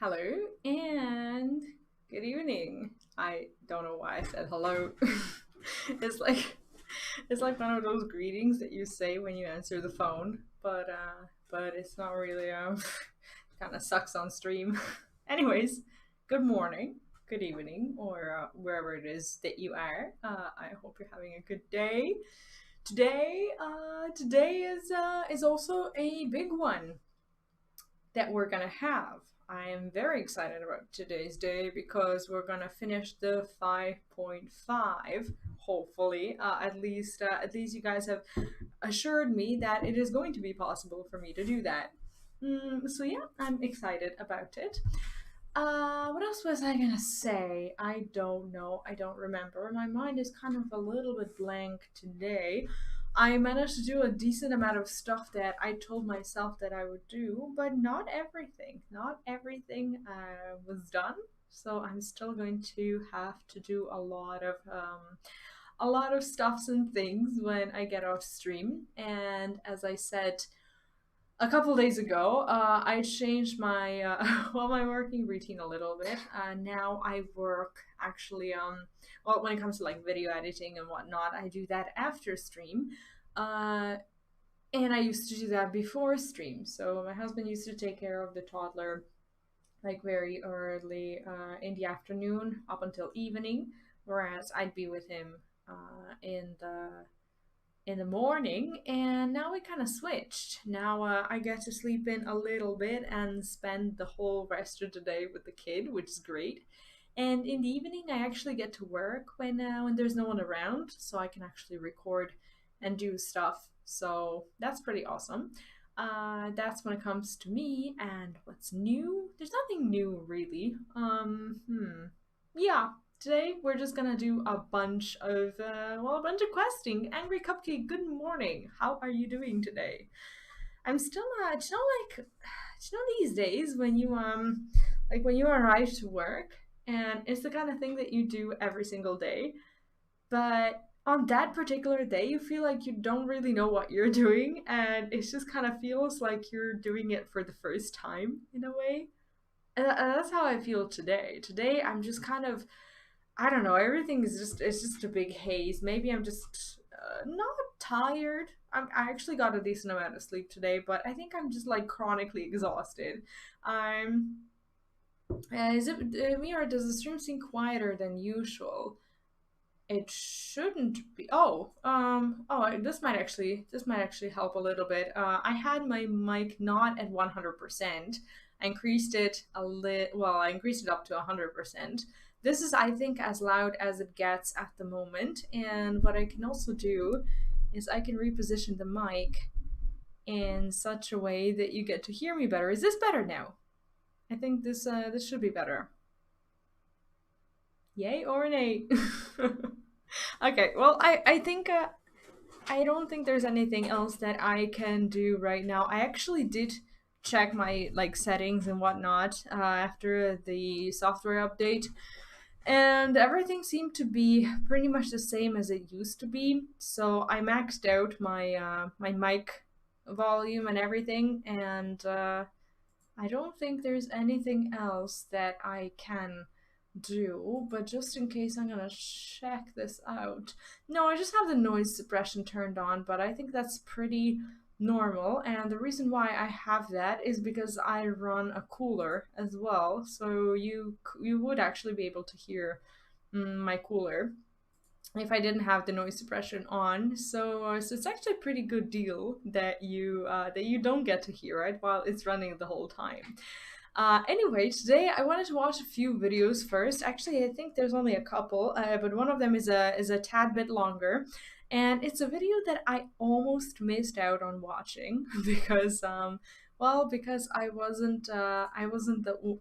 Hello and good evening. I don't know why I said hello. it's like it's like one of those greetings that you say when you answer the phone, but it's not really kind of sucks on stream. Anyways, good morning, good evening, or wherever it is that you are. I hope you're having a good day. Today is also a big one that we're gonna have. I am very excited about today's day because we're gonna finish the 5.5. Hopefully, at least you guys have assured me that it is going to be possible for me to do that. So yeah, I'm excited about it. What else was I gonna say? I don't know. I don't remember. My mind is kind of a little bit blank today. I managed to do a decent amount of stuff that I told myself that I would do, but not everything. Not everything was done. So I'm still going to have to do a lot of stuffs and things when I get off stream. And as I said a couple days ago, I changed my my working routine a little bit. Now I work actually well, when it comes to like video editing and whatnot, I do that after stream. Uh, and I used to do that before stream. So my husband used to take care of the toddler like very early in the afternoon up until evening, whereas I'd be with him in the morning, and now we kind of switched. Now I get to sleep in a little bit and spend the whole rest of the day with the kid, which is great. And in the evening, I actually get to work when there's no one around, so I can actually record and do stuff. So that's pretty awesome. That's when it comes to me. And what's new? There's nothing new really. Yeah, today we're just gonna do a bunch of a bunch of questing. Angry Cupcake, good morning. How are you doing today? I'm still these days when you like when you arrive to work and it's the kind of thing that you do every single day, but on that particular day you feel like you don't really know what you're doing, and it just kind of feels like you're doing it for the first time in a way. And that's how I feel today. Today I'm just kind of, I don't know. Everything is just, it's just a big haze. Maybe I'm just not tired. I actually got a decent amount of sleep today, but I think I'm just like chronically exhausted. I'm. Is it me, or does the stream seem quieter than usual? It shouldn't be. This might actually help a little bit. I had my mic not at 100%. I increased it I increased it up to 100%. This is, I think, as loud as it gets at the moment. And what I can also do is I can reposition the mic in such a way that you get to hear me better. Is this better now? I think this should be better. Yay or nay? Okay, well, I think I don't think there's anything else that I can do right now. I actually did check my like settings and whatnot after the software update, and everything seemed to be pretty much the same as it used to be. So I maxed out my mic volume and everything, and I don't think there's anything else that I can do, but just in case, I'm gonna check this out. No, I just have the noise suppression turned on, but I think that's pretty normal, and the reason why I have that is because I run a cooler as well, so you would actually be able to hear my cooler if I didn't have the noise suppression on. So it's actually a pretty good deal that you don't get to hear it while it's running the whole time. Anyway, today I wanted to watch a few videos first. Actually, I think there's only a couple, but one of them is a tad bit longer, and it's a video that I almost missed out on watching because because I wasn't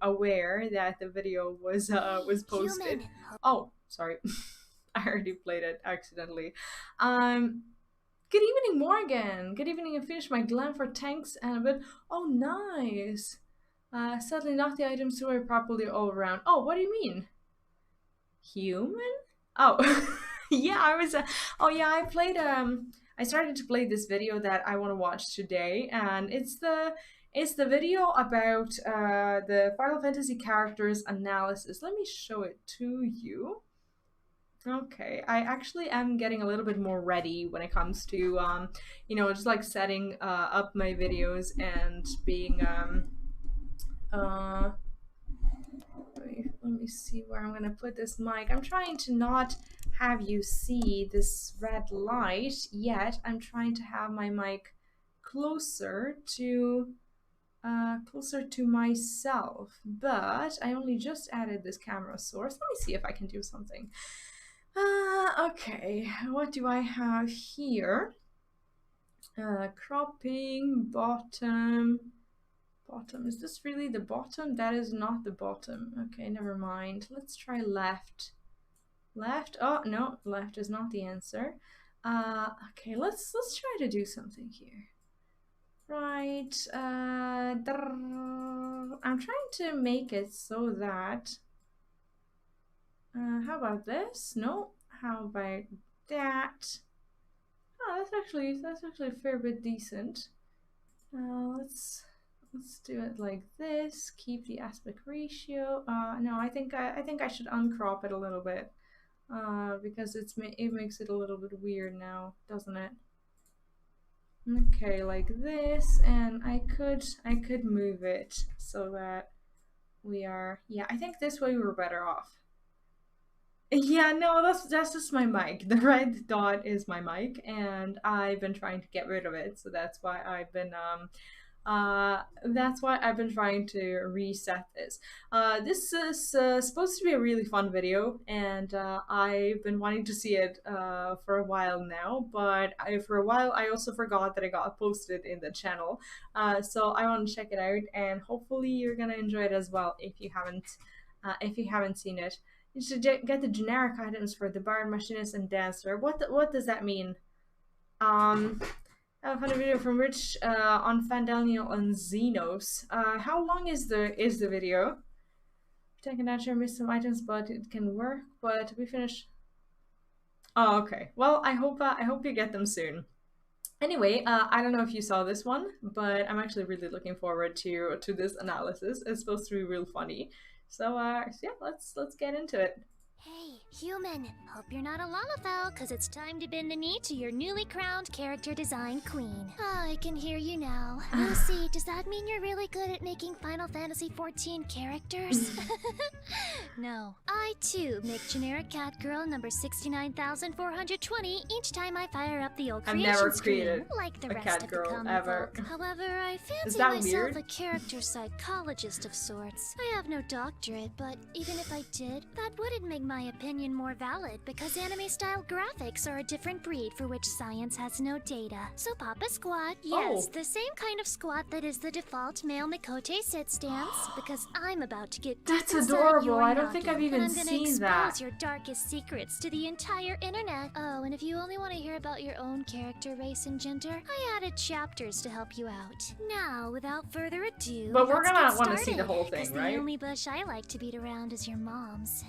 aware that the video was posted. Oh, sorry. I already played it accidentally. Um, Good evening, Morgan. Good evening. I finished my glam for tanks and a bit. Oh, nice. Sadly, not the items stored properly all around. Oh, what do you mean? Human? Oh, yeah. I was. Oh, yeah. I started to play this video that I want to watch today, and It's the video about the Final Fantasy characters analysis. Let me show it to you. Okay, I actually am getting a little bit more ready when it comes to, you know, just like setting up my videos and being, let me see where I'm gonna put this mic. I'm trying to not have you see this red light yet. I'm trying to have my mic closer to myself, but I only just added this camera source. Let me see if I can do something. Okay, what do I have here? Cropping, bottom. Bottom, is this really the bottom? That is not the bottom. Okay, never mind. Let's try left. Left, oh no, left is not the answer. Okay, let's try to do something here. Right, I'm trying to make it so that, how about this? No, how about that? Oh, that's actually a fair bit decent. Let's do it like this. Keep the aspect ratio. No, I think I should uncrop it a little bit, because it makes it a little bit weird now, doesn't it? Okay, like this, and I could move it so that we are. Yeah, I think this way we're better off. Yeah, no, that's just my mic. The red dot is my mic, and I've been trying to get rid of it, so that's why I've been trying to reset this. This is supposed to be a really fun video, and I've been wanting to see it for a while now, but for a while I also forgot that it got posted in the channel. So I want to check it out, and hopefully you're gonna enjoy it as well if you haven't seen it. You should get the generic items for the Bard, Machinist, and Dancer. What does that mean? I have found a video from Rich on Fandaniel and Xenos. How long is the video? Taking that sure missed some items, but it can work. But we finished. Oh, okay. Well, I hope you get them soon. Anyway, I don't know if you saw this one, but I'm actually really looking forward to this analysis. It's supposed to be real funny. So yeah, let's get into it. Hey, human! Hope you're not a Lalafell, cause it's time to bend the knee to your newly crowned character design queen. I can hear you now. Lucy, does that mean you're really good at making Final Fantasy XIV characters? No. I, too, make generic cat girl number 69,420 each time I fire up the old creation screen, like the rest of the common folk. However, I fancy myself a character psychologist of sorts. I have no doctorate, but even if I did, that wouldn't make my opinion more valid, because anime-style graphics are a different breed for which science has no data. So pop a squat, yes, the same kind of squat that is the default male Mikote sit stance, because I'm about to get deep inside adorable. Your I don't think I've even seen that. I'm gonna expose your darkest secrets to the entire internet. Oh, and if you only want to hear about your own character, race, and gender, I added chapters to help you out. Now, without further ado, but we're gonna want to see the whole thing, right? The only bush I like to beat around is your mom's.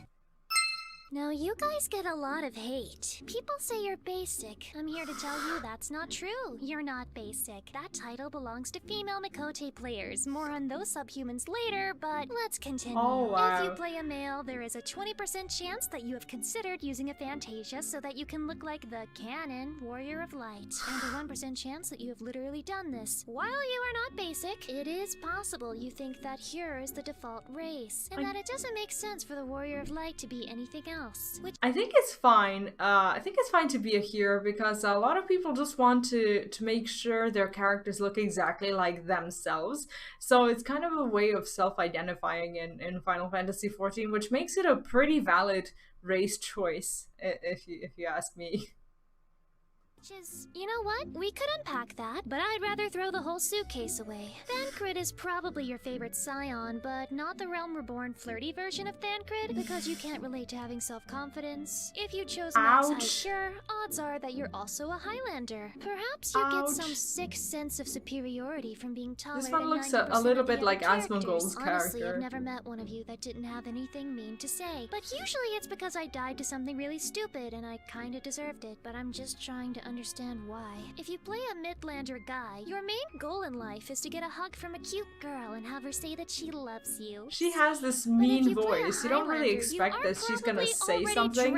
Now, you guys get a lot of hate. People say you're basic. I'm here to tell you that's not true. You're not basic. That title belongs to female Mikote players. More on those subhumans later, but let's continue. Oh, wow. If you play a male, there is a 20% chance that you have considered using a Fantasia so that you can look like the canon Warrior of Light. And a 1% chance that you have literally done this. While you are not basic, it is possible you think that Hyur is the default race, and that it doesn't make sense for the Warrior of Light to be anything else. I think it's fine. I think it's fine to be a hero, because a lot of people just want to make sure their characters look exactly like themselves. So it's kind of a way of self-identifying in Final Fantasy XIV, which makes it a pretty valid race choice, if you ask me. You know what? We could unpack that, but I'd rather throw the whole suitcase away. Thancred is probably your favorite scion, but not the Realm Reborn flirty version of Thancred, because you can't relate to having self-confidence. If you chose Max Hyur, odds are that you're also a Highlander. Perhaps you get some sick sense of superiority from being taller. This one looks a little bit like Asmongold's character. Honestly, I've never met one of you that didn't have anything mean to say. But usually it's because I died to something really stupid and I kinda deserved it, but I'm just trying to understand why. If you play a Midlander guy, your main goal in life is to get a hug from a cute girl and have her say that she loves you. She has this mean voice. You don't really expect that she's gonna say something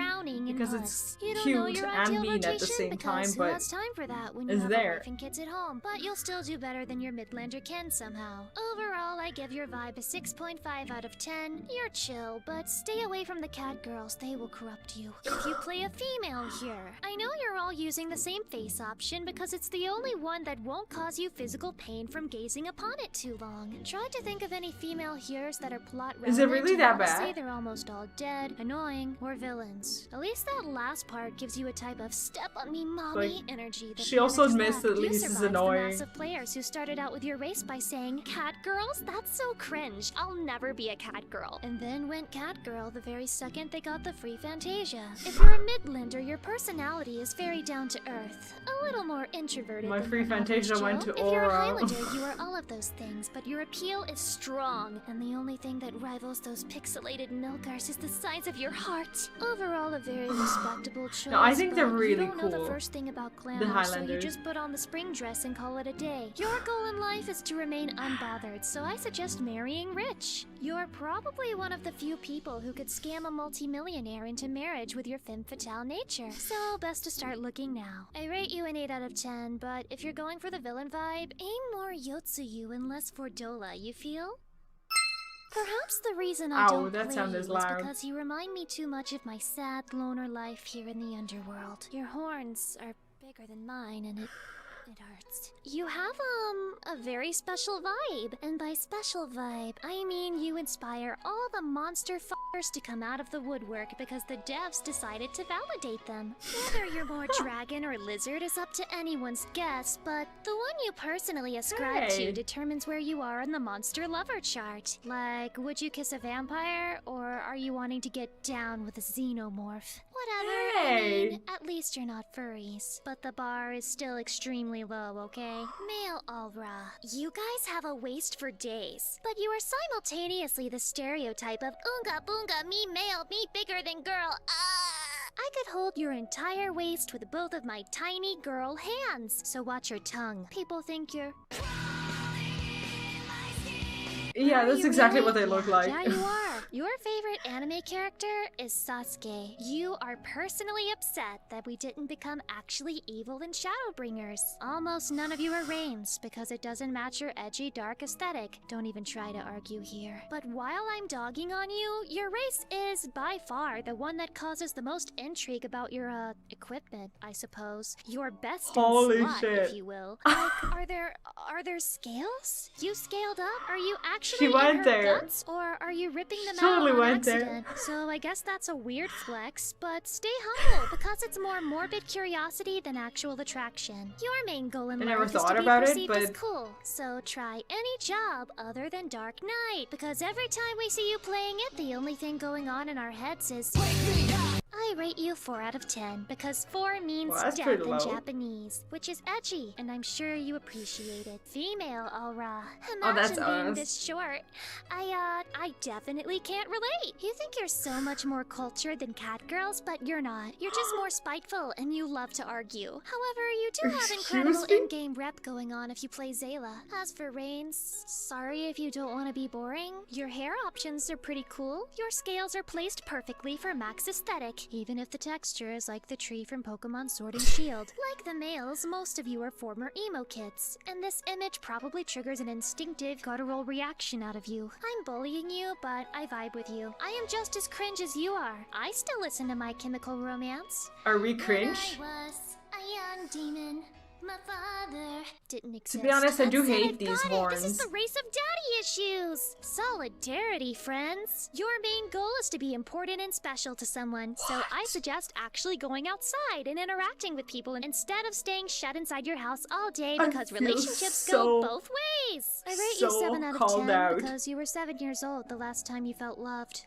because it's cute and mean at the same time, but has time for that when you it's have there. a wife and kids at home. But you'll still do better than your Midlander can somehow. Overall, I give your vibe a 6.5 out of 10. You're chill, but stay away from the cat girls. They will corrupt you. If you play a female here, I know you're all using the same face option because it's the only one that won't cause you physical pain from gazing upon it too long. Try to think of any female here's that are plot relevant. Is it really that and I'll bad? say they're almost all dead, annoying, or villains. At least that last part gives you a type of step on me mommy Like, energy. That she also mimics admits that You Lise is survived annoying. The massive players who started out with your race by saying, "Cat girls? That's so cringe. I'll never be a cat girl." And then went cat girl the very second they got the free Fantasia. If you're a Midlander, your personality is very down to earth. A little more introverted My than free your average Fantasia Joe. went to If you're a Aura. Highlander, you are all of those things, but your appeal is strong. And the only thing that rivals those pixelated milkers is the size of your heart. Overall, a very respectable choice. No, I think they're but really you don't know the cool. first thing about The glamour, so you Highlanders. just put on the spring dress and call it a day. Your goal in life is to remain unbothered, so I suggest marrying rich. You're probably one of the few people who could scam a multimillionaire into marriage with your femme fatale nature. So best to start looking now. I rate you an 8 out of 10, but if you're going for the villain vibe, aim more Yotsuyu and less Fordola, you feel? Perhaps the reason I Ow, don't that play sound you is is loud. because you remind me too much of my sad loner life here in the underworld. Your horns are bigger than mine and it hurts. You have, a very special vibe. And by special vibe, I mean you inspire all the monster f***ers to come out of the woodwork because the devs decided to validate them. Whether you're more dragon or lizard is up to anyone's guess, but the one you personally ascribe Hey. to determines where you are in the monster lover chart. Like, would you kiss a vampire, or are you wanting to get down with a xenomorph? Whatever, I Hey. mean, at least you're not furries. But the bar is still extremely low, okay? Male aura. You guys have a waist for days, but you are simultaneously the stereotype of Oonga Boonga, me male, me bigger than girl. I could hold your entire waist with both of my tiny girl hands, so watch your tongue. People think you're... Yeah, Are that's you exactly really? what they look like. Yeah, you are. Your favorite anime character is Sasuke. You are personally upset that we didn't become actually evil in Shadowbringers. Almost none of you are Rains because it doesn't match your edgy, dark aesthetic. Don't even try to argue here. But while I'm dogging on you, your race is by far the one that causes the most intrigue about your, equipment, I suppose. Your best in Holy slot, shit. if you will. Like, are there scales? You scaled up? Are you actually She in went her there. guts, or are you ripping them Totally out on went there. accident? So I guess that's a weird flex, but stay humble because it's more morbid curiosity than actual attraction. Your main goal in I life never is thought to be about it, perceived as but- cool. So try any job other than Dark Knight, because every time we see you playing it, the only thing going on in our heads is I rate you 4 out of 10 because 4 means Well, that's death pretty in low. Japanese, which is edgy, and I'm sure you appreciate it. Female aura. Oh, that's Imagine being us. this short. I definitely can't relate. You think you're so much more cultured than cat girls, but you're not. You're just more spiteful, and you love to argue. However, you do have incredible Excuse me? in-game rep going on if you play Zayla. As for Reigns, sorry if you don't want to be boring. Your hair options are pretty cool. Your scales are placed perfectly for max aesthetic, even if the texture is like the tree from Pokemon Sword and Shield. Like the males, most of you are former emo kids, and this image probably triggers an instinctive guttural reaction out of you. I'm bullying you, but I vibe with you. I am just as cringe as you are. I still listen to My Chemical Romance. Are we cringe? When I was a young demon, my father didn't exist. To be honest, I do That's it, hate I've these got it. horns. This is the race of daddy issues. Solidarity, friends. Your main goal is to be important and special to someone. So I suggest actually going outside and interacting with people instead of staying shut inside your house all day I because feel relationships so- go both ways. I rate you so 7 out of called 10 out. because you were 7 years old the last time you felt loved.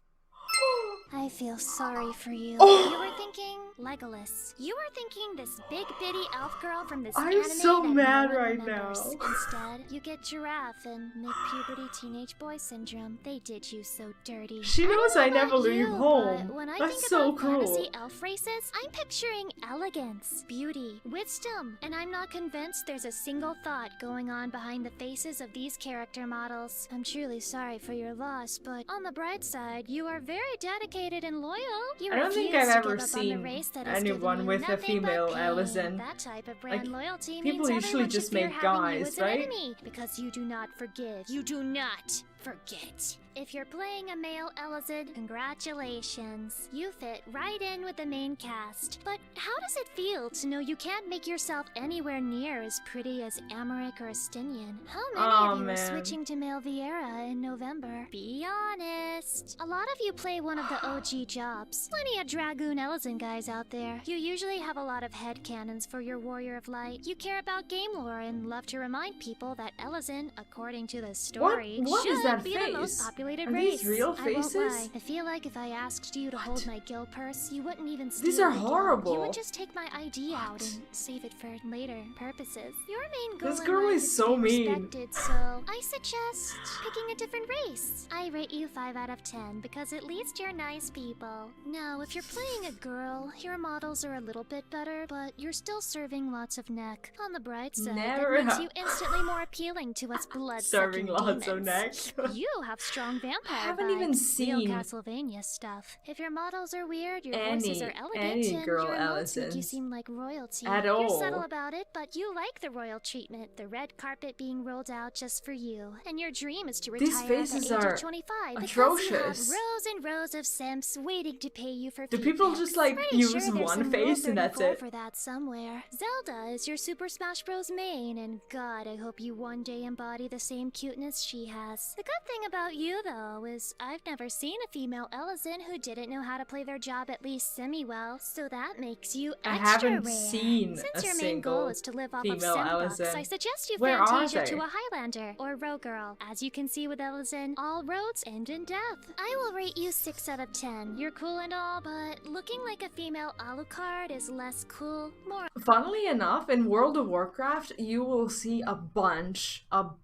I feel sorry for you. Oh. You were thinking, Legolas. You are thinking this big bitty elf girl from this I'm anime so that mad no one right remembers. now. Instead, you get Giraffe and mid-puberty teenage boy syndrome. They did you so dirty. She knows I never leave home. But when I That's think so about cruel. fantasy elf races, I'm picturing elegance, beauty, wisdom, and I'm not convinced there's a single thought going on behind the faces of these character models. I'm truly sorry for your loss, but on the bright side, you are very dedicated and loyal. You I don't think refuse I've to ever give up on the seen race that has anyone given you with a nothing but female pain. Elezen. That type of brand Like, loyalty people means usually everyone just should fear make having you guys, as an right? enemy, because you do not forgive. You do not forget. If you're playing a male Elezen, congratulations. You fit right in with the main cast. But how does it feel to know you can't make yourself anywhere near as pretty as Amaric or Estinian? How many of you are switching to male Vieira in November? Be honest. A lot of you play one of the OG jobs. Plenty of Dragoon Elezen guys out there. You usually have a lot of headcanons for your Warrior of Light. You care about game lore and love to remind people that Elezen, according to the story, What should is that be the most face? populated Are race. these real I won't faces? lie. I feel like if I asked you to hold my guild purse, you wouldn't even steal These are the guild. horrible. You would just take my ID out and save it for later purposes. Your main goal This in girl life is to so be mean. respected, so I suggest picking a different race. I rate you 5 out of 10 because at least you're nice people. Now, if you're playing a girl, your models are a little bit better, but you're still serving lots of neck. On the bright side, Never that makes you instantly more appealing to us blood-sucking Serving lots of demons. neck. You have strong vampire I haven't even vibes, real seen Castlevania stuff. If your models are weird, your voices are elegant, any and girl your emotes make you Elezens seem like royalty. at You're all. subtle about it, but you like the royal treatment, the red carpet being rolled out just for you. And your dream is to retire These at faces the age are of 25 atrocious. because you have rows and rows of simps waiting to pay you for Do feet people pics. just, like, Pretty use sure there's one some face Rule and that's 34 it? for that somewhere. Zelda is your Super Smash Bros. Main, and God, I hope you one day embody the same cuteness she has. The good thing about you, though, is I've never seen a female Elezen who didn't know how to play their job at least semi-well, so that makes you I extra haven't rare. seen Since a your main goal single is to live off of female simp bucks, Elezen. I suggest you Where are Fantasia they? to a Highlander or Row Girl. As you can see with Elezen, all roads end in death. I will rate you 6 out of 10. You're cool and all, but looking like a female Alucard is less cool, more Funnily enough, in World of Warcraft, you will see a bunch of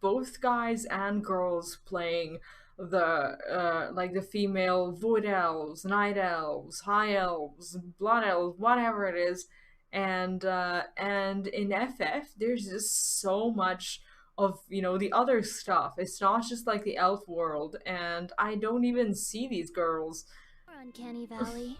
both guys and girls playing the female wood elves, night elves, high elves, blood elves, whatever it is, and in FF there's just so much of the other stuff. It's not just like the elf world, and I don't even see these girls. uncanny valley.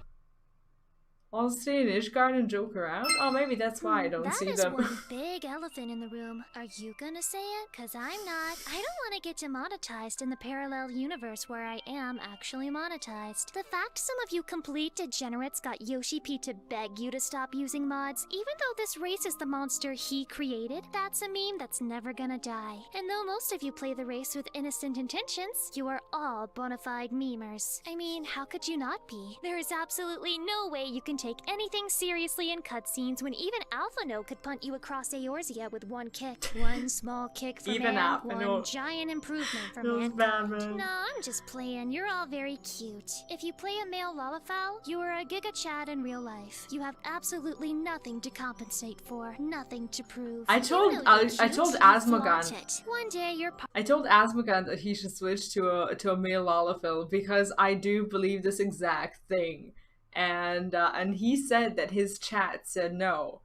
I'll stay in Ishgard and joke around? Oh, maybe that's why I don't see That is them. one big elephant in the room. Are you gonna say it? Cause I'm not. I don't want to get demonetized in the parallel universe where I am actually monetized. The fact some of you complete degenerates got Yoshi P to beg you to stop using mods, even though this race is the monster he created, that's a meme that's never gonna die. And though most of you play the race with innocent intentions, you are all bona fide memers. I mean, how could you not be? There is absolutely no way you can take anything seriously in cutscenes when even Alphano could punt you across Eorzea with one kick. One small kick for Even man, Alphano. one giant improvement for Those mankind. bad men. No, I'm just playing. You're all very cute. If you play a male Lalafell, you are a Giga Chad in real life. You have absolutely nothing to compensate for, nothing to prove. I told You know you're I cute, told you Asmogan. flaunt it. One day you're I told Asmogan that he should switch to a male Lalafell because I do believe this exact thing, and he said that his chat said no.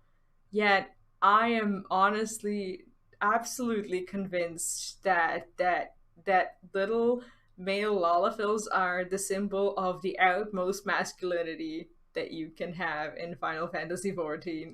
Yet I am honestly, absolutely convinced that little male Lalafells are the symbol of the utmost masculinity that you can have in Final Fantasy XIV.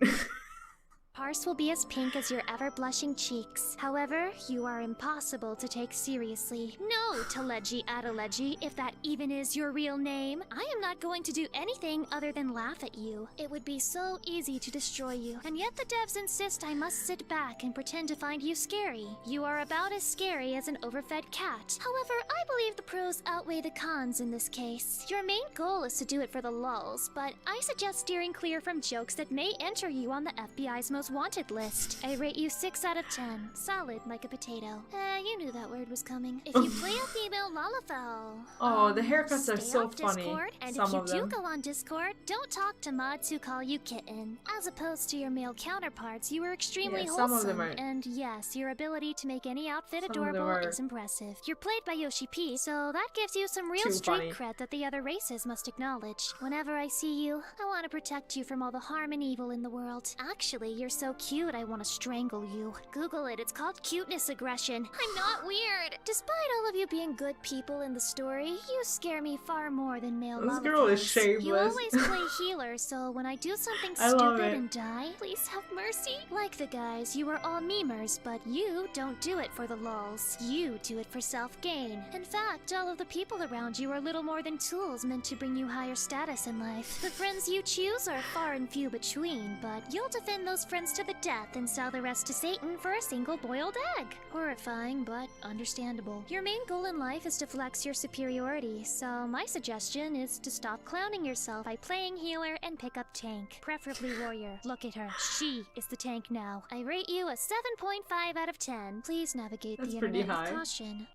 Parse will be as pink as your ever-blushing cheeks. However, you are impossible to take seriously. No, Teleji Adeleji, if that even is your real name. I am not going to do anything other than laugh at you. It would be so easy to destroy you, and yet the devs insist I must sit back and pretend to find you scary. You are about as scary as an overfed cat. However, I believe the pros outweigh the cons in this case. Your main goal is to do it for the lulz, but I suggest steering clear from jokes that may enter you on the FBI's most most wanted list. I rate you 6 out of 10. Solid like a potato. You knew that word was coming. If you play a female Lalafell... Oh, the haircuts are stay so off funny. Discord, and Some if you of do them. go on Discord, don't talk to mods who call you kitten. As opposed to your male counterparts, you are extremely Yeah, some of wholesome. them are- And yes, your ability to make any outfit Some of them adorable are is impressive. You're played by Yoshi P, so that gives you some real too street funny. cred that the other races must acknowledge. Whenever I see you, I want to protect you from all the harm and evil in the world. Actually, you're so cute, I want to strangle you. Google it, it's called cuteness aggression. I'm not weird. Despite all of you being good people in the story, you scare me far more than male This girl is Lalafells. shameless. You always play healer, so when I do something I love stupid it. and die, please have mercy. Like the guys, you are all memers, but you don't do it for the lulz. You do it for self-gain. In fact, all of the people around you are little more than tools meant to bring you higher status in life. The friends you choose are far and few between, but you'll defend those friends to the death and sell the rest to Satan for a single boiled egg. Horrifying, but understandable. Your main goal in life is to flex your superiority, so my suggestion is to stop clowning yourself by playing healer and pick up tank, preferably warrior. Look at her. She is the tank now. I rate you a 7.5 out of 10. Please navigate That's the pretty internet high. with caution.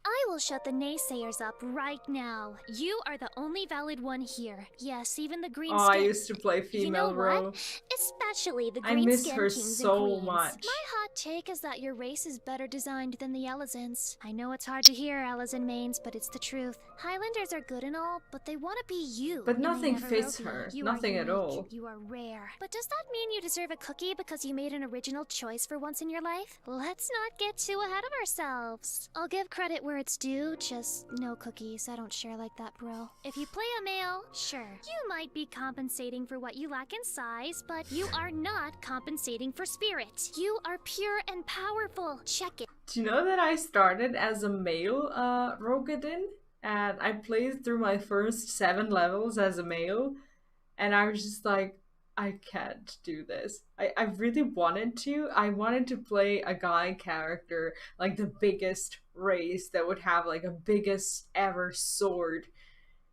I will shut the naysayers up right now. You are the only valid one here. Yes, even the green Oh, I skin. used to play female You know Ro. what? Especially the I green miss skin her kings so and queens. much. My hot take is that your race is better designed than the Alizans. I know it's hard to hear, Alizan mains, but it's the truth. Highlanders are good and all, but they want to be you. But and they nothing never fits will be. her. You Nothing are at unique. all. You are rare. But does that mean you deserve a cookie because you made an original choice for once in your life? Let's not get too ahead of ourselves. I'll give credit where it's due, just no cookies. I don't share like that, bro. If you play a male, sure. You might be compensating for what you lack in size, but you are not compensating for spirit. You are pure and powerful. Check it. Do you know that I started as a male Rogadin? And I played through my first 7 levels as a male, and I was just like, I can't do this. I really wanted to. I wanted to play a guy character, like the biggest race that would have like a biggest ever sword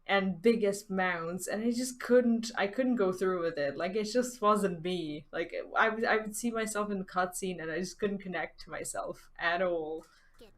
and biggest mounts, and I couldn't go through with it. Like, it just wasn't me. Like, I would see myself in the cutscene and I just couldn't connect to myself at all.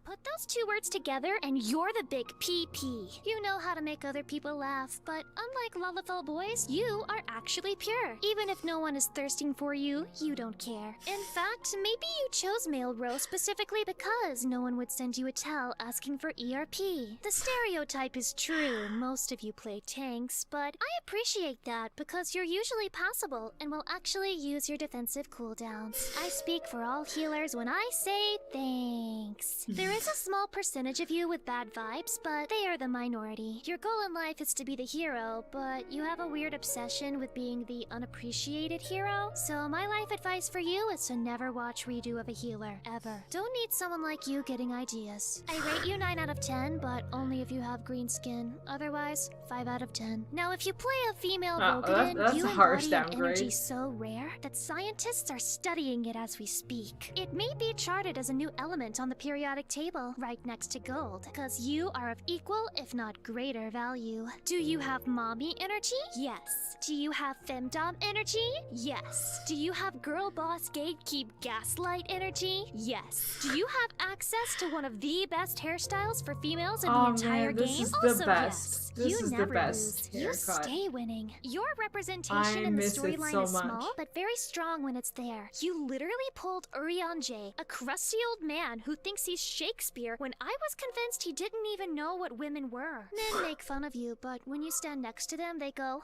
Put those two words together and you're the big PP. You know how to make other people laugh, but unlike Lalafell boys, you are actually pure. Even if no one is thirsting for you, you don't care. In fact, maybe you chose male Ro specifically because no one would send you a tell asking for ERP. The stereotype is true, most of you play tanks, but I appreciate that because you're usually passable and will actually use your defensive cooldowns. I speak for all healers when I say thanks. There is a small percentage of you with bad vibes, but they are the minority. Your goal in life is to be the hero, but you have a weird obsession with being the unappreciated hero. So my life advice for you is to never watch redo of a healer, ever. Don't need someone like you getting ideas. I rate you 9 out of 10, but only if you have green skin. Otherwise, 5 out of 10. Now, if you play a female Rogadin, that's you a harsh embody an downgrade. energy so rare that scientists are studying it as we speak. It may be charted as a new element on the periodic table, right next to gold, because you are of equal, if not greater, value. Do you have mommy energy? Yes. Do you have femdom energy? Yes. Do you have girl boss gatekeep gaslight energy? Yes. Do you have access to one of the best hairstyles for females in the entire this game? is the Also, best. yes. This You is the never best lose. You haircut. stay winning. Your representation I in the miss it storyline so is much. small, but very strong when it's there. You literally pulled Urianger, a crusty old man who thinks he's Shakespeare, when I was convinced he didn't even know what women were. Men make fun of you, but when you stand next to them, they go,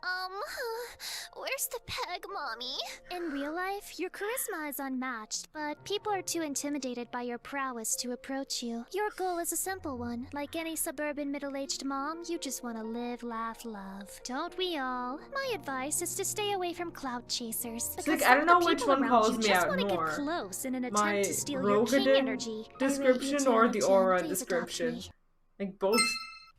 where's the peg, mommy? In real life, your charisma is unmatched, but people are too intimidated by your prowess to approach you. Your goal is a simple one. Like any suburban middle-aged mom, you just want to live, laugh, love. Don't we all? My advice is to stay away from clout chasers. It's like, because I don't some know of the which people one around calls you me just out want to get more. close in an attempt My to steal your king Rogadin energy. description or the aura description. Like, both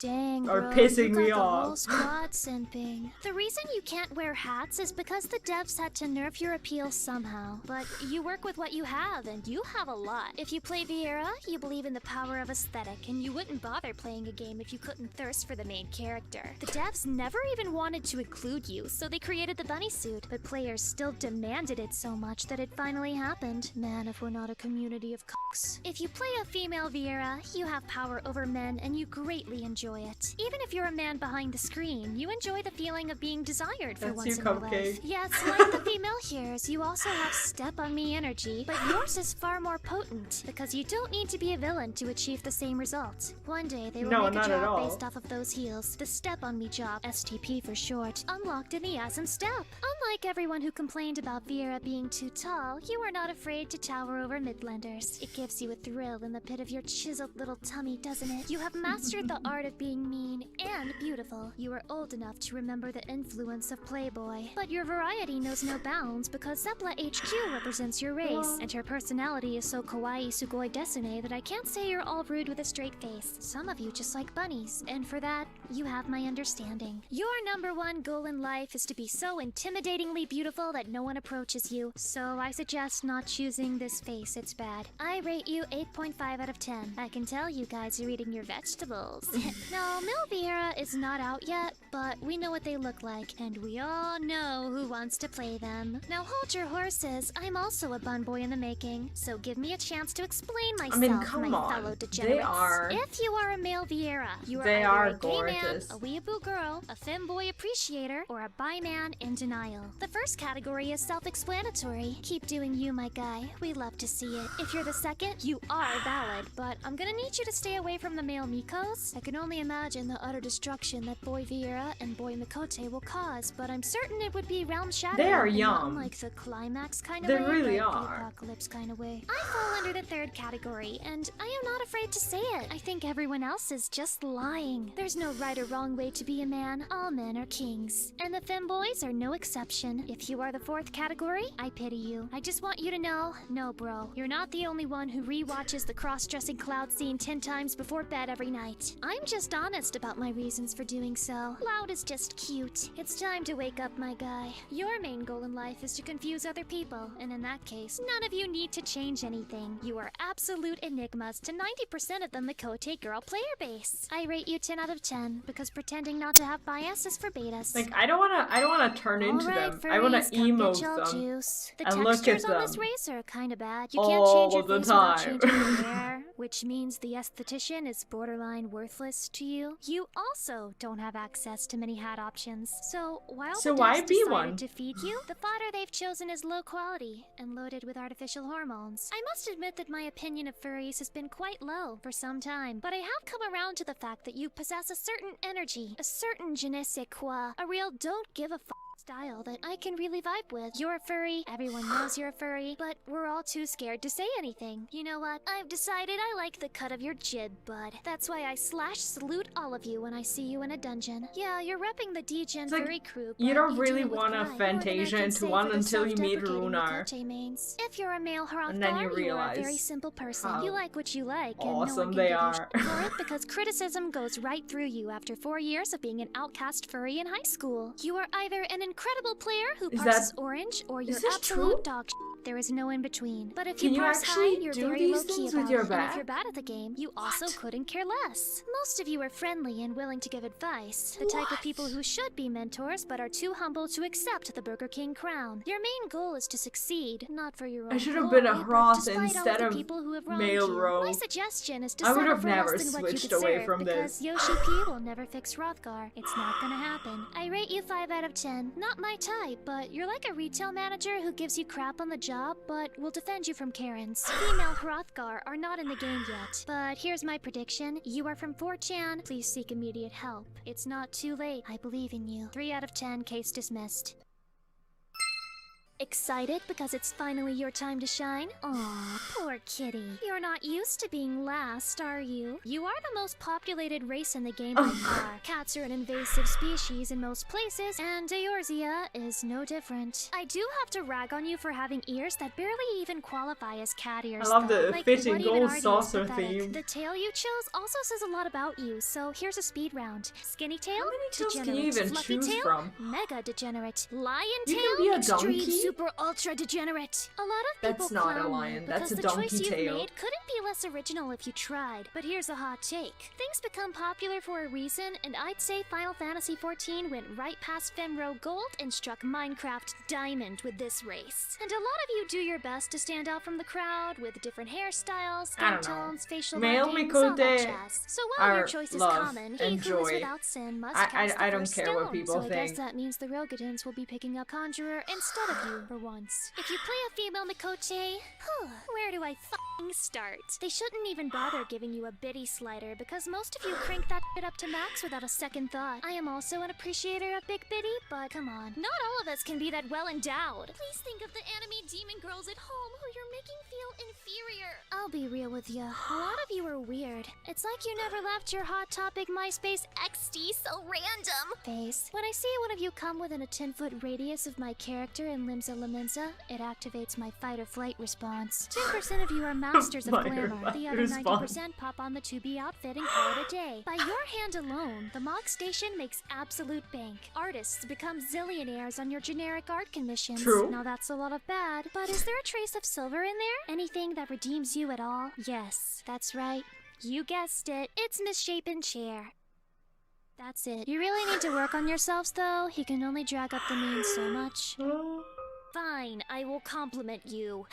Dang, Are bro, pissing you me got the whole off. squad simping. The reason you can't wear hats is because the devs had to nerf your appeal somehow. But you work with what you have, and you have a lot. If you play Viera, you believe in the power of aesthetic, and you wouldn't bother playing a game if you couldn't thirst for the main character. The devs never even wanted to include you, so they created the bunny suit, but players still demanded it so much that it finally happened. Man, if we're not a community of cocks. If you play a female Viera, you have power over men, and you greatly enjoy it. Even if you're a man behind the screen, you enjoy the feeling of being desired for once in your life. Yes, like the female heroes, you also have step on me energy, but yours is far more potent, because you don't need to be a villain to achieve the same result. One day, they will make a job based off of those heals. The step on me job, STP for short, unlocked in the Asm step. Unlike everyone who complained about Viera being too tall, you are not afraid to tower over midlanders. It gives you a thrill in the pit of your chiseled little tummy, doesn't it? You have mastered the art of being mean and beautiful. You are old enough to remember the influence of Playboy. But your variety knows no bounds because Zeppla HQ represents your race, and her personality is so kawaii sugoi desune that I can't say you're all rude with a straight face. Some of you just like bunnies, and for that, you have my understanding. Your #1 goal in life is to be so intimidatingly beautiful that no one approaches you, so I suggest not choosing this face, it's bad. I rate you 8.5 out of 10. I can tell you guys are eating your vegetables. Now, Milviera is not out yet, but we know what they look like, and we all know who wants to play them. Now hold your horses, I'm also a bun boy in the making, so give me a chance to explain myself, fellow degenerates. They are. If you are a male Viera, you are either a gay man, a weeaboo girl, a femboy appreciator, or a bi man in denial. The first category is self-explanatory. Keep doing you, my guy. We love to see it. If you're the second, you are valid, but I'm gonna need you to stay away from the male Mikos. I can only imagine the utter destruction that boy Viera and boy Mikote will cause, but I'm certain it would be realm-shattering. They are young. Not like the climax kind of they way, really but are. the apocalypse kind of way. I fall under the third category, and I am not afraid to say it. I think everyone else is just lying. There's no right or wrong way to be a man. All men are kings. And the femboys are no exception. If you are the fourth category, I pity you. I just want you to know, no bro, you're not the only one who rewatches the cross-dressing cloud scene 10 times before bed every night. I'm just honest about my reasons for doing so. Loud is just cute. It's time to wake up, my guy. Your main goal in life is to confuse other people, and in that case, none of you need to change anything. You are absolute enigmas to 90% of the Mikote girl player base. I rate you 10 out of 10 because pretending not to have bias is for betas. Like I don't wanna turn into them. I wanna emote them. Juice. The and look at textures them on this race are kinda bad. You all can't change your the face without time. changing your hair, which means the esthetician is borderline worthless to you. You also don't have access to many hat options. So while the why devs be decided one? to feed you, the fodder they've chosen is low quality and loaded with artificial hormones. I must admit that my opinion of furries has been quite low for some time, but I have come around to the fact that you possess a certain energy, a certain je ne sais quoi, a real don't give a f style that I can really vibe with. You're a furry, everyone knows you're a furry, but we're all too scared to say anything. You know what? I've decided I like the cut of your jib, bud. That's why I salute all of you when I see you in a dungeon. Yeah, you're repping the D-Gen furry crew, but you don't do really it with want pride, to more than I Fantasia can into say one for the until you meet self-deprecating Runar. Mikote mains. If you're a male And then you Hrothgar, you are a realize very simple person. how You like what you like, and no awesome one can they give you are. shit for it because criticism goes right through you after 4 years of being an outcast furry in high school. You are either an incredible player who Is parses that- orange, or you're this absolute true? dog shit. There is no in between. But if Can you you parse actually high, you're do very these low-key things about with your it. And if back? you're bad at the game, you also couldn't care less. Most of you are friendly and willing to give advice. The type of people who should be mentors but are too humble to accept the Burger King crown. Your main goal is to succeed, not for your own I should have been a glory, but Hroth despite all instead the of people who have wronged male you. rogue. My suggestion is to I would settle have for never less than what you switched away deserve, from because this. Yoshi P will never fix Hrothgar. It's not gonna happen. I rate you 5 out of 10. Not my type, but you're like a retail manager who gives you crap on the job, but will defend you from Karens. Female Hrothgar are not in the game yet, but here's my prediction. You are from 4chan. Please seek immediate help. It's not too late. I believe in you. 3 out of 10, case dismissed. Excited because it's finally your time to shine? Aw, poor kitty. You're not used to being last, are you? You are the most populated race in the game by far. Cats are an invasive species in most places, and Eorzea is no different. I do have to rag on you for having ears that barely even qualify as cat ears. I love the like, fitting what even gold are these? saucer Pathetic. theme. The tail you chose also says a lot about you, so here's a speed round. Skinny tail? How many tails can you Degenerate. even Fluffy choose tail? from? Mega degenerate. Lion You tail? can be a Extreme donkey? super ultra degenerate. A lot of people That's not a clown lion, you that's because a the donkey choice tail. you've made couldn't be less original if you tried. But here's a hot take. Things become popular for a reason, and I'd say Final Fantasy XIV went right past Femro Gold and struck Minecraft Diamond with this race. And a lot of you do your best to stand out from the crowd with different hairstyles, I skin don't know. tones, facial Male markings, all that Mikote jazz. So while your are choice is love common, he and who is joy. without sin must I cast the don't first care what stone. people so I guess think. that means the Rogadins will be picking up Conjurer instead of you for once. If you play a female Mikote, where do I f***ing start? They shouldn't even bother giving you a biddy slider because most of you crank that shit up to max without a second thought. I am also an appreciator of big biddy, but come on. Not all of us can be that well endowed. Please think of the anime demon girls at home who you're making feel inferior. I'll be real with you. A lot of you are weird. It's like you never left your Hot Topic MySpace XD so random phase. When I see one of you come within a 10-foot radius of my character in Limsa Lamenza, it activates my fight or flight response. 10% of you are masters of Fight or glamour. flight The other response. 90% pop on the 2B outfit and call it a day. By your hand alone, the Mog Station makes absolute bank. Artists become zillionaires on your generic art commissions. True. Now that's a lot of bad, but is there a trace of silver in there? Anything that redeems you at all? Yes, that's right. You guessed it. It's Misshapen Chair. That's it. You really need to work on yourselves, though. He can only drag up the means so much. Fine, I will compliment you.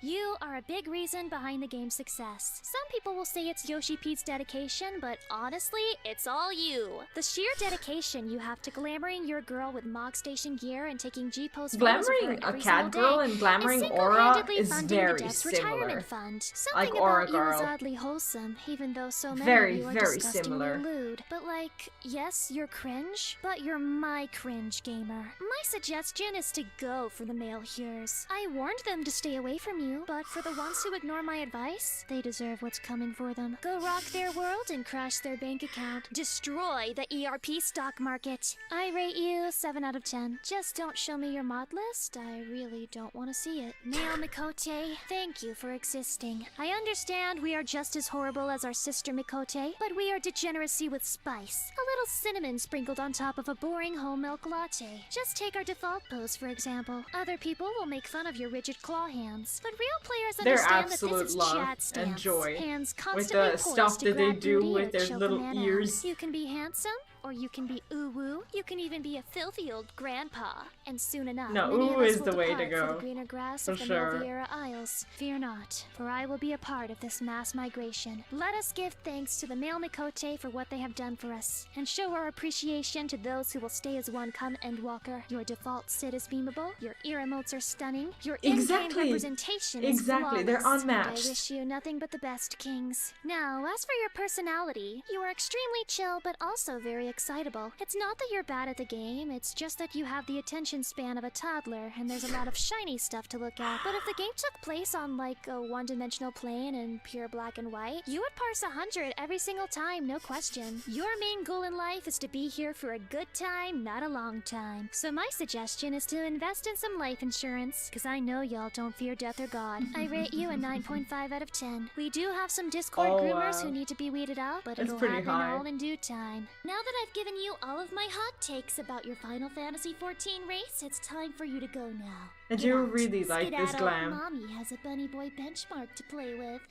You are a big reason behind the game's success. Some people will say it's Yoshi Pete's dedication, but honestly, it's all you. The sheer dedication you have to glamoring your girl with Mog Station gear and taking G-pose photos of her Glamoring a every cat single girl day and glamoring is Aura single-handedly is funding the very Dev's similar. retirement fund. Something Like about Aura you Girl. is oddly wholesome, even though so many Very, of you are very disgustingly similar. lewd. But like, yes, you're cringe, but you're my cringe gamer. My suggestion is to go for the male hears. I warned them to stay away from you, but for the ones who ignore my advice, they deserve what's coming for them. Go rock their world and crash their bank account. Destroy the ERP stock market. I rate you 7 out of 10. Just don't show me your mod list. I really don't want to see it. Male Mikote, thank you for existing. I understand we are just as horrible as our sister Mikote, but we are degeneracy with spice. A little cinnamon sprinkled on top of a boring whole milk latte. Just take our default pose, for example. Other people will make fun of your rigid claw hands, but real players Their understand that absolute this is love chat stance. and joy Hands with constantly the poised stuff to that they grab do booty with or their choke a little man out. ears. You can be handsome, or you can be ooh-woo. You can even be a filthy old grandpa. And soon enough, No, many of ooh us is will the way to depart for go. the greener grass For of the sure. Malviera Isles. Fear not, for I will be a part of this mass migration. Let us give thanks to the male Mikote for what they have done for us, and show our appreciation to those who will stay as one come Endwalker. Your default Sid is beamable, your ear emotes are stunning, your in-game Exactly. representation is Exactly, they're flawless. unmatched. I wish you nothing but the best, Kings. Now, as for your personality, you are extremely chill but also very excitable. It's not that you're bad at the game, it's just that you have the attention span of a toddler and there's a lot of shiny stuff to look at. But if the game took place on like a one-dimensional plane in pure black and white, you would parse 100 every single time, no question. Your main goal in life is to be here for a good time, not a long time. So my suggestion is to invest in some life insurance, because I know y'all don't fear death or God. I rate you a 9.5 out of 10. We do have some Discord Oh, groomers wow. who need to be weeded out, but That's it'll pretty happen high. all in due time. Now that I've given you all of my hot takes about your Final Fantasy XIV race, it's time for you to go now. I Get do out. really like this Skedaddle. glam. Mommy has a bunny boy benchmark to play with.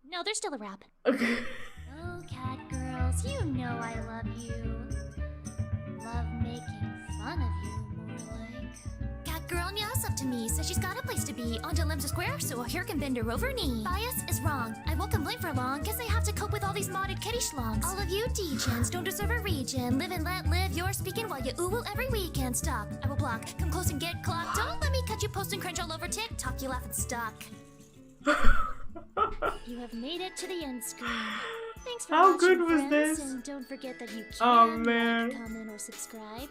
No, there's still a rap. Okay. Oh, cat girls, you know I love you. Love making fun of you, more like. Cat girl meows up to me, says she's got a place to be on Dilemma Square, so a hair can bend her over knee. Bias is wrong. I won't complain for long, cause I have to cope with all these modded kitty schlongs. All of you degens don't deserve a region. Live and let live, you're speaking while you ooh every weekend. Stop, I will block. Come close and get clocked. Don't let me cut you post and cringe all over TikTok, you laughing stock. You have made it to the end screen. Thanks for How watching, good was friends, this? and don't forget that you Oh, can man. like, comment, or subscribe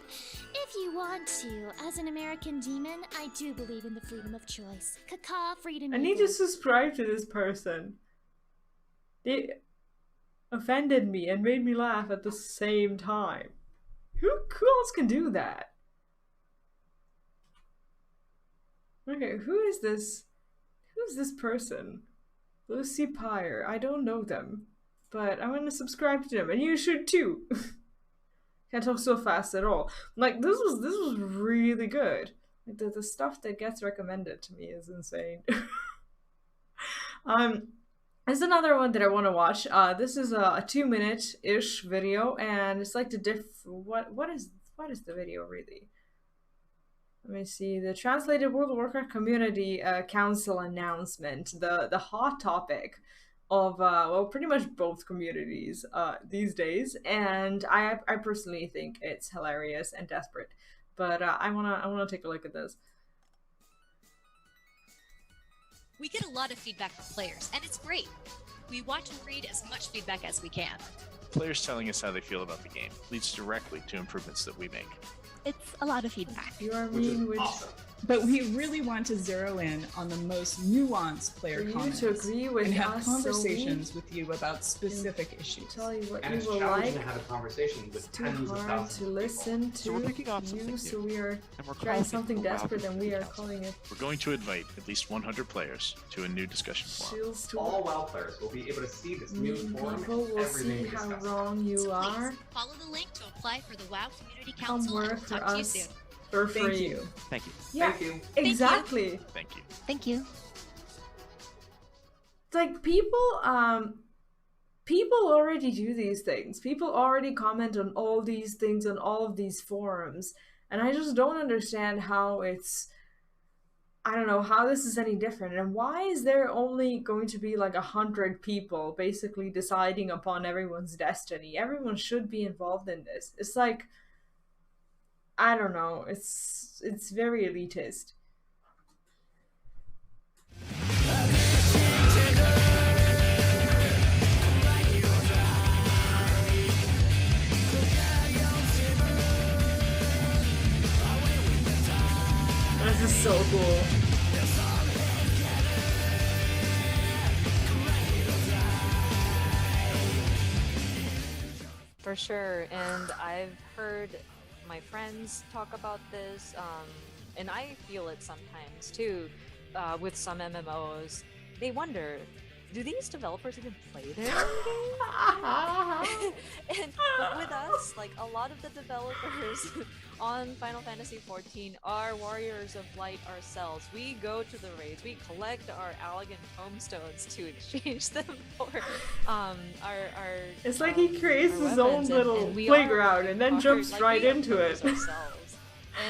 if you want to. As an American demon, I do believe in the freedom of choice. Caca, freedom. I need to subscribe to this person. They offended me and made me laugh at the same time. Who else can do that? Okay, who is this? Who's this person? Lucy Pyre. I don't know them, but I'm gonna subscribe to them, and you should too. Can't talk so fast at all. Like this was really good. Like the stuff that gets recommended to me is insane. There's another one that I want to watch. This is a 2-minute-ish video, and it's like the what is the video really? Let me see. The translated World of Warcraft Community Council announcement. The hot topic of well, pretty much both communities these days, and I personally think it's hilarious and desperate. But I wanna take a look at this. We get a lot of feedback from players, and it's great. We watch and read as much feedback as we can. Players telling us how they feel about the game leads directly to improvements that we make. It's a lot of feedback. You are mean with Awesome. But we really want to zero in on the most nuanced player for you comments to agree with and have us, conversations with you about specific issues. tell you what And you it's will challenging like. to have a conversation It's with too tens of hard thousands to of listen to So we're kicking off something you, new, so we are and we're trying calling something it the WoW desperate, and we are Community calling it We're going to invite at least 100 players to a new discussion forum. Shields to All WoW players will be able to see this new mean forum people and will everything see we how discuss. wrong you So are. please, follow the link to apply for the WoW Community Come Council, and work we'll for talk to you us soon. for Thank free. you. Thank you. Yeah, Thank you. exactly. Thank you. Thank you. It's like people already do these things. People already comment on all these things on all of these forums, and I just don't understand how I don't know how this is any different, and why is there only going to be like 100 people basically deciding upon everyone's destiny? Everyone should be involved in this. It's like, I don't know. It's very elitist. This is so cool. For sure, and I've heard my friends talk about this, and I feel it sometimes too, with some MMOs. They wonder, do these developers even play their own game? But with us, like a lot of the developers on Final Fantasy XIV are warriors of light ourselves. We go to the raids, we collect our Allegan tomestones to exchange them for our It's like he creates our his own weapons, little and we playground are and then conquered, jumps like, right we into uncover it. this ourselves.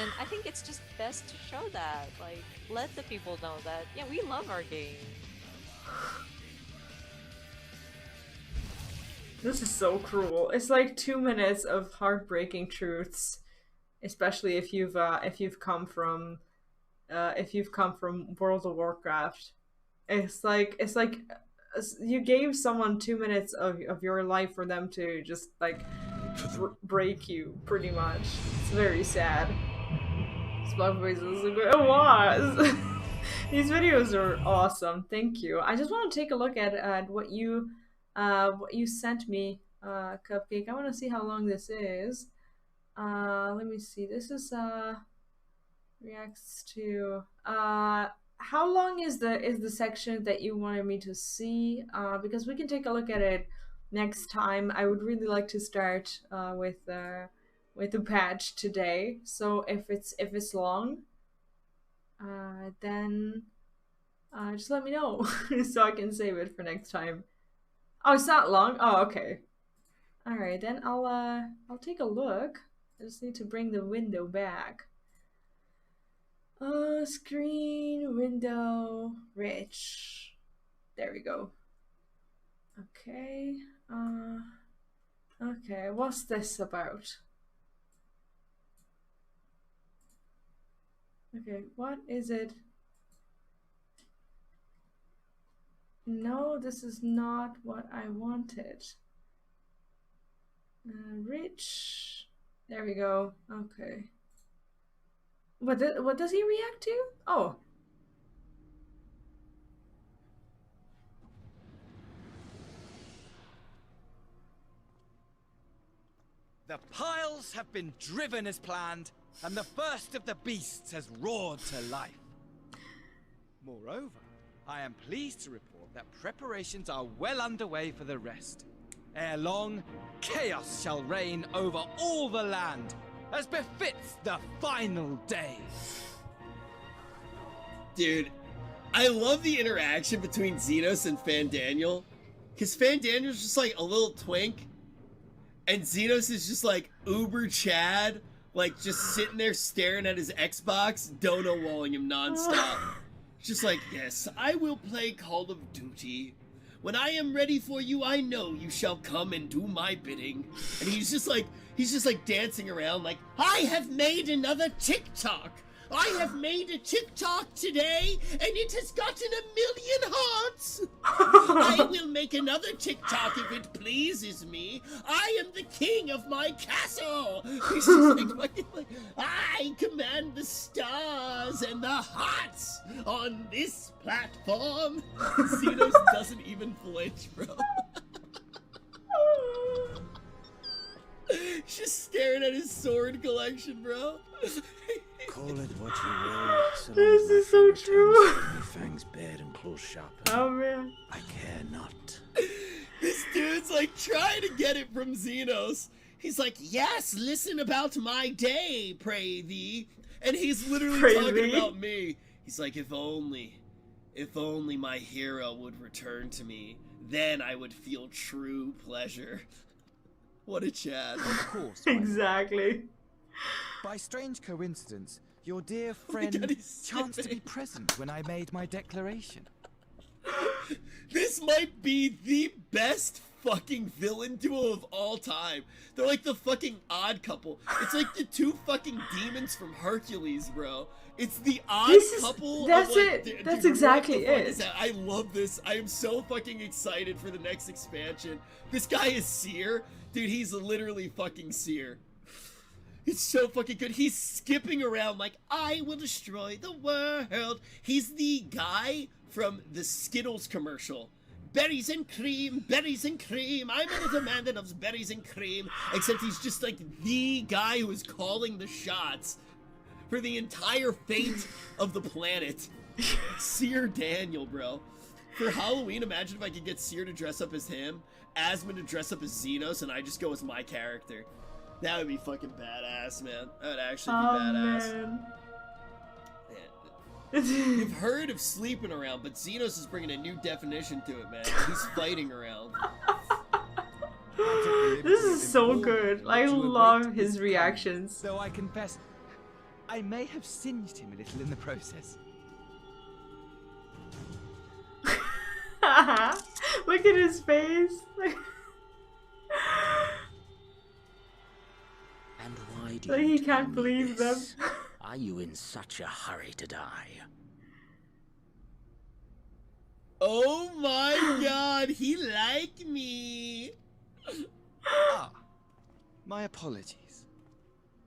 And I think it's just best to show that, like, let the people know that, yeah, we love our game. This is so cruel. It's like 2 minutes of heartbreaking truths, especially if you've come from World of Warcraft. It's like you gave someone 2 minutes of your life for them to just like break you, pretty much. It's very sad. Spellboys is a good. It was. These videos are awesome. Thank you. I just want to take a look at what you sent me, Cupcake. I want to see how long this is. Let me see. This is reacts to how long is the section that you wanted me to see? Because we can take a look at it next time. I would really like to start with the patch today. So if it's long, then just let me know so I can save it for next time. Oh, it's not long. Oh, okay. All right, then I'll take a look. I just need to bring the window back. Screen, window, rich. There we go. Okay. Okay, what's this about? Okay, what is it? No, this is not what I wanted. Rich. There we go. Okay. What does he react to? Oh. The piles have been driven as planned, and the first of the beasts has roared to life. Moreover, I am pleased to report that preparations are well underway for the rest. Ere long, chaos shall reign over all the land, as befits the final days. Dude, I love the interaction between Xenos and Fandaniel, because Fandaniel's just like a little twink, and Xenos is just like uber Chad, like just sitting there staring at his Xbox, dono-walling him nonstop. Just like, yes, I will play Call of Duty. When I am ready for you, I know you shall come and do my bidding. And he's just like dancing around like, I have made another TikTok. I have made a TikTok today, and it has gotten 1,000,000 hearts. I will make another TikTok if it pleases me. I am the king of my castle. He's just like, I command the stars and the hearts on this platform. Xenos doesn't even flinch, bro. He's just staring at his sword collection, bro. Call it what you will. So This is so true. Fangs bared and claws sharp. Oh man. I care not. This dude's like trying to get it from Xenos. He's like, yes, listen about my day, pray thee. And he's literally Pray talking thee? about me. He's like, if only my hero would return to me, then I would feel true pleasure. What a Chad. Of course. Exactly. By strange coincidence, your dear friend God, he's chanced to be sipping. present when I made my declaration. This might be the best fucking villain duo of all time. They're like the fucking odd couple. It's like the two fucking demons from Hercules, bro. It's the odd couple. That's of, like, it. dude, That's what exactly the fuck it. is that? I love this. I am so fucking excited for the next expansion. This guy is Seer. Dude, he's literally fucking Seer. It's so fucking good. He's skipping around like, I will destroy the world. He's the guy from the Skittles commercial. Berries and cream, berries and cream. I'm a little man that loves berries and cream. Except he's just like the guy who is calling the shots for the entire fate of the planet. Seer Daniel, bro. For Halloween, imagine if I could get Seer to dress up as him, Asmund to dress up as Xenos, and I just go as my character. That would be fucking badass, man. That would actually be badass. Man. You've heard of sleeping around, but Xenos is bringing a new definition to it, man. He's fighting around. This is so good. I love his reactions. Though I confess, I may have singed him a little in the process. Look at his face. And why do Like you he tell can't me believe them. this? Are you in such a hurry to die? Oh my god, he liked me. Ah, my apologies.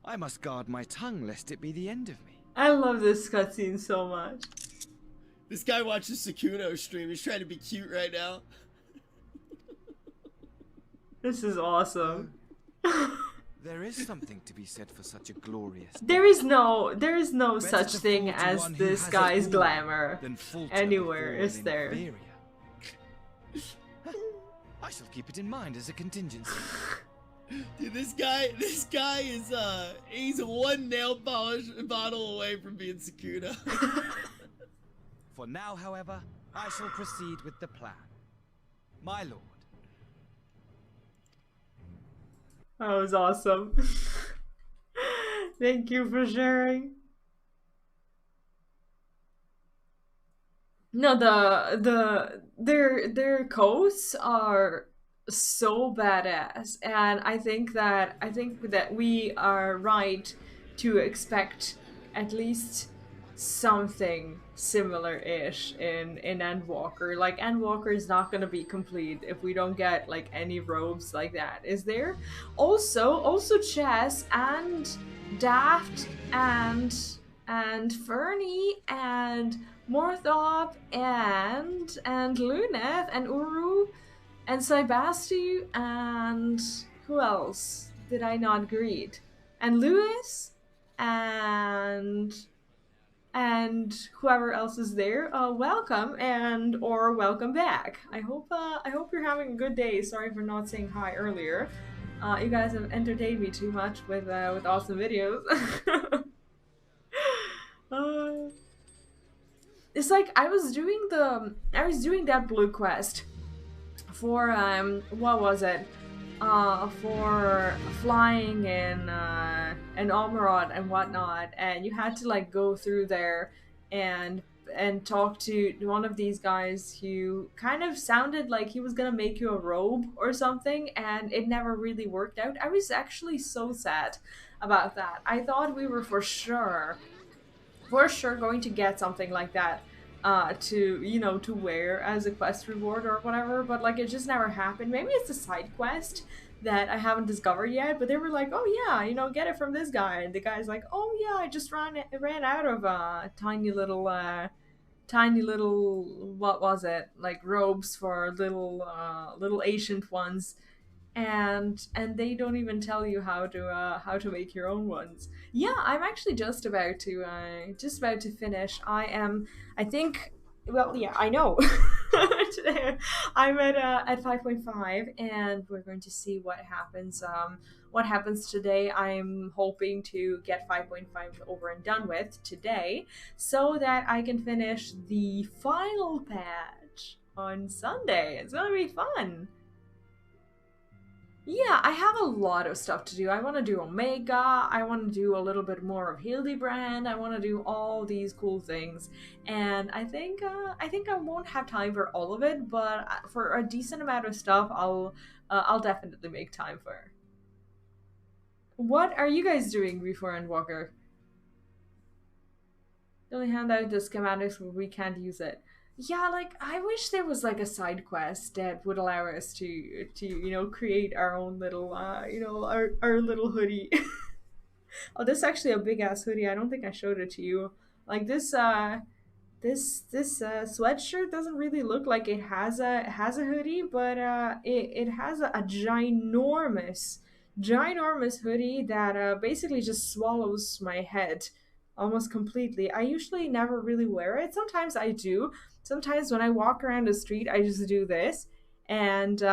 I must guard my tongue lest it be the end of me. I love this cutscene so much. This guy watches Sakuno stream. He's trying to be cute right now. This is awesome. There is something to be said for such a glorious There is no Better such to thing fall to as one who this has it guy's all glamour than falter anywhere, before is an there? inferior. I shall keep it in mind as a contingency. Dude, this guy is he's one nail polish bottle away from being Sakuno. For now, however, I shall proceed with the plan. My lord. That was awesome. Thank you for sharing. No, their coats are so badass, and I think that we are right to expect at least something similar-ish in Endwalker. Like, Endwalker is not gonna be complete if we don't get like any robes like that, is there? Also Chess and Daft and Fernie and Morthop and Luneth and Uru and Saibastu and who else did I not greet? And Lewis and whoever else is there, welcome or welcome back. I hope you're having a good day. Sorry for not saying hi earlier. You guys have entertained me too much with awesome videos. It's like I was doing that blue quest for what was it? For flying in Almarod and whatnot, and you had to like go through there and talk to one of these guys who kind of sounded like he was gonna make you a robe or something, and it never really worked out. I was actually so sad about that. I thought we were for sure going to get something like that to wear as a quest reward or whatever, but like it just never happened. Maybe it's a side quest that I haven't discovered yet, but they were like, oh yeah, get it from this guy, and the guy's like, oh yeah, I just ran out of tiny little what was it, like robes for little ancient ones, and they don't even tell you how to make your own ones. Yeah, I'm actually just about to finish. I think, well, yeah, I know. Today I'm at 5.5, and we're going to see what happens. What happens today? I'm hoping to get 5.5 over and done with today, so that I can finish the final patch on Sunday. It's gonna be fun. Yeah, I have a lot of stuff to do. I want to do Omega, I want to do a little bit more of Hildebrand, I want to do all these cool things, and I think I won't have time for all of it, but for a decent amount of stuff, I'll definitely make time for. What are you guys doing before Endwalker? They only hand out the schematics where we can't use it. Yeah, like, I wish there was, like, a side quest that would allow us to create our own little, our little hoodie. Oh, this is actually a big-ass hoodie. I don't think I showed it to you. Like, this sweatshirt doesn't really look like it has a hoodie, but, it has a ginormous hoodie that, basically just swallows my head almost completely. I usually never really wear it. Sometimes I do. Sometimes when I walk around the street, I just do this, and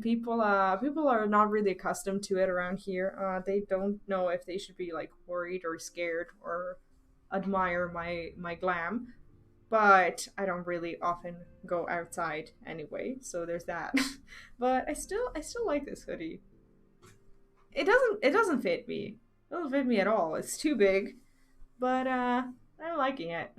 people are not really accustomed to it around here. They don't know if they should be like worried or scared or admire my glam, but I don't really often go outside anyway, so there's that. But I still like this hoodie. It doesn't fit me. It doesn't fit me at all. It's too big, but I'm liking it.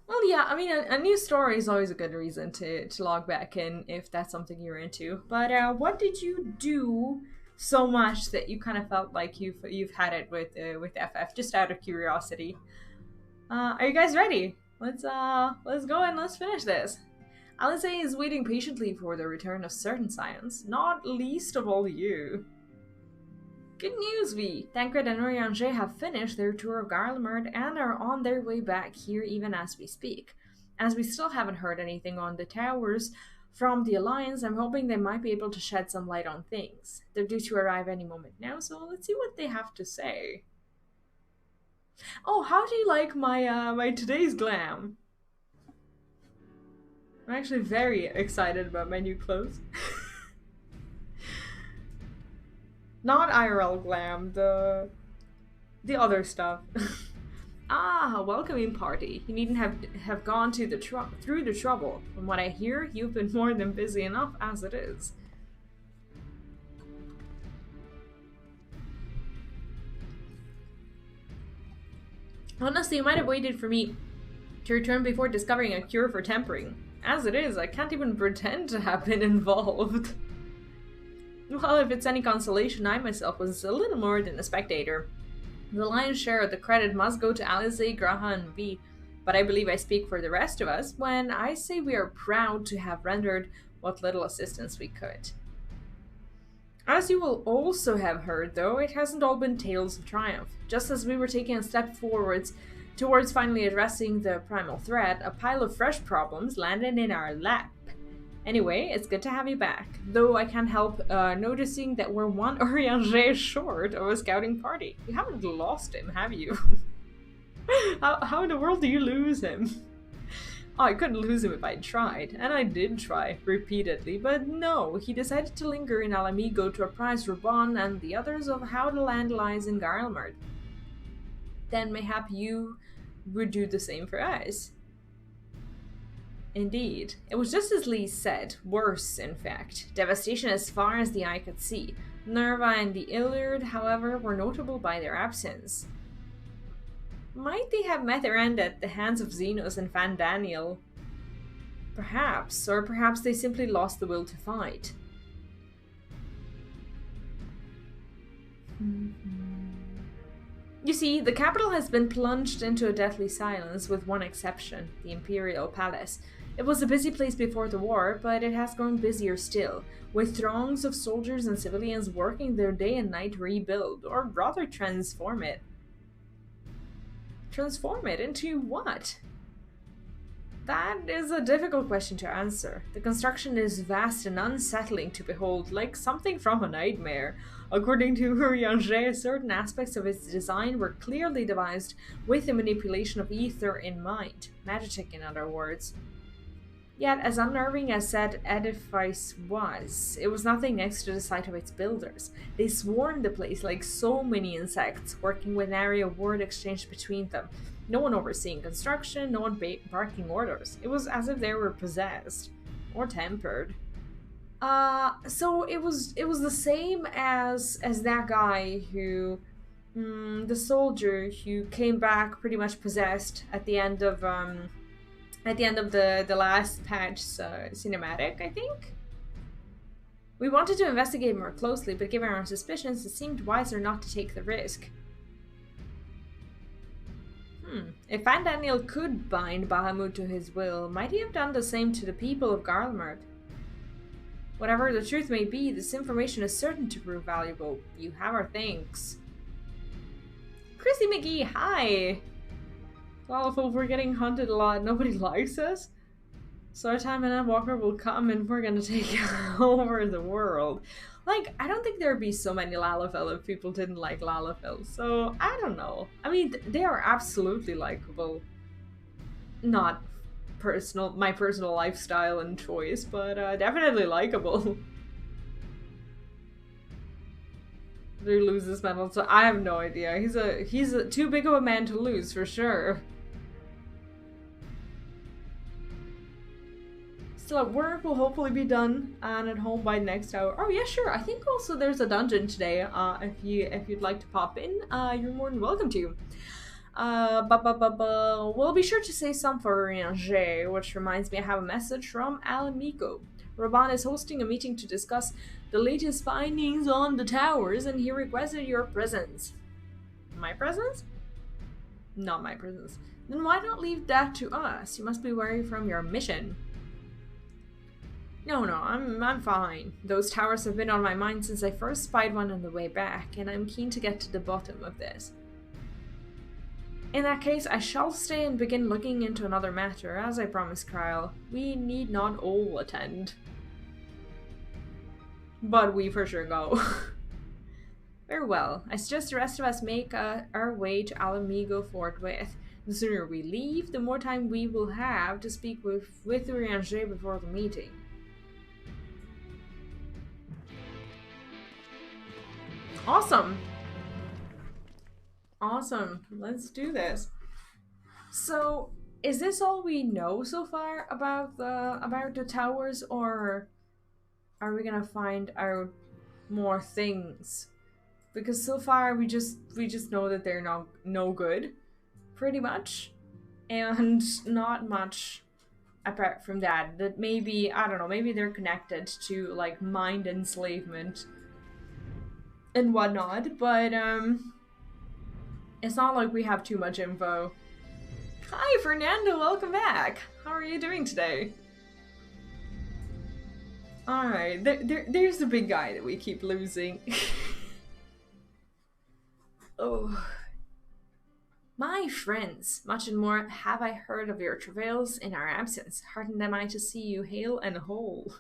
Well, yeah, I mean, a new story is always a good reason to log back in if that's something you're into. But what did you do so much that you kind of felt like you've had it with FF? Just out of curiosity. Are you guys ready? Let's go and let's finish this. Alice is waiting patiently for the return of certain science, not least of all you. Good news, V! Tancred and Oriange have finished their tour of Garlemald and are on their way back here even as we speak. As we still haven't heard anything on the towers from the Alliance, I'm hoping they might be able to shed some light on things. They're due to arrive any moment now, so let's see what they have to say. Oh, how do you like my today's glam? I'm actually very excited about my new clothes. Not IRL glam, the other stuff. Ah, a welcoming party. You needn't have gone to through the trouble. From what I hear, you've been more than busy enough as it is. Honestly, you might have waited for me to return before discovering a cure for tempering. As it is, I can't even pretend to have been involved. Well, if it's any consolation, I myself was a little more than a spectator. The lion's share of the credit must go to Alice, Graha, and V, but I believe I speak for the rest of us when I say we are proud to have rendered what little assistance we could. As you will also have heard, though, it hasn't all been tales of triumph. Just as we were taking a step forwards towards finally addressing the primal threat, a pile of fresh problems landed in our lap. Anyway, it's good to have you back, though I can't help noticing that we're one Orianger short of a scouting party. You haven't lost him, have you? how in the world do you lose him? Oh, I couldn't lose him if I tried, and I did try, repeatedly, but no, he decided to linger in Alamigo to apprise Raban and the others of how the land lies in Garlemard. Then mayhap you would do the same for us. Indeed. It was just as Lee said, worse, in fact. Devastation as far as the eye could see. Nerva and the Iliad, however, were notable by their absence. Might they have met their end at the hands of Xenos and Van Daniel? Perhaps, or perhaps they simply lost the will to fight. You see, the capital has been plunged into a deathly silence with one exception, the Imperial Palace. It was a busy place before the war, but it has grown busier still, with throngs of soldiers and civilians working their day and night to rebuild, or rather transform it. Transform it into what? That is a difficult question to answer. The construction is vast and unsettling to behold, like something from a nightmare. According to Urianger, certain aspects of its design were clearly devised with the manipulation of ether in mind. Magic, in other words. Yet, as unnerving as said edifice was, it was nothing next to the sight of its builders. They swarmed the place like so many insects, working with nary a word exchanged between them. No one overseeing construction, no one barking orders. It was as if they were possessed. Or tempered. So it was the same as that guy who... the soldier who came back pretty much possessed at the end of the last patch cinematic, I think? We wanted to investigate more closely, but given our suspicions, it seemed wiser not to take the risk. If Van Daniel could bind Bahamut to his will, might he have done the same to the people of Garlemard? Whatever the truth may be, this information is certain to prove valuable. You have our thanks. Chrissy McGee, hi! Well, if we're getting hunted a lot, nobody likes us. So our time and Walker will come and we're gonna take over the world. Like, I don't think there'd be so many Lalafell if people didn't like Lalafell. So, I don't know. I mean, they are absolutely likable. Not my personal lifestyle and choice, but definitely likable. Who loses medal? So I have no idea. He's too big of a man to lose for sure. Still at work, will hopefully be done and at home by next hour. Oh yeah, sure. I think also there's a dungeon today. If you'd like to pop in, you're more than welcome to. We'll be sure to say some for Ranger, which reminds me I have a message from Alamigo. Raban is hosting a meeting to discuss the latest findings on the towers, and he requested your presence. My presence? Not my presence. Then why not leave that to us? You must be worried from your mission. No, I'm fine. Those towers have been on my mind since I first spied one on the way back, and I'm keen to get to the bottom of this. In that case, I shall stay and begin looking into another matter, as I promised Kyle. We need not all attend. But we for sure go. Very well. I suggest the rest of us make our way to Alamigo forthwith. The sooner we leave, the more time we will have to speak with Ranger before the meeting. Awesome. Awesome. Let's do this. So, is this all we know so far about the towers, or are we gonna find out more things? Because so far we just know that they're no good, pretty much, and not much apart from that maybe, I don't know, maybe they're connected to like mind enslavement and whatnot, but it's not like we have too much info. Hi Fernando, welcome back. How are you doing today? Alright, there's the big guy that we keep losing. Oh. My friends, much and more have I heard of your travails in our absence. Heartened am I to see you hale and whole.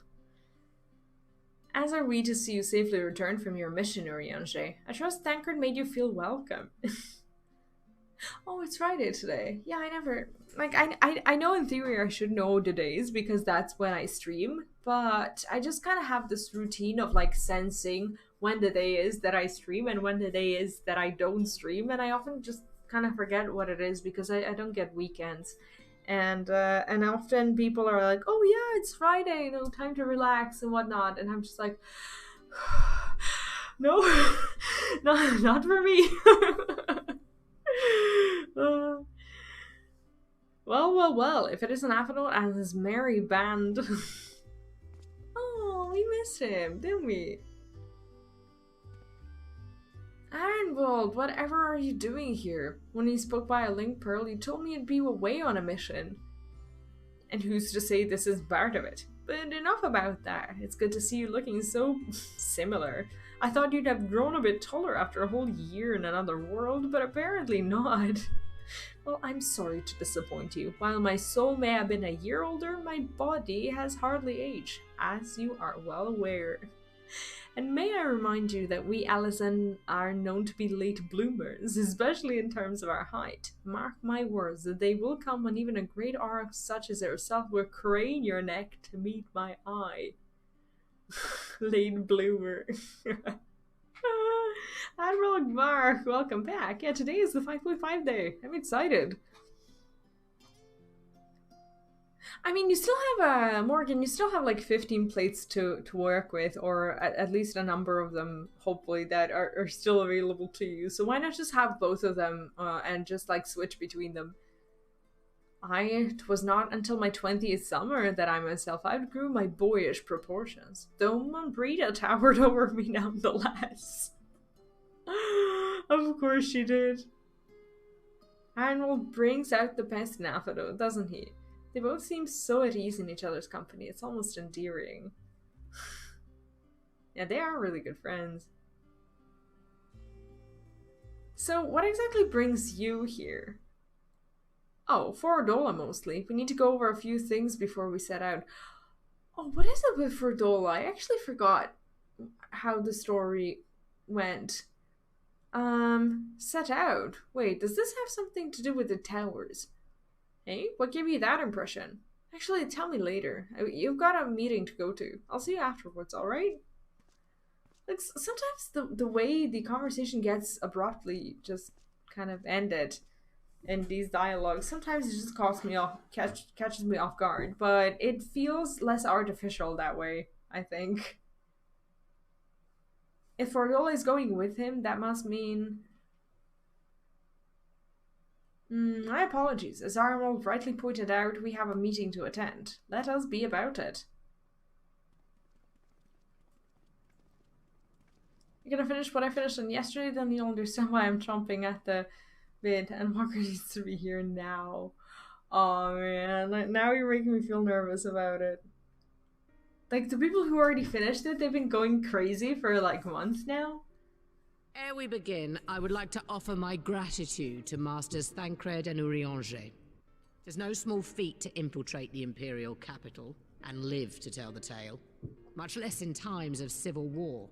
As are we to see you safely return from your mission, Urianger. I trust Thancred made you feel welcome. Oh, it's Friday today. Yeah, I never... Like, I know in theory I should know the days because that's when I stream, but I just kind of have this routine of, like, sensing when the day is that I stream and when the day is that I don't stream, and I often just kind of forget what it is because I don't get weekends. And often people are like, oh yeah, it's Friday, you know, time to relax and whatnot, and I'm just like, no, not for me. Well, if it isn't Aphrodite and his merry band. Oh, we missed him, didn't we? Ironbolt, whatever are you doing here? When he spoke by a link pearl, he told me you'd be away on a mission. And who's to say this is part of it? But enough about that. It's good to see you looking so similar. I thought you'd have grown a bit taller after a whole year in another world, but apparently not. Well, I'm sorry to disappoint you. While my soul may have been a year older, my body has hardly aged, as you are well aware. And may I remind you that we Allison are known to be late bloomers, especially in terms of our height. Mark my words, that they will come when even a great orc such as yourself will crane your neck to meet my eye. Late bloomer. Admiral Mark, welcome back. Yeah, today is the 5.5 day. I'm excited. I mean, you still have, Morgan, you still have like 15 plates to work with, or at least a number of them, hopefully, that are still available to you. So why not just have both of them and just like switch between them? It was not until my 20th summer that I myself outgrew my boyish proportions, though Monbrita towered over me nonetheless. Of course she did. Arnold brings out the best in Aphodo, doesn't he? They both seem so at ease in each other's company, it's almost endearing. Yeah, they are really good friends. So, what exactly brings you here? Oh, for Ordola mostly. We need to go over a few things before we set out. Oh, what is it with Ordola? I actually forgot how the story went. Set out. Wait, does this have something to do with the towers? Hey, what gave you that impression? Actually, tell me later. You've got a meeting to go to. I'll see you afterwards, alright? Like, sometimes the way the conversation gets abruptly just kind of ended in these dialogues, sometimes it just catches me off guard, but it feels less artificial that way, I think. If Ordola is going with him, that must mean... my apologies. As Arnold rightly pointed out, we have a meeting to attend. Let us be about it. You're gonna finish what I finished on yesterday, then you'll understand why I'm chomping at the bit, and Walker needs to be here now. Oh man, now you're making me feel nervous about it. Like, the people who already finished it, they've been going crazy for like months now. Ere we begin, I would like to offer my gratitude to Masters Thancred and Urianger. It's no small feat to infiltrate the Imperial capital and live to tell the tale, much less in times of civil war.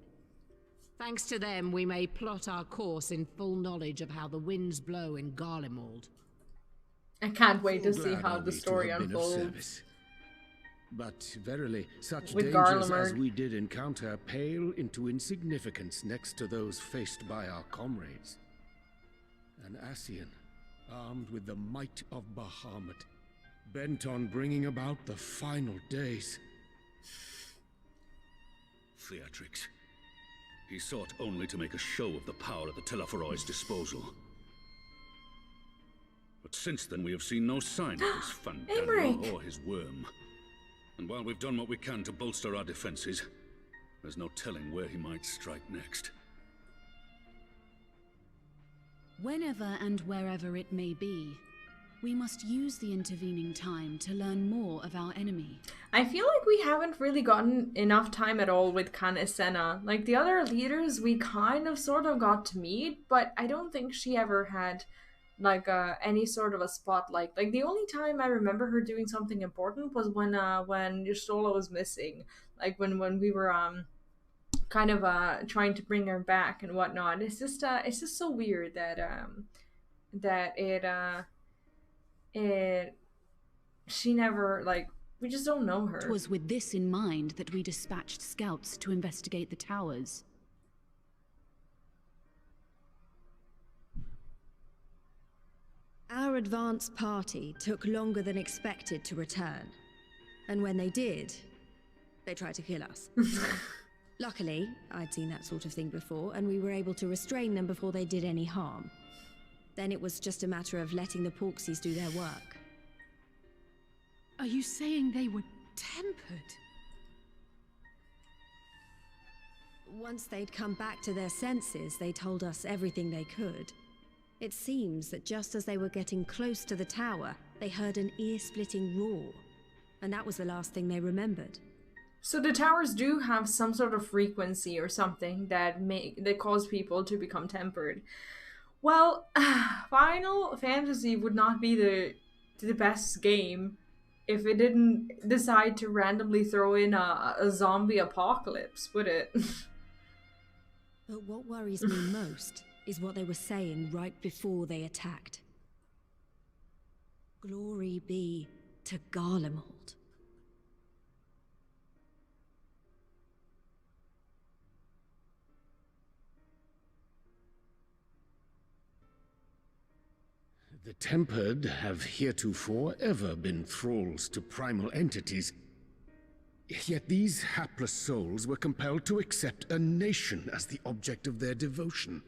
Thanks to them, we may plot our course in full knowledge of how the winds blow in Garlemald. I can't wait to see how the story unfolds. But verily, such with dangers Garlemald as we did encounter pale into insignificance next to those faced by our comrades. An Ascian, armed with the might of Bahamut, bent on bringing about the final days. Theatrix. He sought only to make a show of the power at the Telophoroid's disposal. But since then we have seen no sign of this Fandango Emmerich! or his worm. And while we've done what we can to bolster our defenses, there's no telling where he might strike next. Whenever and wherever it may be, we must use the intervening time to learn more of our enemy. I feel like we haven't really gotten enough time at all with Kan Esena. Like, the other leaders we kind of sort of got to meet, but I don't think she ever had like any sort of a spotlight. Like, the only time I remember her doing something important was when Yustola was missing. Like when we were kind of trying to bring her back and whatnot. It's just so weird that she never, like, we just don't know her. It was with this in mind that we dispatched scouts to investigate the towers. Our advance party took longer than expected to return. And when they did, they tried to kill us. Luckily, I'd seen that sort of thing before, and we were able to restrain them before they did any harm. Then it was just a matter of letting the Porksies do their work. Are you saying they were tempered? Once they'd come back to their senses, they told us everything they could. It seems that just as they were getting close to the tower, they heard an ear-splitting roar. And that was the last thing they remembered. So the towers do have some sort of frequency or something that cause people to become tempered. Well, Final Fantasy would not be the best game if it didn't decide to randomly throw in a zombie apocalypse, would it? But what worries me most is what they were saying right before they attacked. Glory be to Garlemald. The Tempered have heretofore ever been thralls to primal entities. Yet these hapless souls were compelled to accept a nation as the object of their devotion.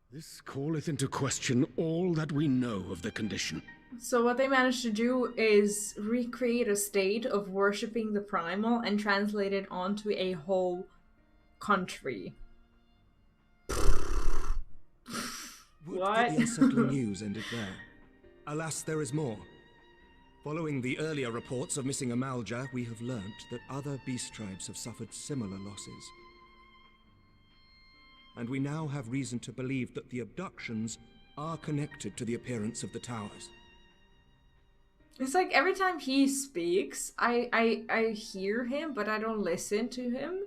This calleth into question all that we know of the condition. So what they managed to do is recreate a state of worshipping the primal and translate it onto a whole country. Would What? that the unsettling news ended there? Alas, there is more. Following the earlier reports of missing Amalja, we have learnt that other beast tribes have suffered similar losses. And we now have reason to believe that the abductions are connected to the appearance of the towers. It's like every time he speaks, I hear him, but I don't listen to him.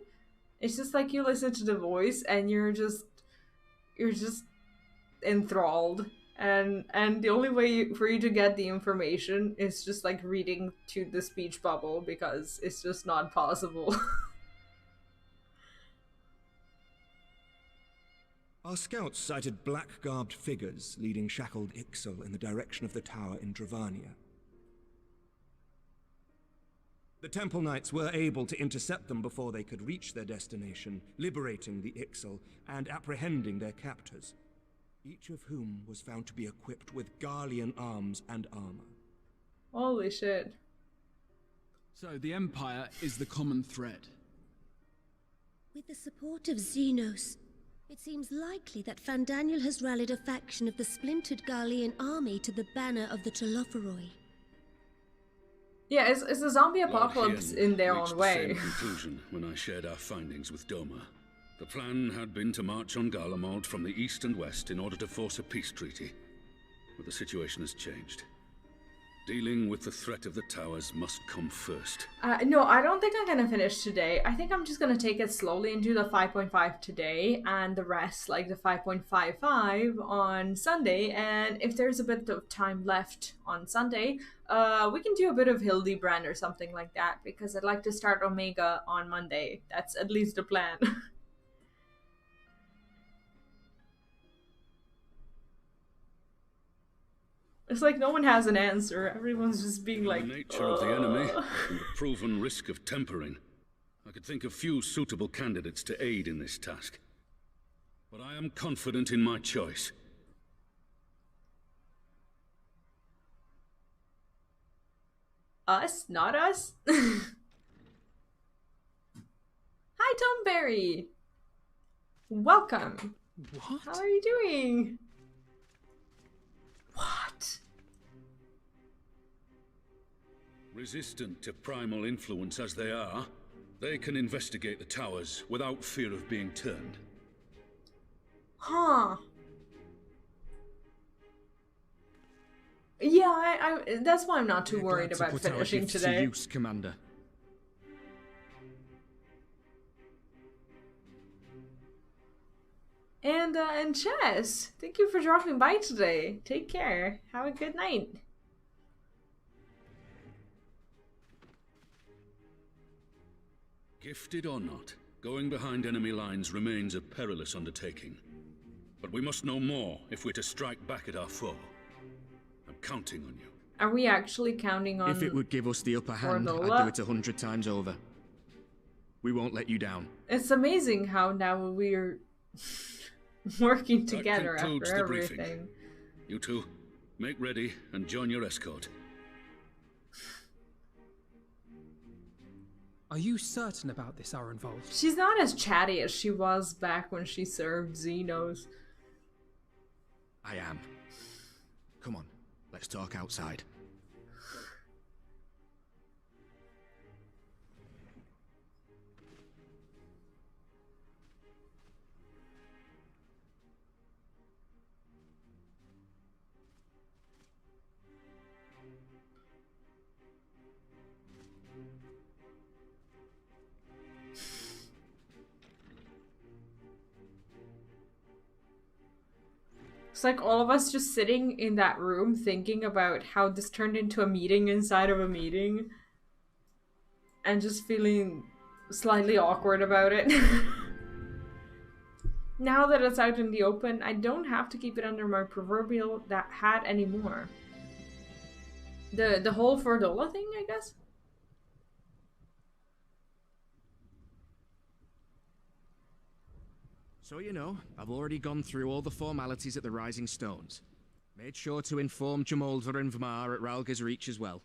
It's just like you listen to the voice and you're just enthralled, and the only way for you to get the information is just like reading to the speech bubble, because it's just not possible. Our scouts sighted black-garbed figures leading shackled Ixal in the direction of the tower in Dravania. The Temple Knights were able to intercept them before they could reach their destination, liberating the Ixal and apprehending their captors, each of whom was found to be equipped with Garlean arms and armor. Holy shit. So the Empire is the common thread. With the support of Xenos, it seems likely that Fandaniel has rallied a faction of the splintered Garlean army to the banner of the Telophoroi. Yeah, it's a zombie Lord apocalypse Hien in their reached own the way. same conclusion when I shared our findings with Doma. The plan had been to march on Garlemald from the east and west in order to force a peace treaty. But the situation has changed. Dealing with the threat of the towers must come first. No, I don't think I'm gonna finish today. I think I'm just gonna take it slowly and do the 5.5 today, and the rest, like the 5.55 on Sunday. And if there's a bit of time left on Sunday, we can do a bit of Hildebrand or something like that, because I'd like to start Omega on Monday. That's at least the plan. It's like no one has an answer. Everyone's just being like, The nature of the enemy and the proven risk of tempering. I could think of few suitable candidates to aid in this task. But I am confident in my choice. Us? Not us? Hi, Tom Berry! Welcome! What? How are you doing? What? Resistant to primal influence as they are, they can investigate the towers without fear of being turned. Huh. Yeah, I that's why I'm not too worried Glad to about put our finishing gifts today. to use, Commander. And Chess, thank you for dropping by today. Take care. Have a good night. Gifted or not, going behind enemy lines remains a perilous undertaking. But we must know more if we're to strike back at our foe. I'm counting on you. Are we actually counting on... If it would give us the upper hand, Fordola? I'd do it 100 times over. We won't let you down. It's amazing how now we're working together That concludes after the briefing. everything. You two, make ready and join your escort. Are you certain about this, Arenvold? She's not as chatty as she was back when she served Xenos. I am. Come on, let's talk outside. It's like all of us just sitting in that room thinking about how this turned into a meeting inside of a meeting. And just feeling slightly awkward about it. Now that it's out in the open, I don't have to keep it under my proverbial hat anymore. The whole Fordola thing, I guess? So you know, I've already gone through all the formalities at the Rising Stones. Made sure to inform Jamoldva and Vmar at Ralga's Reach as well.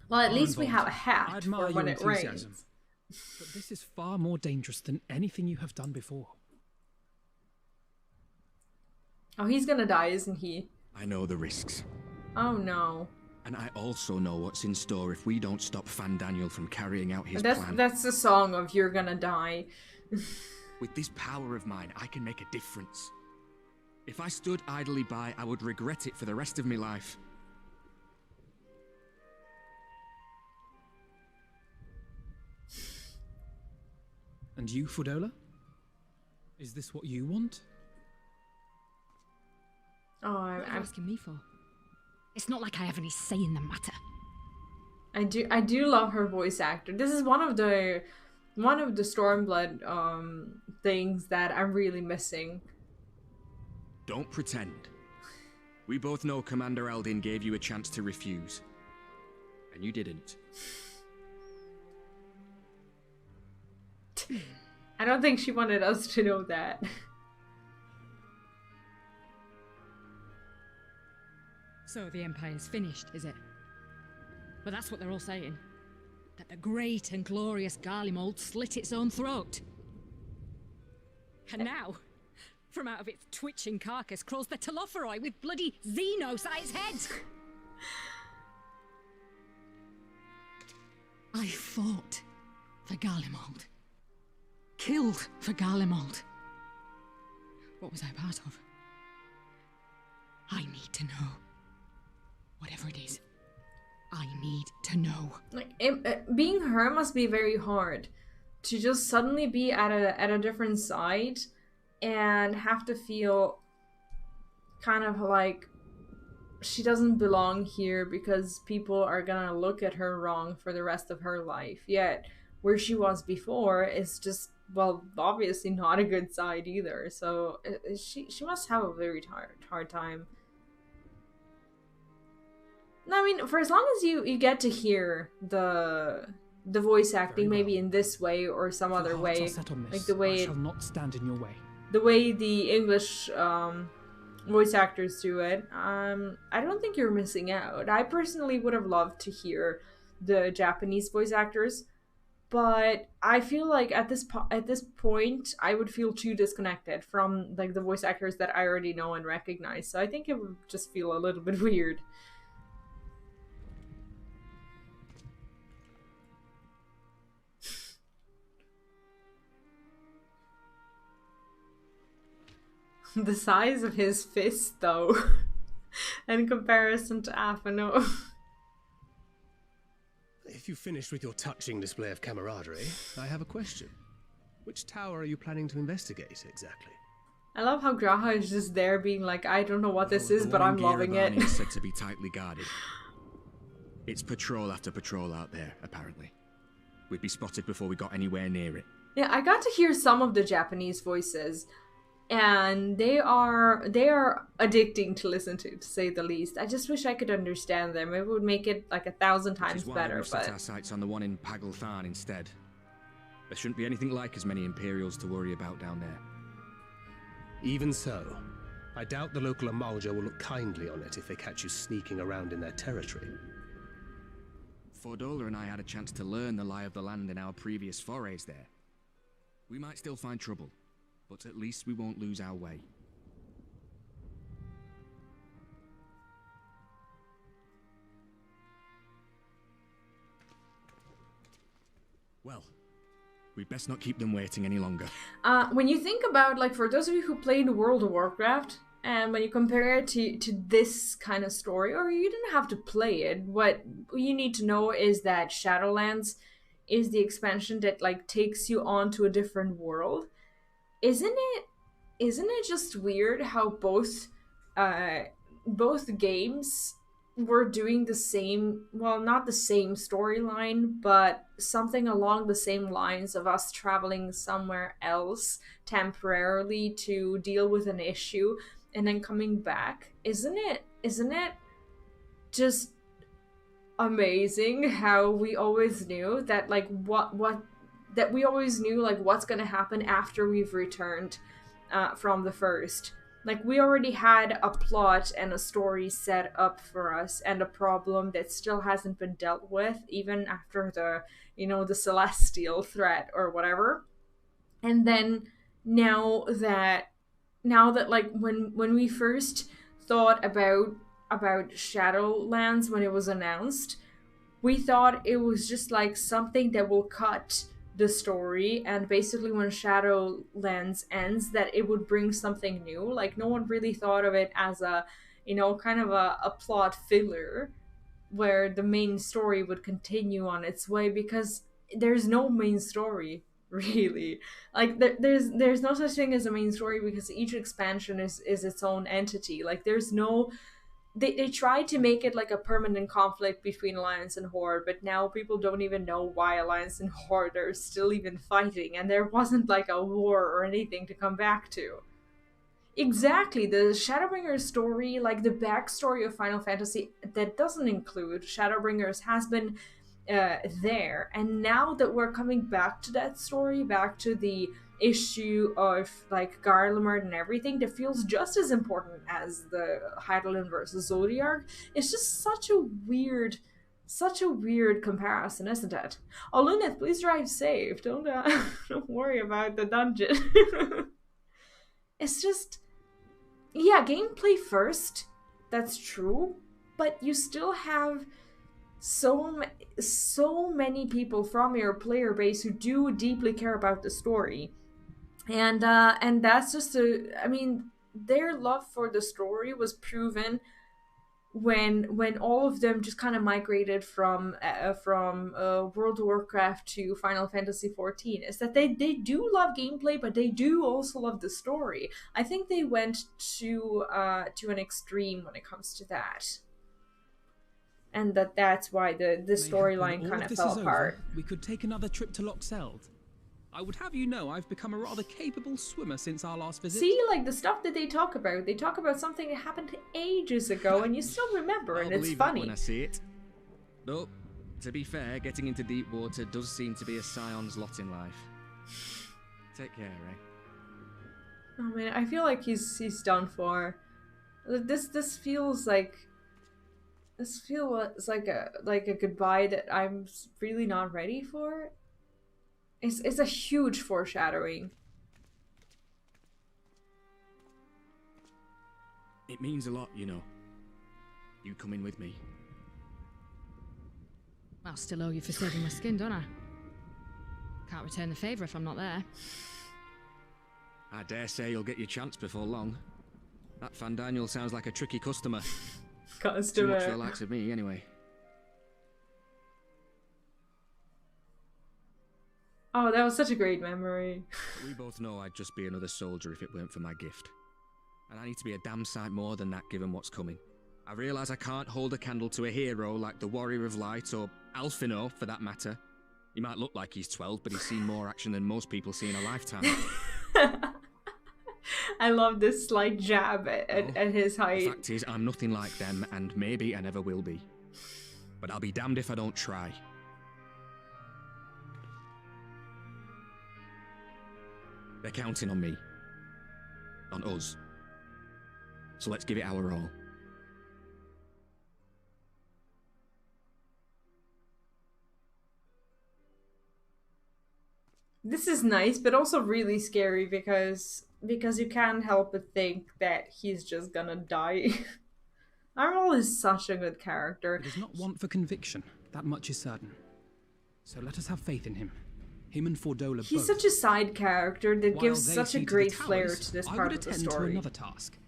Well, at least we Arenvold, have a I hat admire for when your it enthusiasm, rains. but this is far more dangerous than anything you have done before. Oh, he's gonna die, isn't he? I know the risks. Oh no. And I also know what's in store if we don't stop Fandaniel from carrying out his plan. That's the song of You're Gonna Die. With this power of mine, I can make a difference. If I stood idly by, I would regret it for the rest of my life. And you, Fordola? Is this what you want? Oh, What are you asking me for? It's not like I have any say in the matter. I do love her voice actor. This is one of the Stormblood things that I'm really missing. Don't pretend. We both know Commander Eldin gave you a chance to refuse. And you didn't. I don't think she wanted us to know that. So the Empire's finished, is it? But that's what they're all saying. That the great and glorious Garlemald slit its own throat. And now, from out of its twitching carcass crawls the Telophoroi with bloody Xenos at its head! I fought for Garlemald. Killed for Garlemald. What was I part of? I need to know. Whatever it is, I need to know. Like being her must be very hard. To just suddenly be at a different side and have to feel kind of like she doesn't belong here because people are gonna look at her wrong for the rest of her life. Yet where she was before is just, well, obviously not a good side either. So she must have a very hard time. I mean, for as long as you get to hear the voice acting, maybe in this way or some other way, like the way I shall not stand in your way. the way the English voice actors do it, I don't think you're missing out. I personally would have loved to hear the Japanese voice actors, but I feel like at this point I would feel too disconnected from like the voice actors that I already know and recognize. So I think it would just feel a little bit weird. The size of his fist, though, in comparison to Afano. If you finished with your touching display of camaraderie, I have a question. Which tower are you planning to investigate exactly? I love how Graha is just there being like, I don't know what this is, but I'm loving it. Is said to be tightly guarded. It's patrol after patrol out there, apparently. We'd be spotted before we got anywhere near it. Yeah, I got to hear some of the Japanese voices, and they are addicting to listen to say the least. I just wish I could understand them. It would make it like 1,000 times better. We've set our sights on the one in Paglth'an instead. There shouldn't be anything like as many Imperials to worry about down there. Even so, I doubt the local Amalja will look kindly on it if they catch you sneaking around in their territory. Fordola and I had a chance to learn the lie of the land in our previous forays there. We might still find trouble, but at least we won't lose our way. Well, we'd best not keep them waiting any longer. When you think about, like, for those of you who played World of Warcraft, and when you compare it to this kind of story, or you didn't have to play it, what you need to know is that Shadowlands is the expansion that, like, takes you onto a different world. Isn't it just weird how both games were doing the same, well, not the same storyline, but something along the same lines of us traveling somewhere else temporarily to deal with an issue and then coming back? Isn't it just amazing how we always knew that, like, we always knew, like, what's gonna happen after we've returned from the first. Like, we already had a plot and a story set up for us and a problem that still hasn't been dealt with even after the celestial threat or whatever. And then now that like when we first thought about Shadowlands when it was announced, we thought it was just like something that will cut the story, and basically when Shadowlands ends that it would bring something new. Like, no one really thought of it as a kind of a plot filler where the main story would continue on its way, because there's no main story really. Like, there's no such thing as a main story, because each expansion is its own entity. Like, there's no They tried to make it like a permanent conflict between Alliance and Horde, but now people don't even know why Alliance and Horde are still even fighting, and there wasn't like a war or anything to come back to. Exactly, the Shadowbringers story, like the backstory of Final Fantasy that doesn't include Shadowbringers, has been there, and now that we're coming back to that story, back to the issue of like Garlemald and everything that feels just as important as the Hydaelyn versus Zodiark, it's just such a weird comparison, isn't it? Oh, Luneth, please drive safe. Don't worry about the dungeon. It's just, yeah, gameplay first, that's true, but you still have so many people from your player base who do deeply care about the story. And that's just their love for the story was proven when all of them just kind of migrated from World of Warcraft to Final Fantasy XIV. Is that they do love gameplay, but they do also love the story. I think they went to an extreme when it comes to that, and that's why the storyline kind of fell apart. We could take another trip to Loxeld. I would have you know I've become a rather capable swimmer since our last visit. See, like, the stuff that they talk about something that happened ages ago, and you still remember, and it's funny. That when I see it. Though, to be fair, getting into deep water does seem to be a Scion's lot in life. Take care, eh? Oh man, I feel like he's done for. This feels like a goodbye that I'm really not ready for. It's a huge foreshadowing. It means a lot, you know. You coming with me. I'll still owe you for saving my skin, don't I? Can't return the favour if I'm not there. I dare say you'll get your chance before long. That Fandaniel sounds like a tricky customer. Too much for the likes of me, anyway. Oh, that was such a great memory. We both know I'd just be another soldier if it weren't for my gift. And I need to be a damn sight more than that given what's coming. I realise I can't hold a candle to a hero like the Warrior of Light, or Alphino for that matter. He might look like he's 12, but he's seen more action than most people see in a lifetime. I love this slight jab at his height. The fact is, I'm nothing like them, and maybe I never will be. But I'll be damned if I don't try. They're counting on me. On us. So let's give it our all. This is nice, but also really scary because you can't help but think that he's just gonna die. Armel is such a good character. He does not want for conviction. That much is certain. So let us have faith in him. Him and Fordola He's both. such a side character that While gives they such a see great the towers, flair to this I part would of the attend to story. another task.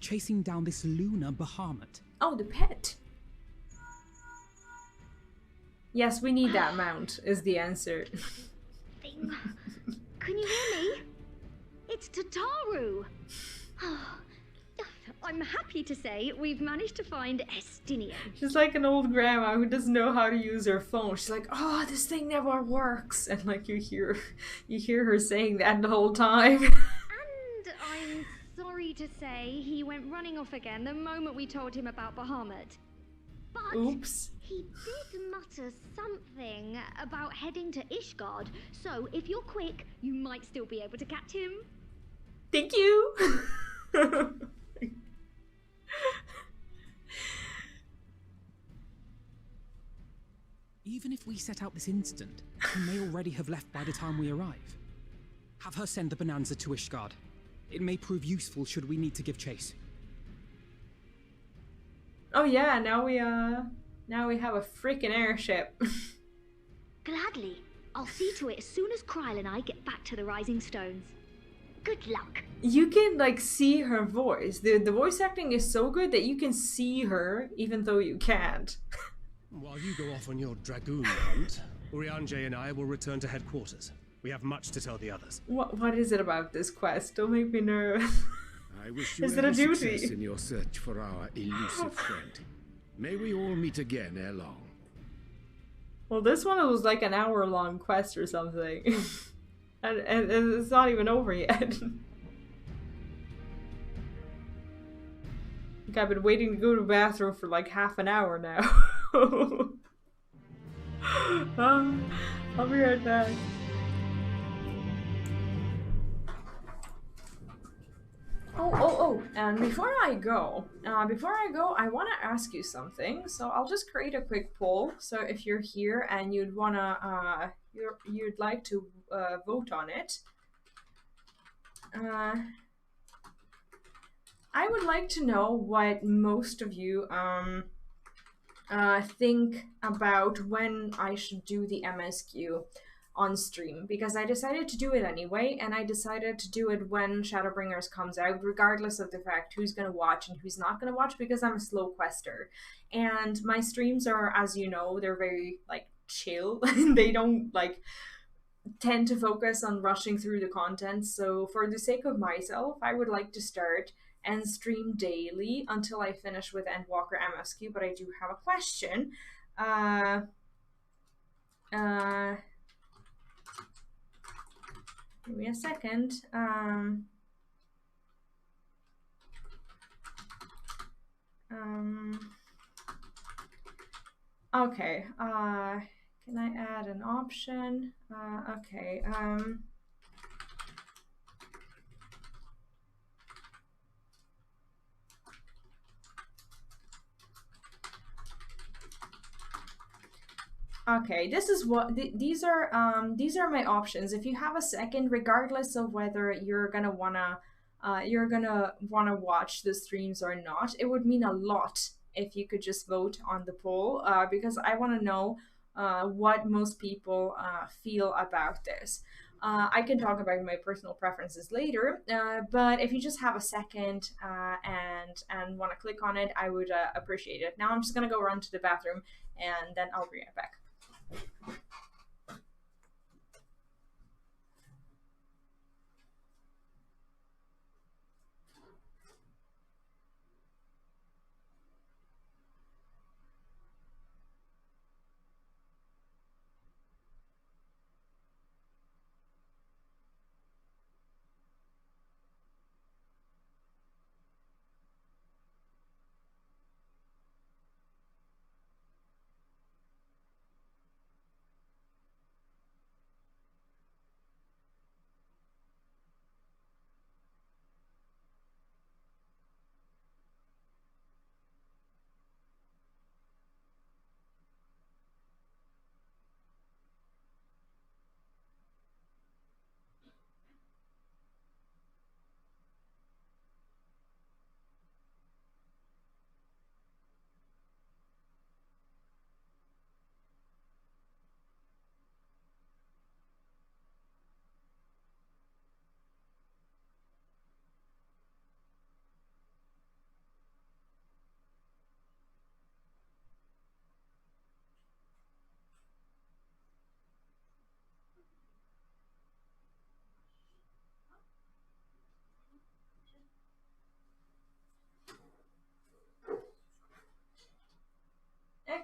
Chasing down this lunar Bahamut. Oh, the pet. Yes, we need that mount, is the answer. Can you hear me? It's Tataru! I'm happy to say we've managed to find Estinian. She's like an old grandma who doesn't know how to use her phone. She's like, oh, this thing never works. And like you hear her saying that the whole time. And I'm sorry to say he went running off again the moment we told him about Bahamut. But oops. He did mutter something about heading to Ishgard, so if you're quick, you might still be able to catch him. Thank you! Even if we set out this instant, he may already have left by the time we arrive. Have her send the Bonanza to Ishgard. It may prove useful should we need to give chase. Oh yeah, now we have a freaking airship. Gladly. I'll see to it as soon as Kryl and I get back to the Rising Stones. Good luck. You can like see her voice. The voice acting is so good that you can see her even though you can't. While you go off on your dragoon hunt, Urianger and I will return to headquarters. We have much to tell the others. What is it about this quest? Don't make me nervous. I wish you Is it a every duty? success in your search for our elusive friend. May we all meet again ere long. Well, this one was like an hour-long quest or something. and it's not even over yet. Like, I've been waiting to go to the bathroom for like half an hour now. I'll be right back. Oh, and before I go, I want to ask you something. So I'll just create a quick poll. So if you're here and you'd like to vote on it, I would like to know what most of you think about when I should do the MSQ on stream, because I decided to do it anyway, and I decided to do it when Shadowbringers comes out, regardless of the fact who's going to watch and who's not going to watch, because I'm a slow quester. And my streams are, as you know, they're very, like, chill. They don't, like, tend to focus on rushing through the content. So for the sake of myself, I would like to start and stream daily until I finish with Endwalker MSQ, but I do have a question. Give me a second. Okay. Can I add an option? Okay. Okay, this is what these are my options. If you have a second, regardless of whether you're gonna wanna watch the streams or not, it would mean a lot if you could just vote on the poll, because I want to know what most people feel about this. I can talk about my personal preferences later, but if you just have a second and want to click on it, I would appreciate it. Now I'm just gonna go run to the bathroom and then I'll be right back.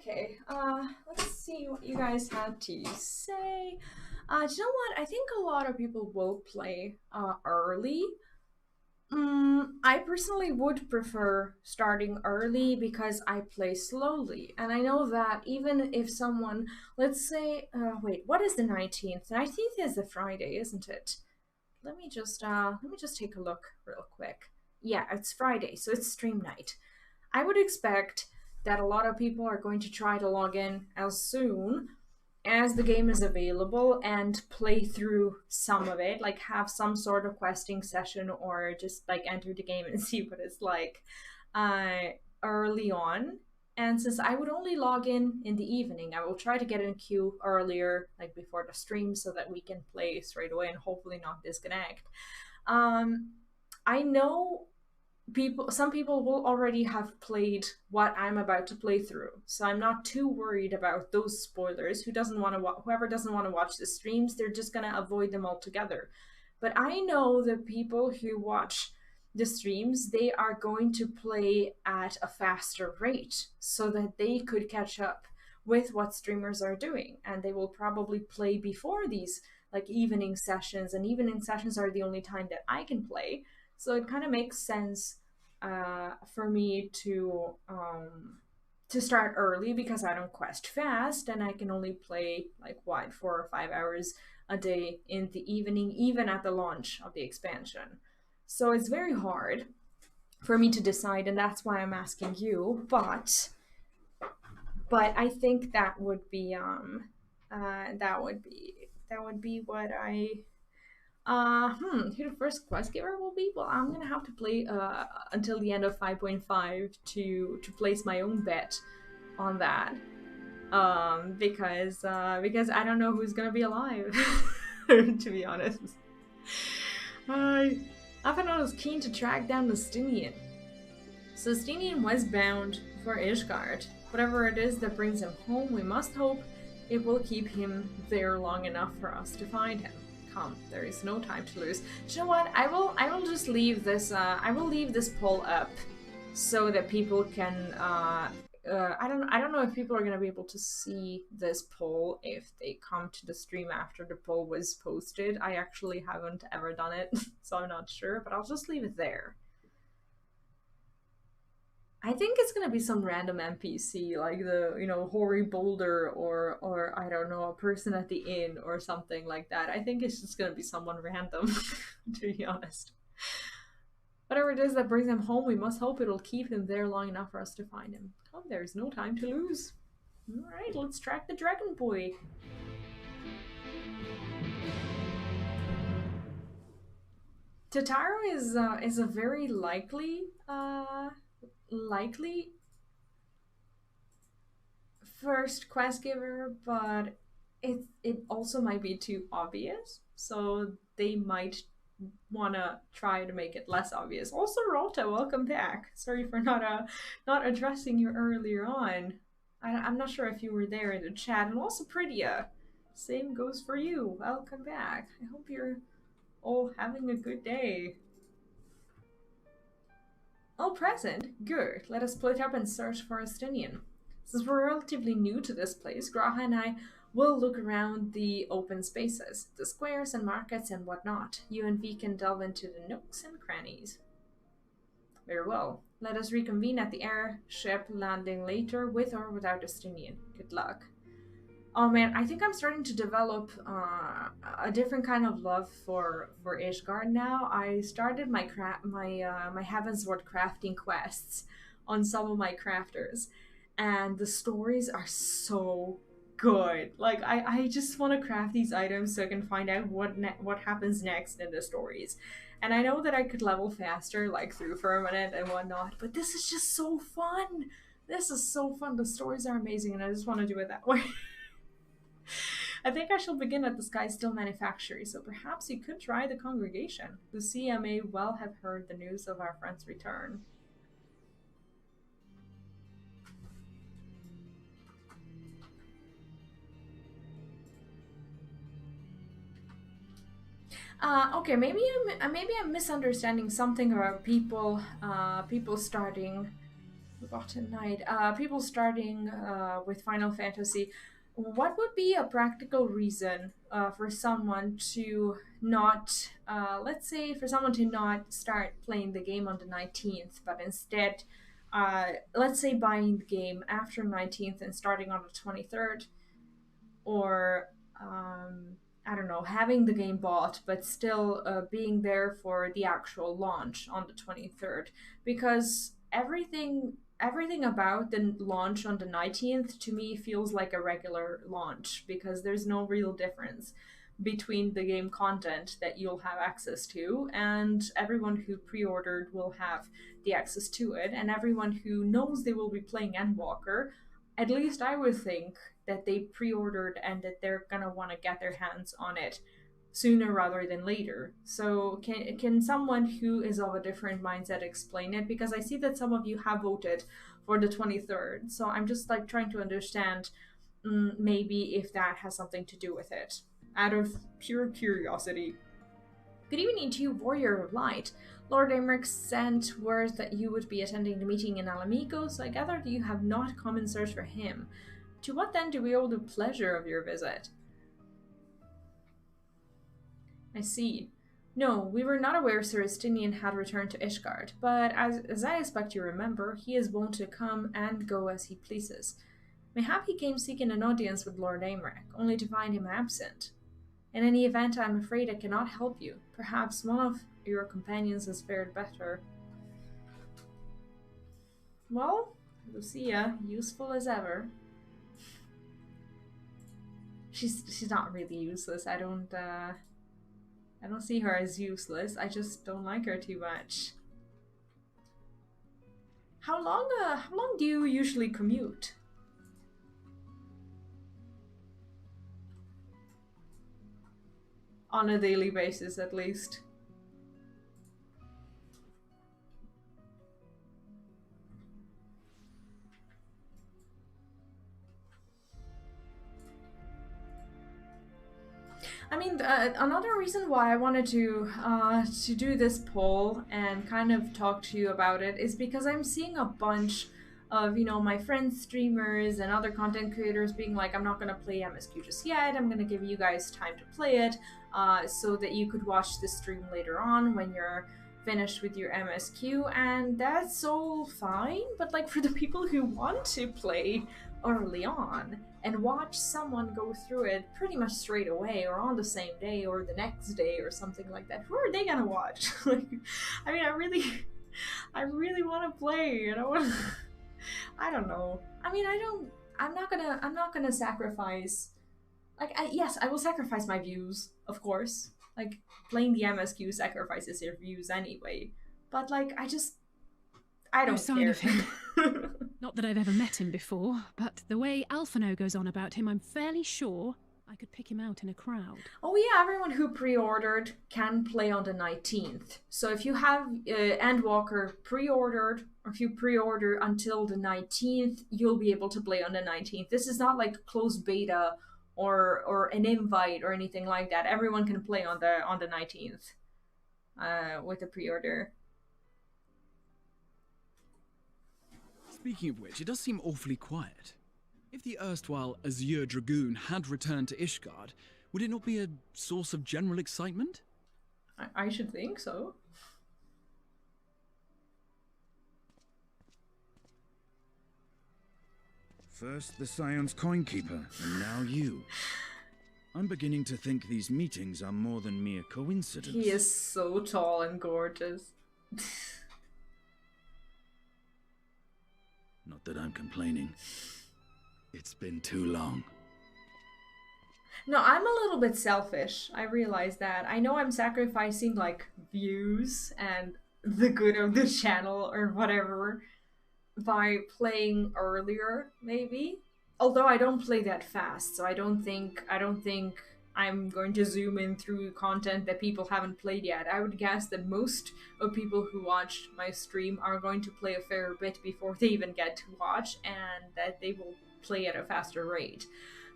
Okay, let's see what you guys had to say. Do you know what? I think a lot of people will play early. I personally would prefer starting early because I play slowly, and I know that even if someone, let's say, wait, what is the 19th? The 19th is the Friday, isn't it? Let me just take a look real quick. Yeah, it's Friday, so it's stream night. I would expect that a lot of people are going to try to log in as soon as the game is available and play through some of it, like have some sort of questing session or just like enter the game and see what it's like early on. And since I would only log in the evening, I will try to get in queue earlier, like before the stream, so that we can play straight away and hopefully not disconnect. I know some people will already have played what I'm about to play through, so I'm not too worried about those spoilers. Whoever doesn't want to watch the streams, they're just gonna avoid them altogether. But I know the people who watch the streams, they are going to play at a faster rate so that they could catch up with what streamers are doing, and they will probably play before these like evening sessions, and evening sessions are the only time that I can play. So it kind of makes sense for me to start early because I don't quest fast and I can only play like 4 or 5 hours a day in the evening, even at the launch of the expansion. So it's very hard for me to decide, and that's why I'm asking you. But I think that would be what I. Who the first quest giver will be? Well, I'm gonna have to play until the end of 5.5 to place my own bet on that. Because I don't know who's gonna be alive. To be honest, I've not as keen to track down the Stinian. So Stinian was bound for Ishgard. Whatever it is that brings him home, we must hope it will keep him there long enough for us to find him. There is no time to lose. Do you know what? I will just leave this. I will leave this poll up so that people can. I don't know if people are gonna be able to see this poll if they come to the stream after the poll was posted. I actually haven't ever done it, so I'm not sure. But I'll just leave it there. I think it's gonna be some random NPC, like the hoary boulder, or I don't know, a person at the inn or something like that. I think it's just gonna be someone random, to be honest. Whatever it is that brings him home, we must hope it'll keep him there long enough for us to find him. Oh, there's no time to lose. Alright, let's track the dragon boy. Tataru is a very likely first quest giver, but it also might be too obvious, so they might wanna try to make it less obvious. Also, Rota, welcome back. Sorry for not addressing you earlier on. I'm not sure if you were there in the chat, and also Pridia. Same goes for you. Welcome back. I hope you're all having a good day. All present? Good. Let us split up and search for Estinian. Since we're relatively new to this place, Graha and I will look around the open spaces, the squares and markets and whatnot. You and V can delve into the nooks and crannies. Very well. Let us reconvene at the airship landing later, with or without Estinian. Good luck. Oh man, I think I'm starting to develop a different kind of love for Ishgard now. I started my my Heavensward crafting quests on some of my crafters, and the stories are so good. Like I just want to craft these items so I can find out what happens next in the stories. And I know that I could level faster, like through Firmament and whatnot, but this is just so fun. This is so fun. The stories are amazing, and I just want to do it that way. I think I shall begin at the Sky Steel Manufactory, so perhaps you could try the congregation. Lucia may well have heard the news of our friend's return. Okay, maybe I'm misunderstanding something about people starting Forgotten Night. People starting with Final Fantasy. What would be a practical reason for someone to not, let's say, for someone to not start playing the game on the 19th, but instead, let's say, buying the game after 19th and starting on the 23rd, or I don't know, having the game bought, but still being there for the actual launch on the 23rd, because everything about the launch on the 19th to me feels like a regular launch, because there's no real difference between the game content that you'll have access to, and everyone who pre-ordered will have the access to it, and everyone who knows they will be playing Endwalker, at least I would think that they pre-ordered and that they're gonna want to get their hands on it sooner rather than later. So can someone who is of a different mindset explain it? Because I see that some of you have voted for the 23rd, so I'm just like trying to understand maybe if that has something to do with it, out of pure curiosity. Good evening to you, Warrior of Light. Lord Emmerich sent word that you would be attending the meeting in Alamico, so I gather that you have not come in search for him. To what then do we owe the pleasure of your visit? I see. No, we were not aware Sir Estinian had returned to Ishgard, but as I expect you remember, he is wont to come and go as he pleases. Mayhap he came seeking an audience with Lord Emmerich, only to find him absent. In any event, I am afraid I cannot help you. Perhaps one of your companions has fared better. Well, Lucia, useful as ever. She's not really useless. I don't see her as useless. I just don't like her too much. How long do you usually commute? On a daily basis, at least. I mean, another reason why I wanted to do this poll and kind of talk to you about it is because I'm seeing a bunch of, you know, my friends, streamers, and other content creators being like, I'm not going to play MSQ just yet, I'm going to give you guys time to play it, so that you could watch the stream later on when you're finished with your MSQ, and that's all fine, but like for the people who want to play early on and watch someone go through it pretty much straight away or on the same day or the next day or something like that, who are they gonna watch? Like, I mean, I really want to play, you know. I don't know. I mean, I I'm not gonna sacrifice. Like, yes, I will sacrifice my views, of course. Like, playing the MSQ sacrifices your views anyway. But like, I don't No sign care. of him. Not that I've ever met him before, but the way Alphino goes on about him, I'm fairly sure I could pick him out in a crowd. Oh yeah, everyone who pre-ordered can play on the 19th. So if you have Endwalker pre-ordered, or if you pre-order until the 19th, you'll be able to play on the 19th. This is not like closed beta or an invite or anything like that. Everyone can play on the 19th with a pre-order. Speaking of which, it does seem awfully quiet. If the erstwhile Azure Dragoon had returned to Ishgard, would it not be a source of general excitement? I should think so. First the Scion's Coinkeeper, and now you. I'm beginning to think these meetings are more than mere coincidence. He is so tall and gorgeous. Not that I'm complaining. It's been too long. No, I'm a little bit selfish. I realize that. I know I'm sacrificing like views and the good of the channel or whatever by playing earlier, maybe. Although I don't play that fast, so I don't think I'm going to zoom in through content that people haven't played yet. I would guess that most of people who watch my stream are going to play a fair bit before they even get to watch, and that they will play at a faster rate.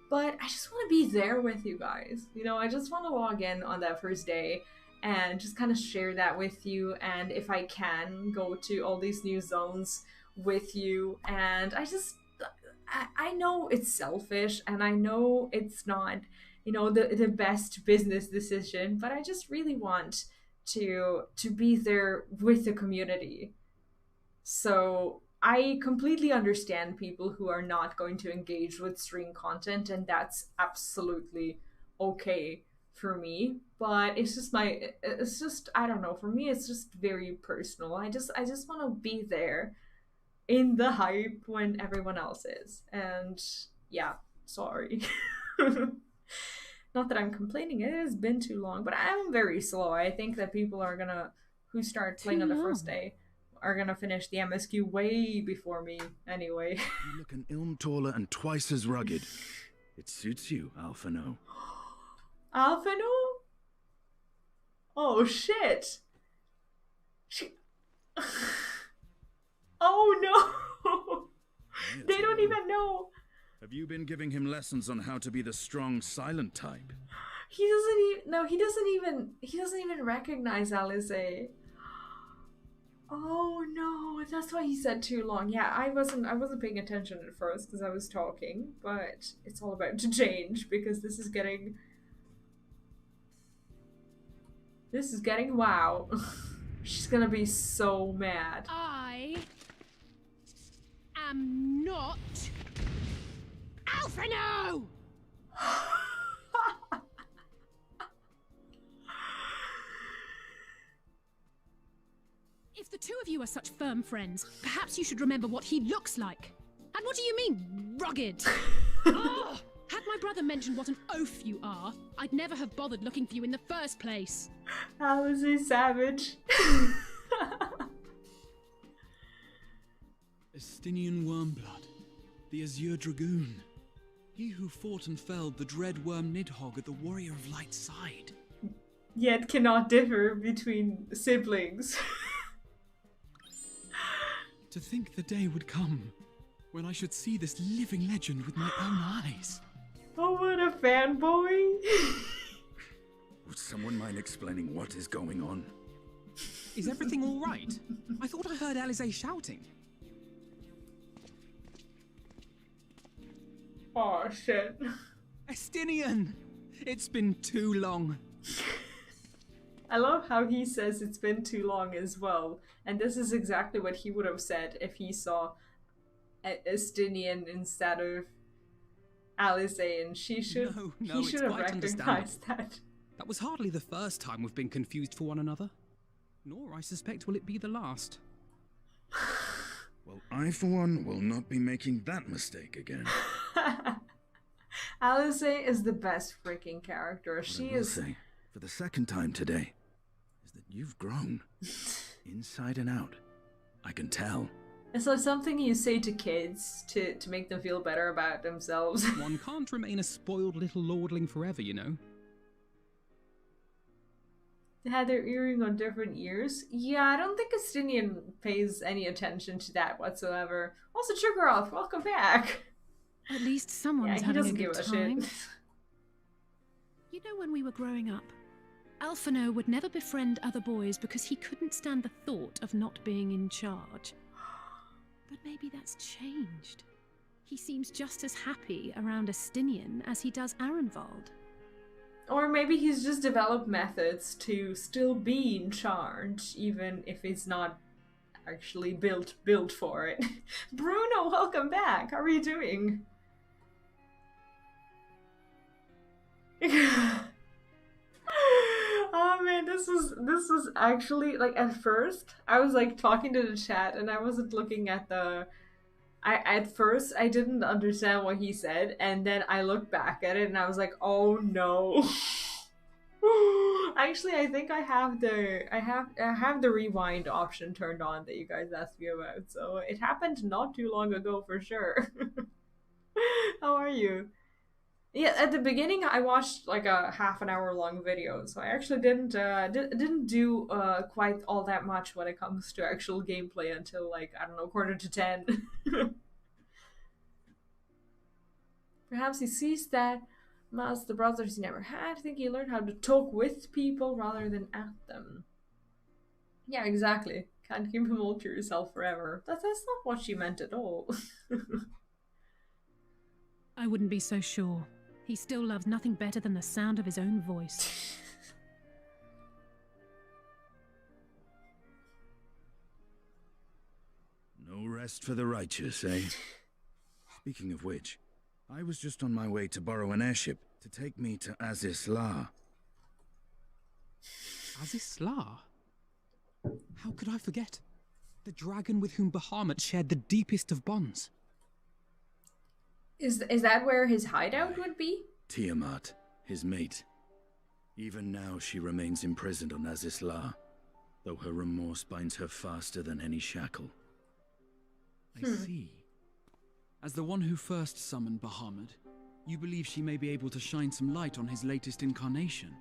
But I just want to be there with you guys. You know, I just want to log in on that first day and just kind of share that with you, and if I can, go to all these new zones with you. And I know it's selfish, and I know it's not, you know, the best business decision, but I just really want to be there with the community. So I completely understand people who are not going to engage with stream content, and that's absolutely okay for me. But it's just I don't know, for me it's just very personal. I just want to be there in the hype when everyone else is. And yeah, sorry. Not that I'm complaining, it has been too long, but I'm very slow. I think that people who start playing on the first day are gonna finish the MSQ way before me anyway. You look an ilm taller and twice as rugged. It suits you, Alphino. Alphino? Oh shit! Oh no! They don't even know! Have you been giving him lessons on how to be the strong, silent type? He doesn't even recognize Alice. Oh no, that's why he said too long. Yeah, I wasn't paying attention at first because I was talking, but it's all about to change because this is getting wow. She's gonna be so mad. I am not Alphino! If the two of you are such firm friends, perhaps you should remember what he looks like. And what do you mean, rugged? Oh, had my brother mentioned what an oaf you are, I'd never have bothered looking for you in the first place. Alice is savage. Estinian Wormblood, the Azure Dragoon. He who fought and felled the dread worm Nidhogg at the Warrior of Light's side. Yet cannot differ between siblings. To think the day would come when I should see this living legend with my own eyes. Oh, what a fanboy! Would someone mind explaining what is going on? Is everything all right? I thought I heard Alice shouting. Oh shit. Estinian! It's been too long. I love how he says it's been too long as well. And this is exactly what he would have said if he saw Estinian instead of Alice, and he should have recognized that. That was hardly the first time we've been confused for one another. Nor, I suspect, will it be the last. Well, I, for one, will not be making that mistake again. Alice is the best freaking character. What She I will is. say, for the second time today, is that you've grown. Inside and out. I can tell. It's like something you say to kids to make them feel better about themselves. One can't remain a spoiled little lordling forever, you know. They had their earring on different ears. Yeah, I don't think Estinian pays any attention to that whatsoever. Also, Sugaroth, welcome back. At least someone's he having a doesn't good give a time. shit. You know, when we were growing up, Alphino would never befriend other boys because he couldn't stand the thought of not being in charge. But maybe that's changed. He seems just as happy around Estinian as he does Arenvald. Or maybe he's just developed methods to still be in charge, even if he's not actually built for it. Bruno, welcome back. How are you doing? Oh man, this was actually like at first I was like talking to the chat and I wasn't looking at the. At first I didn't understand what he said, and then I looked back at it and I was like, oh no. Actually, I think I have the rewind option turned on that you guys asked me about, so it happened not too long ago for sure. How are you? Yeah, at the beginning I watched like a half an hour long video, so I actually didn't do quite all that much when it comes to actual gameplay until like, I don't know, 9:45. Perhaps he sees that as the brothers he never had. I think he learned how to talk with people rather than at them. Yeah, exactly. Can't keep him all to yourself forever. That's not what she meant at all. I wouldn't be so sure. He still loves nothing better than the sound of his own voice. No rest for the righteous, eh? Speaking of which, I was just on my way to borrow an airship to take me to Azisla. Azisla? How could I forget? The dragon with whom Bahamut shared the deepest of bonds. Is that where his hideout would be? Tiamat, his mate. Even now she remains imprisoned on Azisla, though her remorse binds her faster than any shackle. I see. As the one who first summoned Bahamut, you believe she may be able to shine some light on his latest incarnation.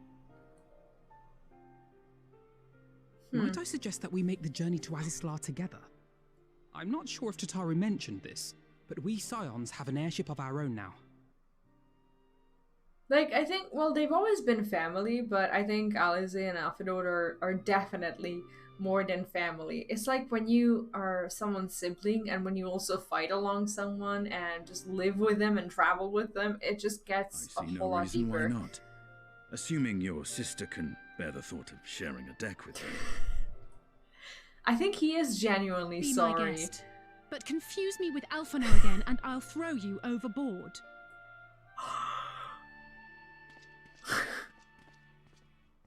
Might I suggest that we make the journey to Azisla together? I'm not sure if Tataru mentioned this, but we Scions have an airship of our own now. Like, I think, well, they've always been family, but I think Alize and Alphinaud are definitely more than family. It's like when you are someone's sibling and when you also fight along someone and just live with them and travel with them, it just gets a whole lot deeper. Why not? Assuming your sister can bear the thought of sharing a deck with you. I think he is genuinely Be sorry. my guest, but confuse me with Alphino again and I'll throw you overboard.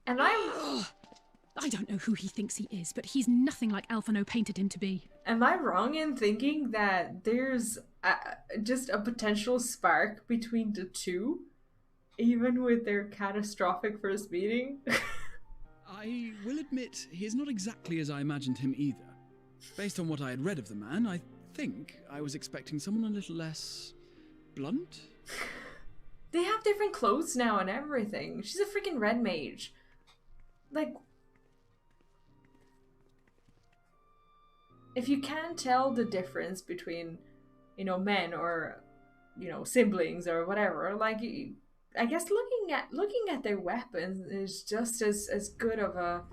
And I'm... I don't know who he thinks he is, but he's nothing like Alphino painted him to be. Am I wrong in thinking that there's just a potential spark between the two? Even with their catastrophic first meeting? I will admit, he is not exactly as I imagined him either. Based on what I had read of the man, I think I was expecting someone a little less blunt. They have different clothes now and everything. She's a freaking red mage. Like, if you can't tell the difference between, you know, men or, you know, siblings or whatever, like, I guess looking at their weapons is just as good of a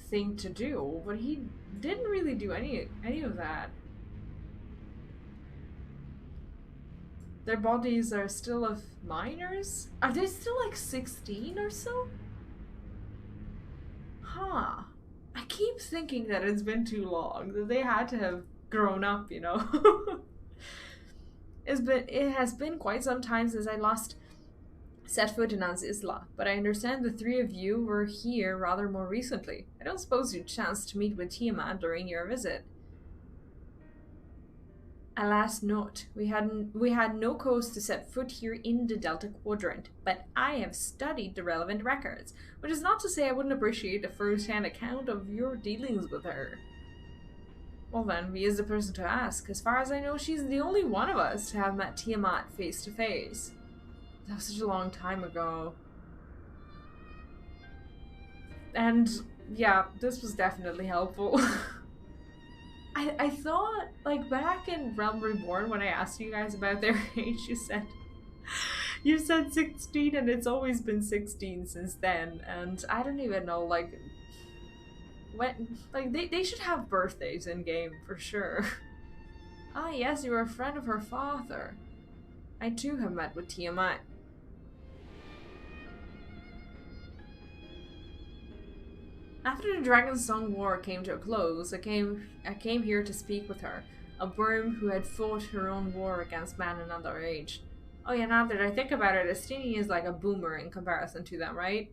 thing to do, but he didn't really do any of that. Their bodies are still of minors? Are they still like 16 or so? Huh. I keep thinking that it's been too long, that they had to have grown up, you know? It has been quite some time since I last set foot in Azisla, but I understand the three of you were here rather more recently. I don't suppose you chanced to meet with Tiamat during your visit. Alas not. We had no cause to set foot here in the Delta Quadrant, but I have studied the relevant records, which is not to say I wouldn't appreciate a first-hand account of your dealings with her. Well then, he is the person to ask. As far as I know, she's the only one of us to have met Tiamat face to face. That was such a long time ago. And yeah, this was definitely helpful. I thought, like, back in Realm Reborn, when I asked you guys about their age, you said 16, and it's always been 16 since then, and I don't even know, like, when, like, they should have birthdays in-game, for sure. Ah, yes, you were a friend of her father. I too have met with Tiamat. After the Dragon's Song War came to a close, I came here to speak with her, a worm who had fought her own war against man and another age. Oh yeah, now that I think about it, Estini is like a boomer in comparison to them, right?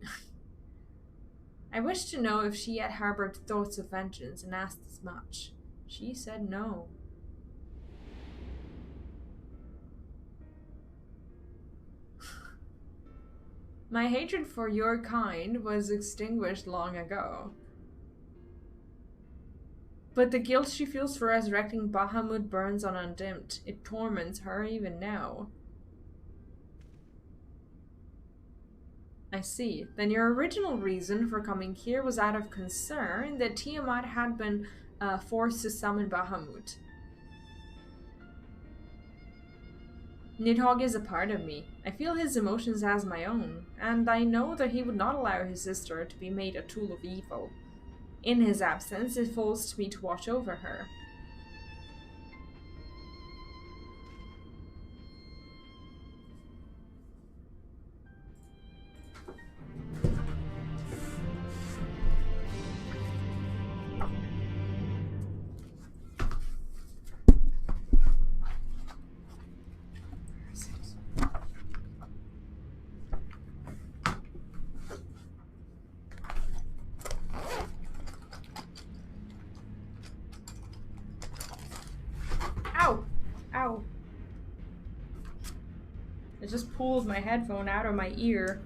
I wished to know if she had harbored thoughts of vengeance and asked as much. She said no. My hatred for your kind was extinguished long ago. But the guilt she feels for resurrecting Bahamut burns on undimmed. It torments her even now. I see. Then your original reason for coming here was out of concern that Tiamat had been forced to summon Bahamut. Nidhogg is a part of me. I feel his emotions as my own, and I know that he would not allow his sister to be made a tool of evil. In his absence, it falls to me to watch over her. Ow. I just pulled my headphone out of my ear.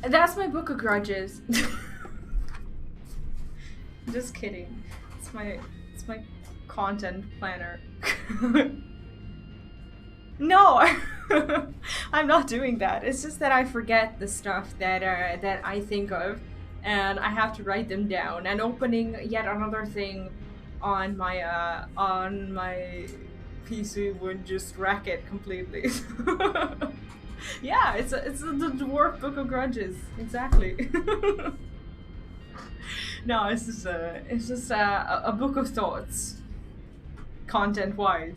That's my book of grudges. Just kidding. It's my content planner. No, I'm not doing that. It's just that I forget the stuff that that I think of, and I have to write them down. And opening yet another thing on my PC would just wreck it completely. Yeah, it's the Dwarf Book of Grudges, exactly. No, it's just a book of thoughts, content-wise,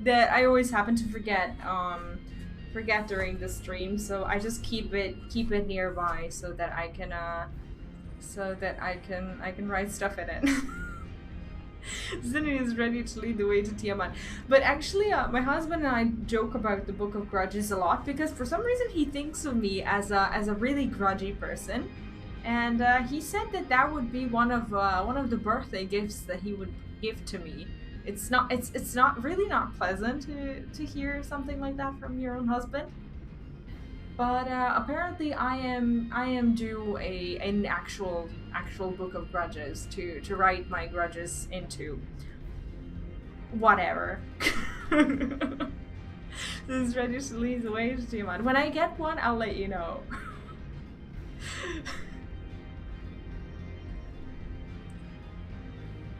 that I always happen to forget during the stream. So I just keep it nearby so that I can write stuff in it. Zinni is ready to lead the way to Tiamat. But actually, my husband and I joke about the Book of Grudges a lot because for some reason he thinks of me as a really grudgy person, and he said that would be one of the birthday gifts that he would give to me. It's not really not pleasant to hear something like that from your own husband. But apparently I am due an actual book of grudges to write my grudges into. Whatever. This is ready to lead the way to Tiamat. When I get one, I'll let you know.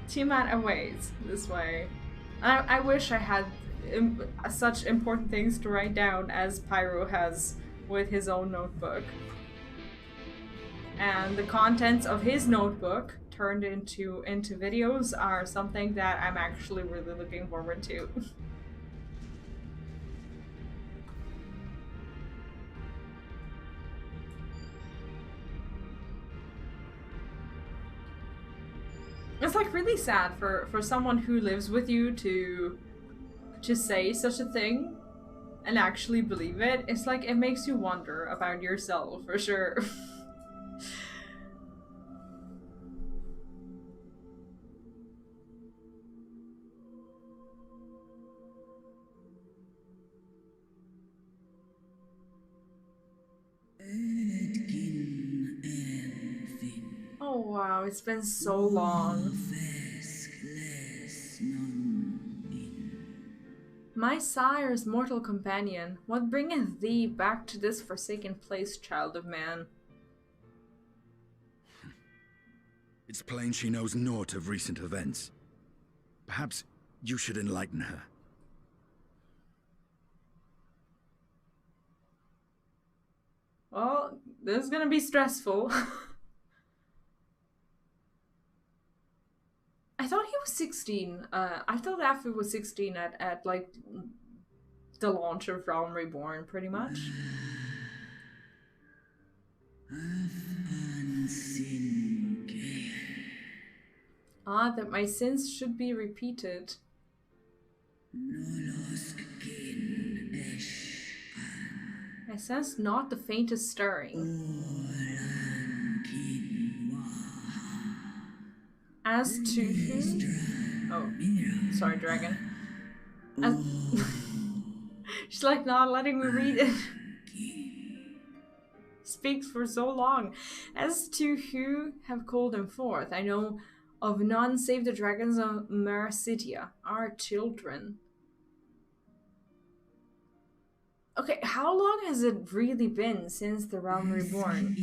Tiamat awaits this way. I wish I had such important things to write down as Pyro has with his own notebook. And the contents of his notebook turned into videos are something that I'm actually really looking forward to. It's like really sad for someone who lives with you to say such a thing and actually believe it. It's like it makes you wonder about yourself for sure. Oh wow, it's been so long. My sire's mortal companion, what bringeth thee back to this forsaken place, child of man? It's plain she knows naught of recent events. Perhaps you should enlighten her. Well, this is gonna be stressful. I thought he was 16. I thought Afu was 16 at like the launch of Realm Reborn, pretty much. Ah, that my sins should be repeated. I sense not the faintest stirring. As to who? Oh, sorry, dragon. She's like not letting me read it. Speaks for so long. As to who have called him forth, I know of none save the dragons of Mercidia, our children. Okay, how long has it really been since the Realm Reborn?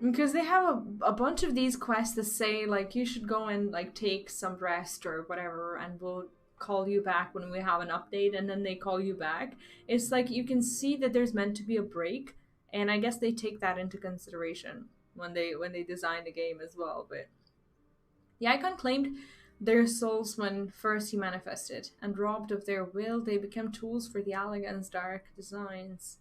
Because they have a bunch of these quests that say like you should go and like take some rest or whatever, and we'll call you back when we have an update, and then they call you back. It's like you can see that there's meant to be a break, and I guess they take that into consideration when they design the game as well. But the icon claimed their souls when first he manifested, and robbed of their will, they became tools for the Allagan's dark designs.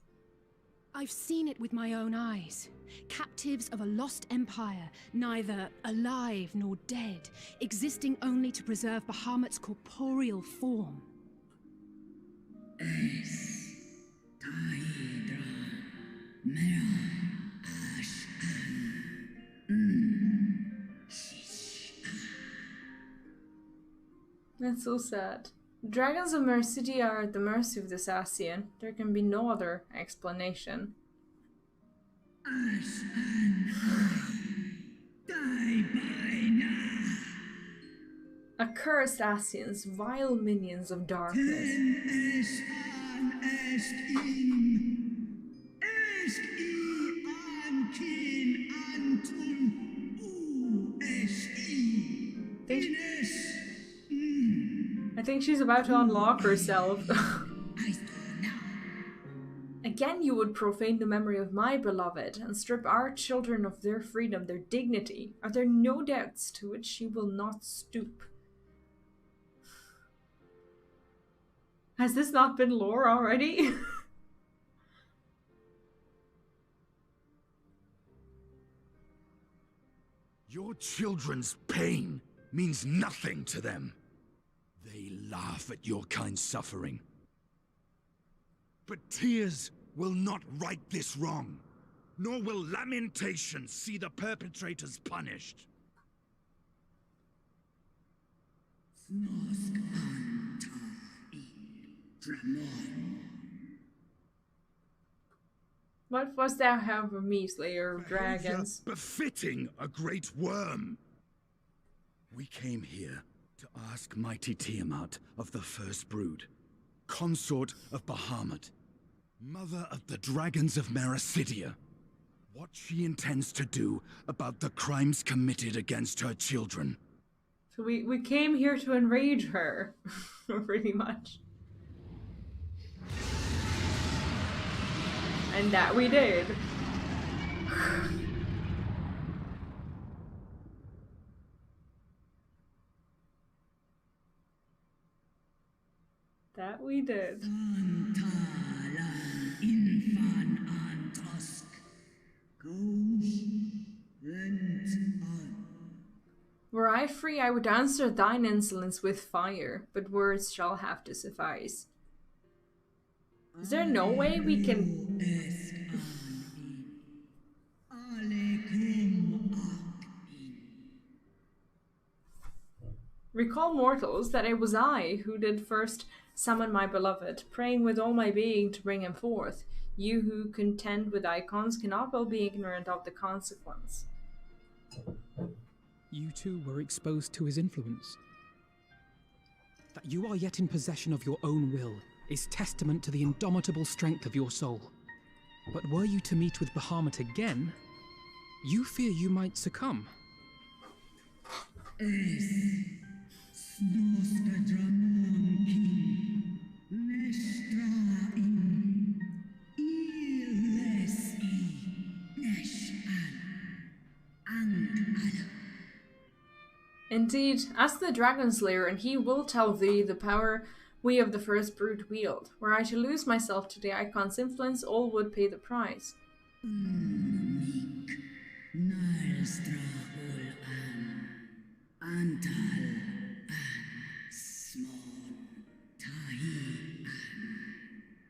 I've seen it with my own eyes. Captives of a lost empire, neither alive nor dead, existing only to preserve Bahamut's corporeal form. That's so sad. Dragons of Mercidia are at the mercy of this Ascian. There can be no other explanation. Accursed Ascians, vile minions of darkness. I think she's about to unlock herself. Again you would profane the memory of my beloved, and strip our children of their freedom, their dignity. Are there no depths to which she will not stoop? Has this not been lore already? Your children's pain means nothing to them. They laugh at your kind suffering. But tears will not right this wrong, nor will lamentation see the perpetrators punished. What was thou have of me, slayer of dragons? Befitting a great worm. We came here to ask mighty Tiamat of the First Brood, consort of Bahamut, mother of the dragons of Mercidia, what she intends to do about the crimes committed against her children. So we came here to enrage her, pretty much. And that we did. That we did. Were I free, I would answer thine insolence with fire, but words shall have to suffice. Is there no way we can... Recall, mortals, that it was I who did first summon my beloved, praying with all my being to bring him forth. You who contend with icons cannot well be ignorant of the consequence. You too were exposed to his influence. That you are yet in possession of your own will is testament to the indomitable strength of your soul. But were you to meet with Bahamut again, you fear you might succumb. Indeed, ask the Dragon Slayer, and he will tell thee the power we of the First Brood wield. Were I to lose myself to the Icon's influence, all would pay the price.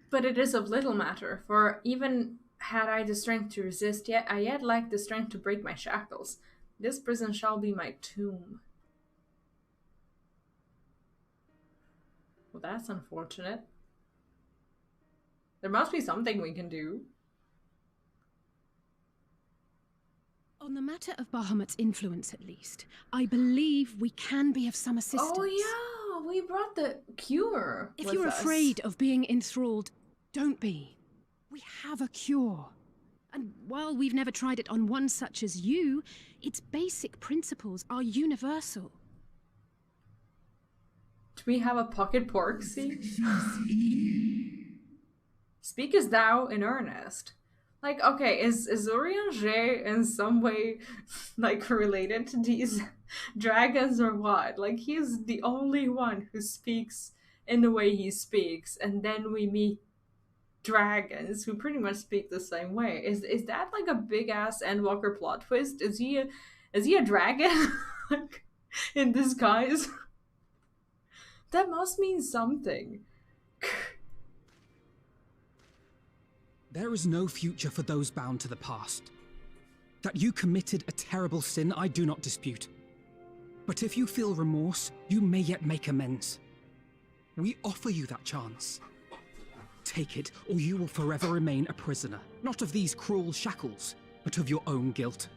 But it is of little matter, for even had I the strength to resist, I yet lack the strength to break my shackles. This prison shall be my tomb. Well, that's unfortunate. There must be something we can do. On the matter of Bahamut's influence, at least, I believe we can be of some assistance. Oh yeah, we brought the cure. If you're afraid of being enthralled, don't be. We have a cure. And while we've never tried it on one such as you, its basic principles are universal. Do we have a pocket pork seat? Speak as thou in earnest. Like, okay, is Urianger in some way, like, related to these dragons or what? Like, he's the only one who speaks in the way he speaks, and then we meet dragons who pretty much speak the same way. Is that like a big ass Endwalker plot twist? Is he a dragon like, in disguise? That must mean something. There is no future for those bound to the past. That you committed a terrible sin, I do not dispute. But if you feel remorse, you may yet make amends. We offer you that chance. Take it, or you will forever remain a prisoner, not of these cruel shackles, but of your own guilt.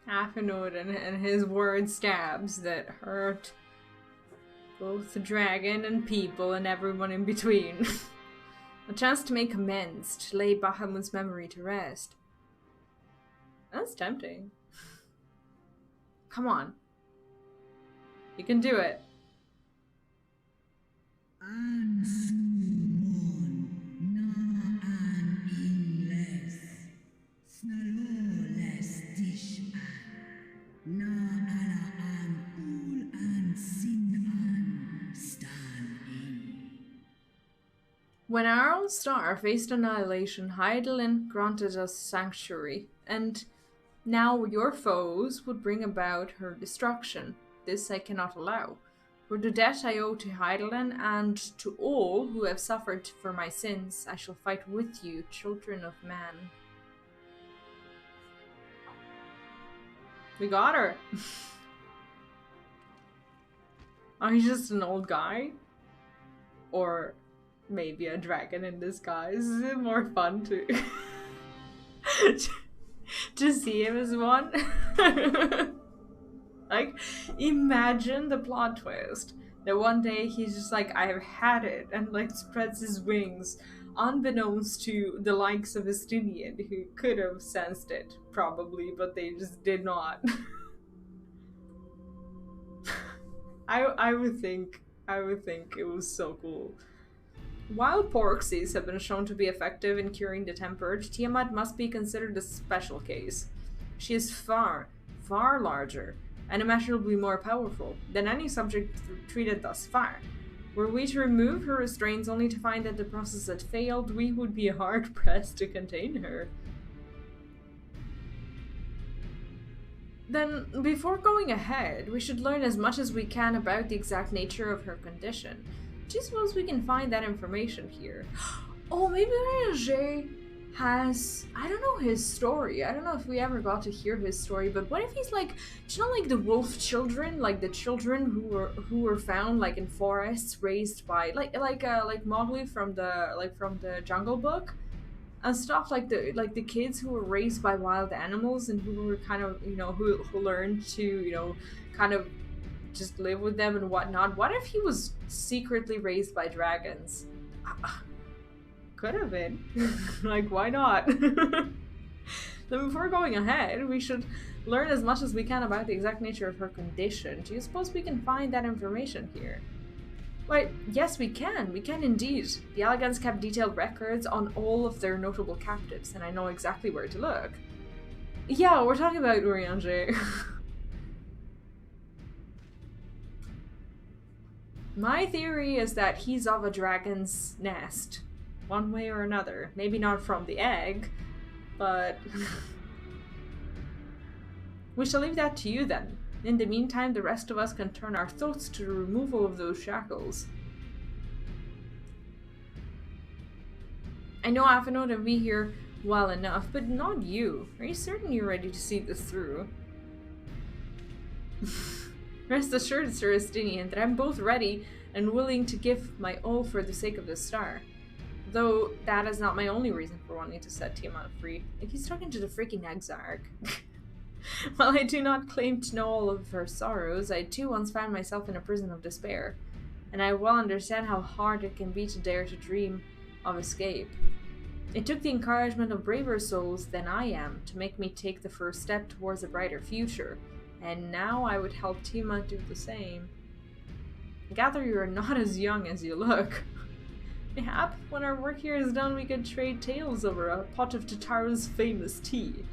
Afinod and his word stabs that hurt both the dragon and people and everyone in between. A chance to make amends, to lay Bahamut's memory to rest. That's tempting. Come on. You can do it. When our own star faced annihilation, Hydaelyn granted us sanctuary, and now your foes would bring about her destruction. This I cannot allow. For the debt I owe to Hydaelyn and to all who have suffered for my sins, I shall fight with you, children of man. We got her! Are you just an old guy? Or maybe a dragon in disguise? Is it more fun to to see him as one? Like, imagine the plot twist that one day he's just like, I've had it, and like spreads his wings, unbeknownst to the likes of Estinian, who could have sensed it, probably, but they just did not. I would think it was so cool. While porxies have been shown to be effective in curing the tempered, Tiamat must be considered a special case. She is far, far larger and immeasurably more powerful than any subject treated thus far. Were we to remove her restraints only to find that the process had failed, we would be hard-pressed to contain her. Then, before going ahead, we should learn as much as we can about the exact nature of her condition. Do you suppose we can find that information here? Oh, maybe Ranger has... I don't know his story. I don't know if we ever got to hear his story, but what if he's like... Do you know, like, the wolf children? Like, the children who were found, like, in forests, raised by... Like Mowgli from the Jungle Book? And stuff, like the kids who were raised by wild animals and who were kind of, you know, who learned to, you know, kind of just live with them and whatnot. What if he was secretly raised by dragons? Could have been. Like, why not? Then before going ahead, we should learn as much as we can about the exact nature of her condition. Do you suppose we can find that information here? Why, yes, we can. We can indeed. The Elegants kept detailed records on all of their notable captives, and I know exactly where to look. Yeah, we're talking about Urianger. My theory is that he's of a dragon's nest, one way or another. Maybe not from the egg, but... We shall leave that to you then. In the meantime, the rest of us can turn our thoughts to the removal of those shackles. I know Aphrodite and we here well enough, but not you. Are you certain you're ready to see this through? Rest assured, Sir Estinian, that I'm both ready and willing to give my all for the sake of the star. Though that is not my only reason for wanting to set Tiamat free. Like, he's talking to the freaking Exarch. While I do not claim to know all of her sorrows, I too once found myself in a prison of despair, and I well understand how hard it can be to dare to dream of escape. It took the encouragement of braver souls than I am to make me take the first step towards a brighter future, and now I would help Tiamat do the same. I gather you are not as young as you look. Mayhap, when our work here is done, we could trade tales over a pot of Tataru's famous tea.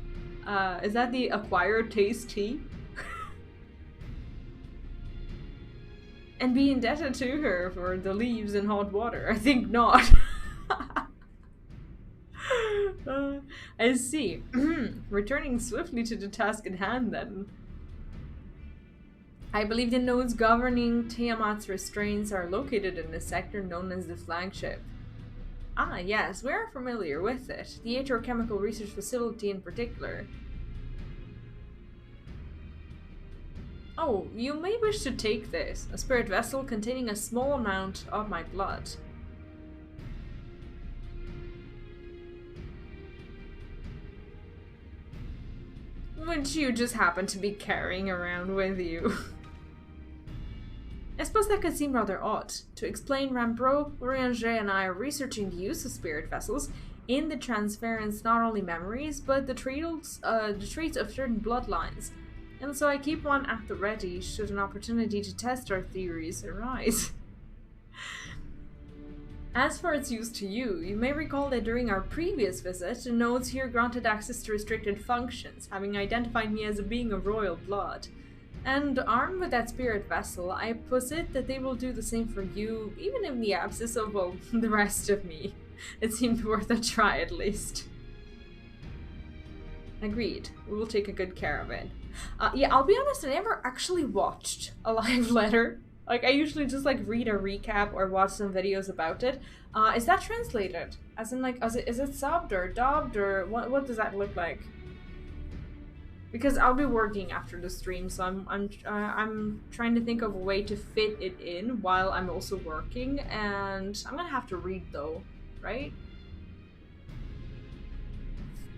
Is that the acquired taste tea? And be indebted to her for the leaves and hot water? I think not. I see. Returning swiftly to the task at hand then. I believe the nodes governing Tiamat's restraints are located in the sector known as the flagship. Ah, yes, we are familiar with it. The Aerochemical Research Facility in particular. Oh, you may wish to take this. A spirit vessel containing a small amount of my blood. Which you just happen to be carrying around with you. I suppose that could seem rather odd. To explain, Rambro, Urianger, and I are researching the use of spirit vessels in the transference not only memories, but the traits of certain bloodlines. And so I keep one at the ready should an opportunity to test our theories arise. As for its use to you, you may recall that during our previous visit, the nodes here granted access to restricted functions, having identified me as a being of royal blood. And armed with that spirit vessel, I posit that they will do the same for you, even in the absence of, well, the rest of me. It seemed worth a try at least. Agreed. We will take a good care of it. Yeah, I'll be honest, I never actually watched a live letter. Like, I usually just, like, read a recap or watch some videos about it. Is that translated? As in, like, is it subbed or dubbed, or what does that look like? Because I'll be working after the stream, so I'm trying to think of a way to fit it in while I'm also working, and I'm gonna have to read, though, right?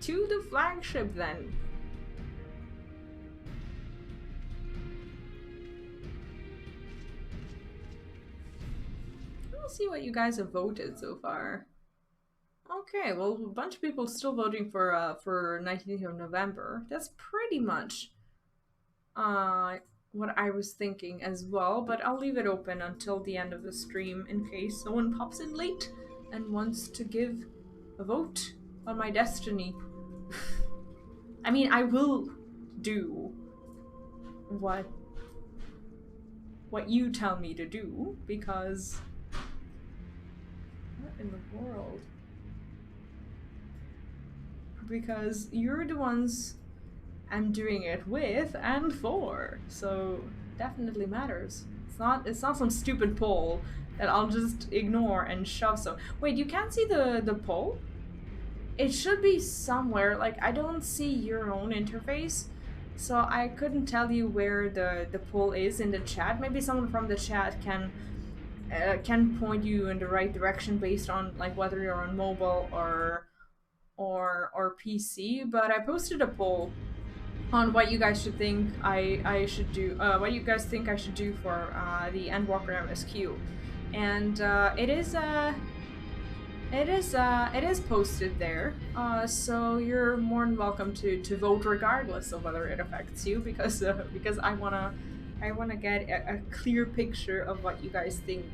To the flagship, then. me see what you guys have voted so far. Okay, well, a bunch of people still voting for 19th of November. That's pretty much what I was thinking as well, but I'll leave it open until the end of the stream in case someone pops in late and wants to give a vote on my destiny. I mean, I will do what you tell me to do, because what in the world? Because you're the ones I'm doing it with and for, so definitely matters. It's not some stupid poll that I'll just ignore and shove. So wait, you can't see the poll? It should be somewhere. Like, I don't see your own interface, so I couldn't tell you where the poll is in the chat. Maybe someone from the chat can point you in the right direction based on like whether you're on mobile or PC. But I posted a poll on what you guys should think I should do, what you guys think I should do for the Endwalker MSQ, and it is posted there. So you're more than welcome to vote regardless of whether it affects you, because I wanna get a clear picture of what you guys think.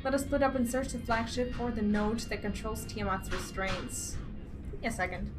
Let us split up and search the flagship for the node that controls Tiamat's restraints. Give me a second.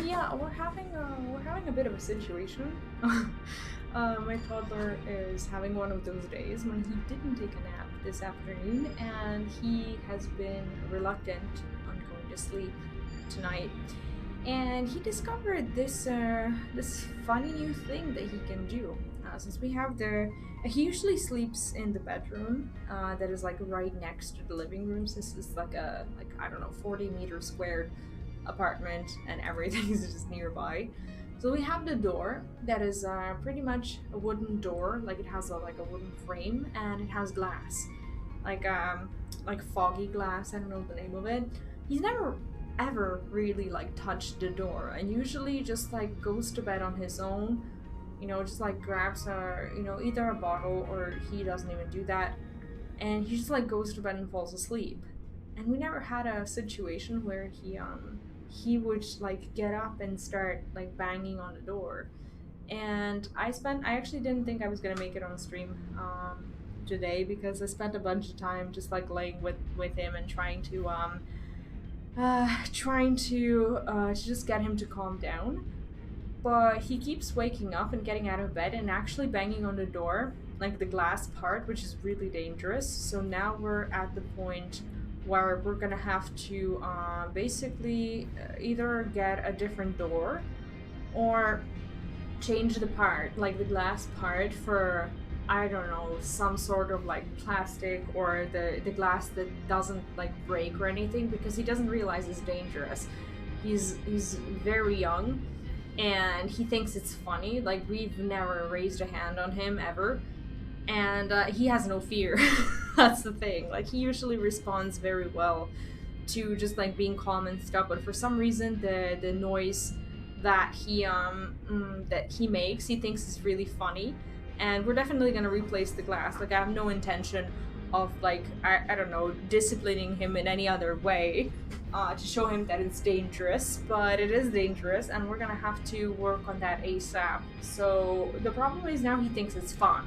Yeah, we're having a bit of a situation. My toddler is having one of those days when he didn't take a nap this afternoon, and he has been reluctant on going to sleep tonight. And he discovered this this funny new thing that he can do. Since we have he usually sleeps in the bedroom that is like right next to the living room. Since it's like I don't know, 40-meter squared apartment, and everything is just nearby. So we have the door that is pretty much a wooden door, like it has a wooden frame, and it has glass, like foggy glass. I don't know the name of it. He's never ever really like touched the door, and usually just like goes to bed on his own, you know, just like grabs either a bottle, or he doesn't even do that, and he just like goes to bed and falls asleep. And we never had a situation where he would like get up and start like banging on the door. And I actually didn't think I was gonna make it on stream today, because I spent a bunch of time just like laying with him and trying to just get him to calm down. But he keeps waking up and getting out of bed and actually banging on the door, like the glass part, which is really dangerous. So now we're at the point where we're gonna have to basically either get a different door or change the part, like the glass part, for I don't know, some sort of like plastic or the glass that doesn't like break or anything, because he doesn't realize it's dangerous. He's very young and he thinks it's funny. Like, we've never raised a hand on him ever, and he has no fear. That's the thing. Like, he usually responds very well to just like being calm and stuff, but for some reason the noise that he makes, he thinks is really funny. And we're definitely gonna replace the glass. Like, I have no intention of like I don't know, disciplining him in any other way to show him that it's dangerous, but it is dangerous, and we're gonna have to work on that ASAP. So the problem is now he thinks it's fun.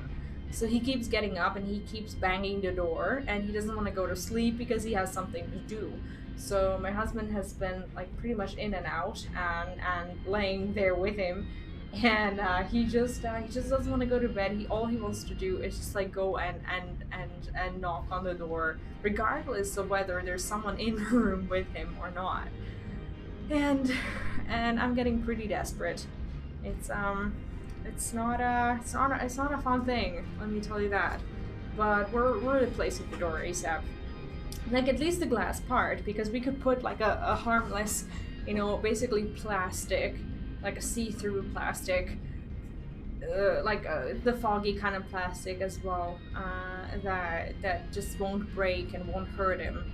So he keeps getting up and he keeps banging the door, and he doesn't want to go to sleep because he has something to do. So my husband has been like pretty much in and out and laying there with him, and he just doesn't want to go to bed. All he wants to do is just like go and knock on the door, regardless of whether there's someone in the room with him or not. And I'm getting pretty desperate. It's not a fun thing, let me tell you that. But we're replacing the door ASAP. Like, at least the glass part, because we could put like a harmless, you know, basically plastic, like a see-through plastic, the foggy kind of plastic as well, that just won't break and won't hurt him.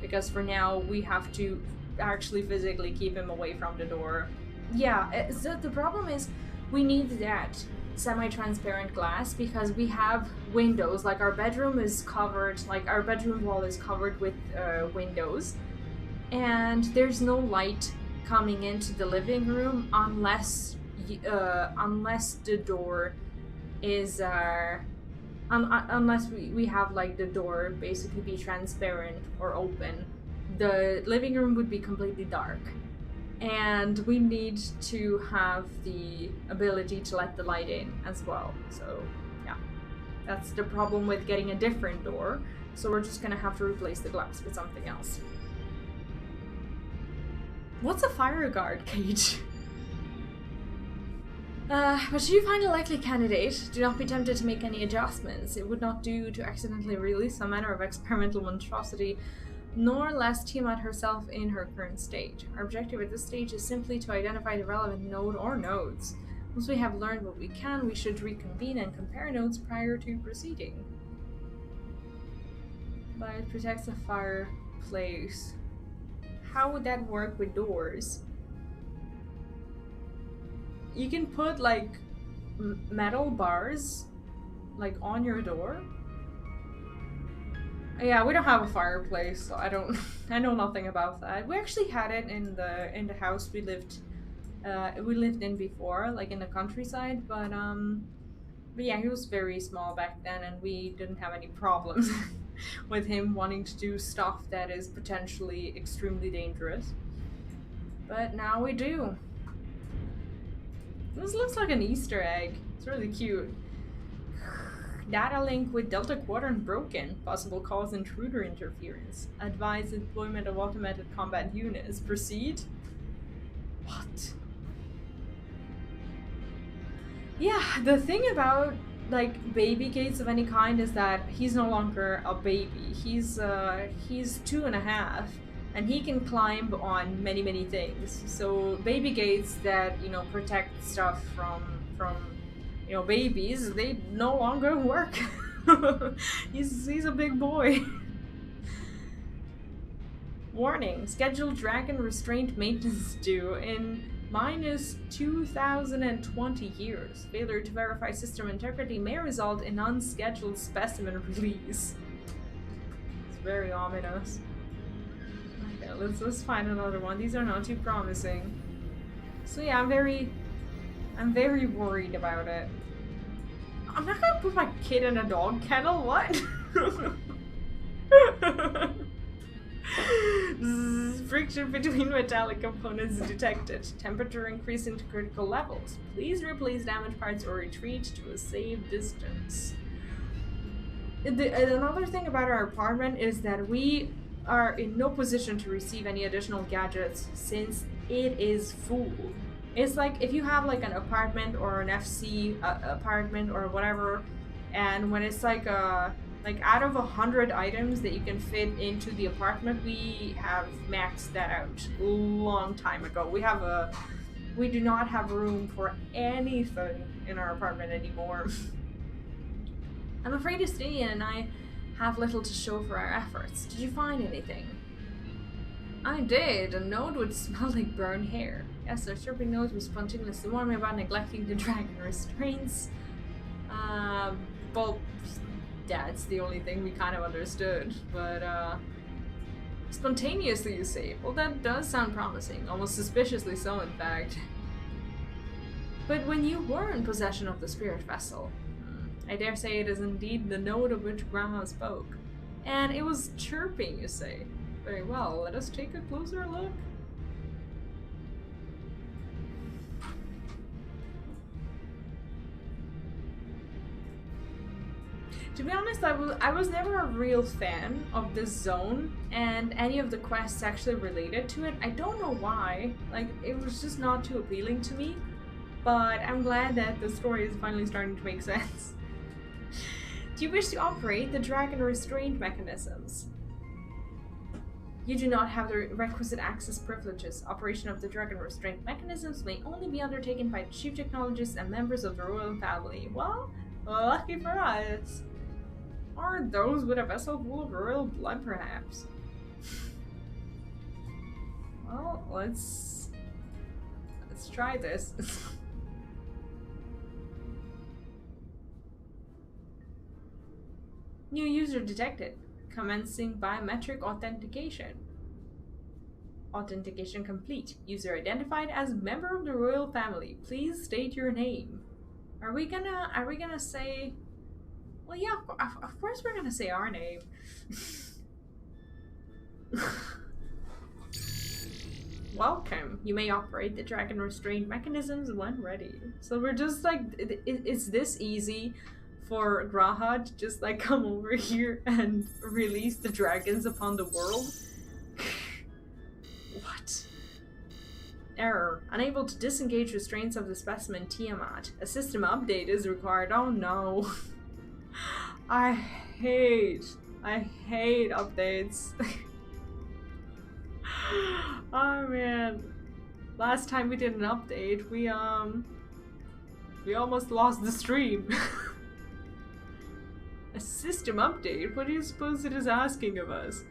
Because for now we have to actually physically keep him away from the door. Yeah, so the problem is we need that semi-transparent glass because we have windows. Like, our bedroom is covered, like our bedroom wall is covered with windows, and there's no light coming into the living room unless the door is unless we have like the door basically be transparent or open. The living room would be completely dark, and we need to have the ability to let the light in as well. So yeah, that's the problem with getting a different door. So we're just gonna have to replace the glass with something else. What's a fire guard cage? But should you find a likely candidate, do not be tempted to make any adjustments. It would not do to accidentally release some manner of experimental monstrosity, nor lest Tiamat herself in her current state. Our objective at this stage is simply to identify the relevant node or nodes. Once we have learned what we can, we should reconvene and compare nodes prior to proceeding. But it protects the fireplace. How would that work with doors? You can put like metal bars like on your door. Yeah, we don't have a fireplace, so I know nothing about that. We actually had it in the house we lived in before, like in the countryside, but yeah, he was very small back then and we didn't have any problems with him wanting to do stuff that is potentially extremely dangerous. But now we do. This looks like an Easter egg. It's really cute. Data link with Delta Quadrant broken. Possible cause intruder interference. Advise deployment of automated combat units. Proceed? What? Yeah, the thing about like baby gates of any kind is that he's no longer a baby. He's 2.5, and he can climb on many things. So baby gates that, you know, protect stuff from you know, babies, they no longer work. he's a big boy. Warning, scheduled dragon restraint maintenance due in minus 2020 years. Failure to verify system integrity may result in unscheduled specimen release. It's very ominous. Okay, let's find another one. These are not too promising. So yeah, I'm very worried about it. I'm not gonna put my kid in a dog kennel, what? Friction between metallic components detected. Temperature increase into critical levels. Please replace damaged parts or retreat to a safe distance. Another thing about our apartment is that we are in no position to receive any additional gadgets since it is full. It's like if you have like an apartment or an FC apartment or whatever, And when it's like out of 100 items that you can fit into the apartment, we have maxed that out a long time ago. We do not have room for anything in our apartment anymore. I'm afraid Justinian and I have little to show for our efforts. Did you find anything? I did. A note would smell like burned hair. Yes, our chirping nose was spontaneously warming about neglecting the dragon restraints. Well, that's the only thing we kind of understood. But, spontaneously, you say? Well, that does sound promising. Almost suspiciously so, in fact. But when you were in possession of the spirit vessel, I dare say it is indeed the note of which Graha spoke. And it was chirping, you say? Very well, let us take a closer look. To be honest, I was never a real fan of this zone and any of the quests actually related to it. I don't know why. Like, it was just not too appealing to me. But I'm glad that the story is finally starting to make sense. Do you wish to operate the dragon restraint mechanisms? You do not have the requisite access privileges. Operation of the dragon restraint mechanisms may only be undertaken by chief technologists and members of the royal family. Well, lucky for us. Or those with a vessel full of royal blood, perhaps. Well, let's try this. New user detected. Commencing biometric authentication. Authentication complete. User identified as member of the royal family. Please state your name. Are we gonna say? Well, yeah, of course we're gonna say our name. Welcome. You may operate the dragon restraint mechanisms when ready. So we're just like, it's this easy for Graha to just like come over here and release the dragons upon the world? What? Error. Unable to disengage restraints of the specimen Tiamat. A system update is required. Oh no. I hate updates. Oh man. Last time we did an update, we almost lost the stream. A system update? What do you suppose it is asking of us?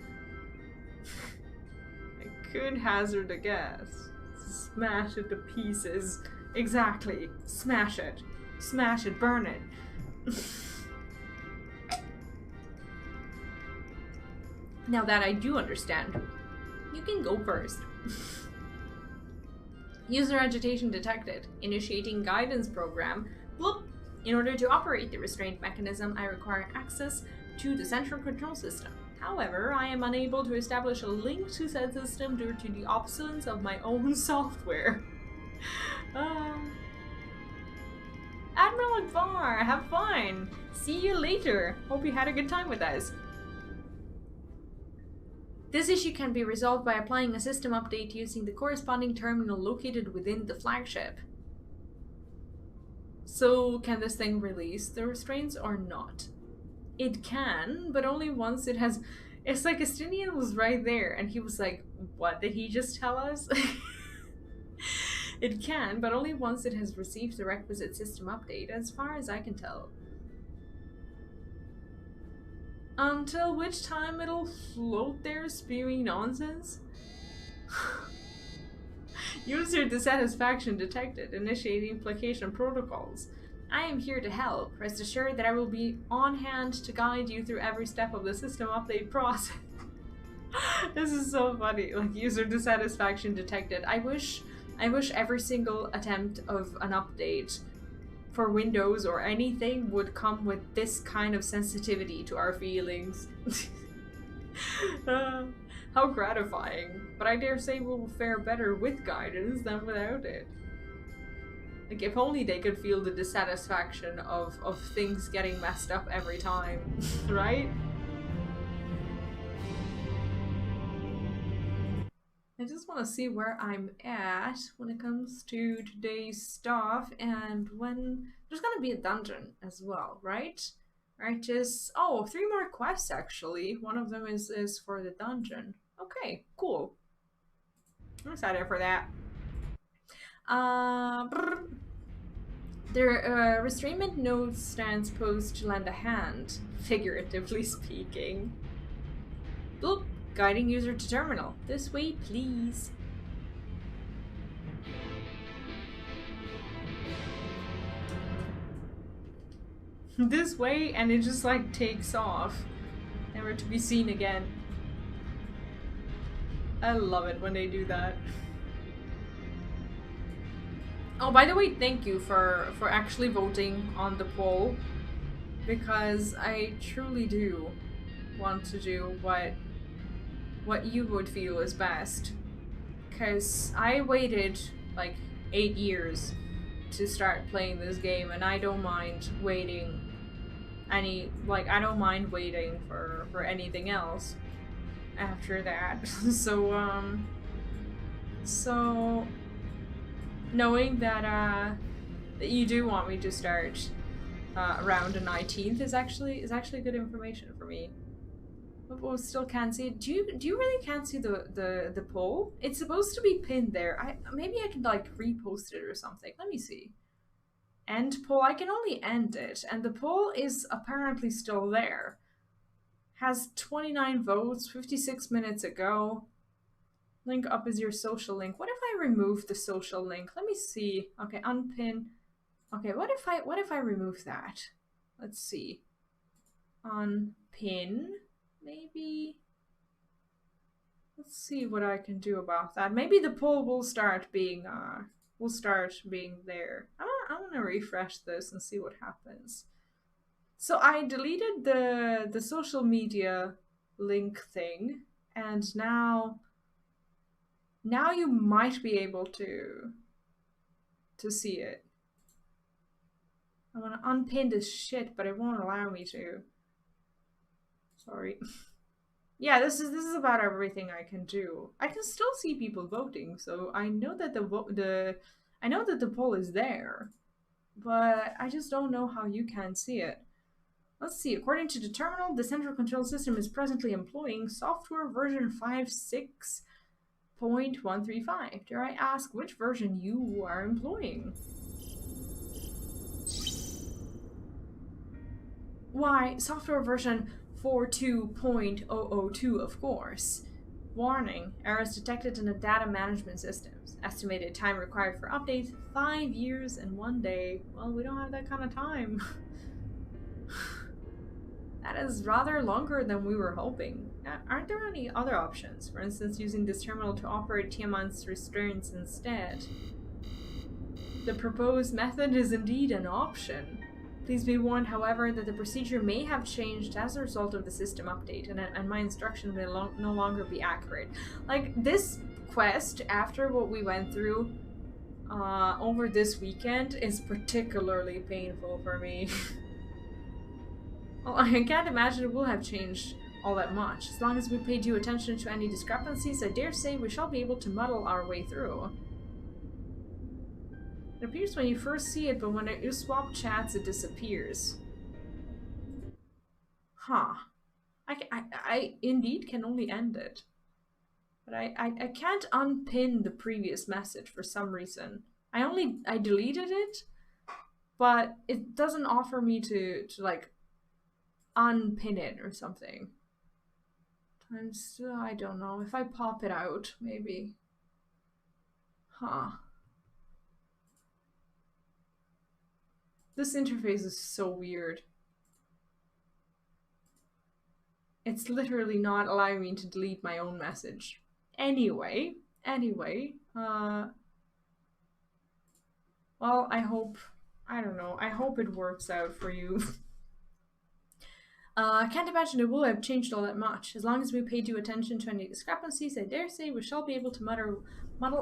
I could hazard a guess. Smash it to pieces. Exactly. Smash it. Smash it. Burn it. Now that I do understand, you can go first. User agitation detected. Initiating guidance program. Bloop. In order to operate the restraint mechanism, I require access to the central control system. However, I am unable to establish a link to said system due to the obsolescence of my own software. Admiral Akbar, have fun! See you later! Hope you had a good time with us. This issue can be resolved by applying a system update using the corresponding terminal located within the flagship. So, can this thing release the restraints or not? It can, but only once it has... It's like Estinian was right there, and he was like, what did he just tell us? It can, but only once it has received the requisite system update, as far as I can tell. Until which time it'll float there spewing nonsense? User dissatisfaction detected. Initiating placation protocols. I am here to help. Rest assured that I will be on hand to guide you through every step of the system update process. This is so funny. Like, user dissatisfaction detected. I wish every single attempt of an update for Windows or anything would come with this kind of sensitivity to our feelings. How gratifying. But I dare say we'll fare better with guidance than without it. Like, if only they could feel the dissatisfaction of things getting messed up every time, right? I just want to see where I'm at when it comes to today's stuff, and when... There's gonna be a dungeon as well, right? Right, just... Oh, 3 more quests, actually. One of them is for the dungeon. Okay, cool. I'm excited for that. The restrainment node stands posed to lend a hand, figuratively speaking. Boop, guiding user to terminal. This way, please. This way, and it just like takes off, never to be seen again. I love it when they do that. Oh, by the way, thank you for actually voting on the poll, because I truly do want to do what you would feel is best. Because I waited like 8 years to start playing this game, and I don't mind waiting I don't mind waiting for anything else after that. So knowing that you do want me to start around the 19th is actually good information for me. But still can't see it. Do you really can't see the poll? It's supposed to be pinned there. Maybe I can like repost it or something. Let me see. End poll. I can only end it, and the poll is apparently still there. Has 29 votes 56 minutes ago. Link up is your social link. What if I remove the social link? Let me see. Okay, unpin. Okay, what if I remove that? Let's see. Unpin. Maybe. Let's see what I can do about that. Maybe the poll will start being there. I'm gonna refresh this and see what happens. So I deleted the social media link thing, and now you might be able to see it. I want to unpin this shit, but it won't allow me to. Sorry. Yeah, this is about everything I can do. I can still see people voting, so I know that the poll is there, but I just don't know how you can see it. Let's see. According to the terminal, the central control system is presently employing software version 5.6.135. Dare I ask which version you are employing? Why, software version 42.002, of course. Warning, errors detected in the data management systems. Estimated time required for updates, 5 years and 1 day. Well, we don't have that kind of time. That is rather longer than we were hoping. Aren't there any other options? For instance, using this terminal to operate Tiamat's restraints instead. The proposed method is indeed an option. Please be warned, however, that the procedure may have changed as a result of the system update, and my instruction will no longer be accurate. Like, this quest, after what we went through over this weekend, is particularly painful for me. Well, I can't imagine it will have changed all that much. As long as we pay due attention to any discrepancies, I dare say we shall be able to muddle our way through. It appears when you first see it, but when you swap chats, it disappears. Huh. I indeed can only end it. But I can't unpin the previous message for some reason. I deleted it, but it doesn't offer me to like unpin it or something. I don't know. If I pop it out, maybe. Huh. This interface is so weird. It's literally not allowing me to delete my own message. Anyway, well, I hope it works out for you. I can't imagine it will have changed all that much. As long as we pay due attention to any discrepancies, I dare say we shall be able to muddle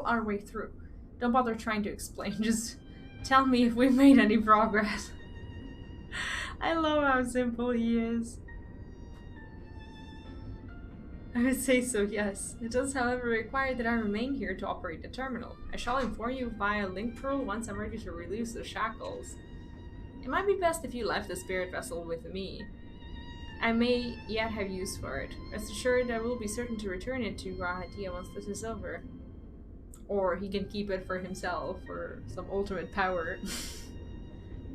our way through. Don't bother trying to explain, just tell me if we've made any progress. I love how simple he is. I would say so, yes. It does, however, require that I remain here to operate the terminal. I shall inform you via link pearl once I'm ready to release the shackles. It might be best if you left the spirit vessel with me. I may yet have use for it. Rest assured, I will be certain to return it to Rahatia once this is over. Or he can keep it for himself, for some ultimate power.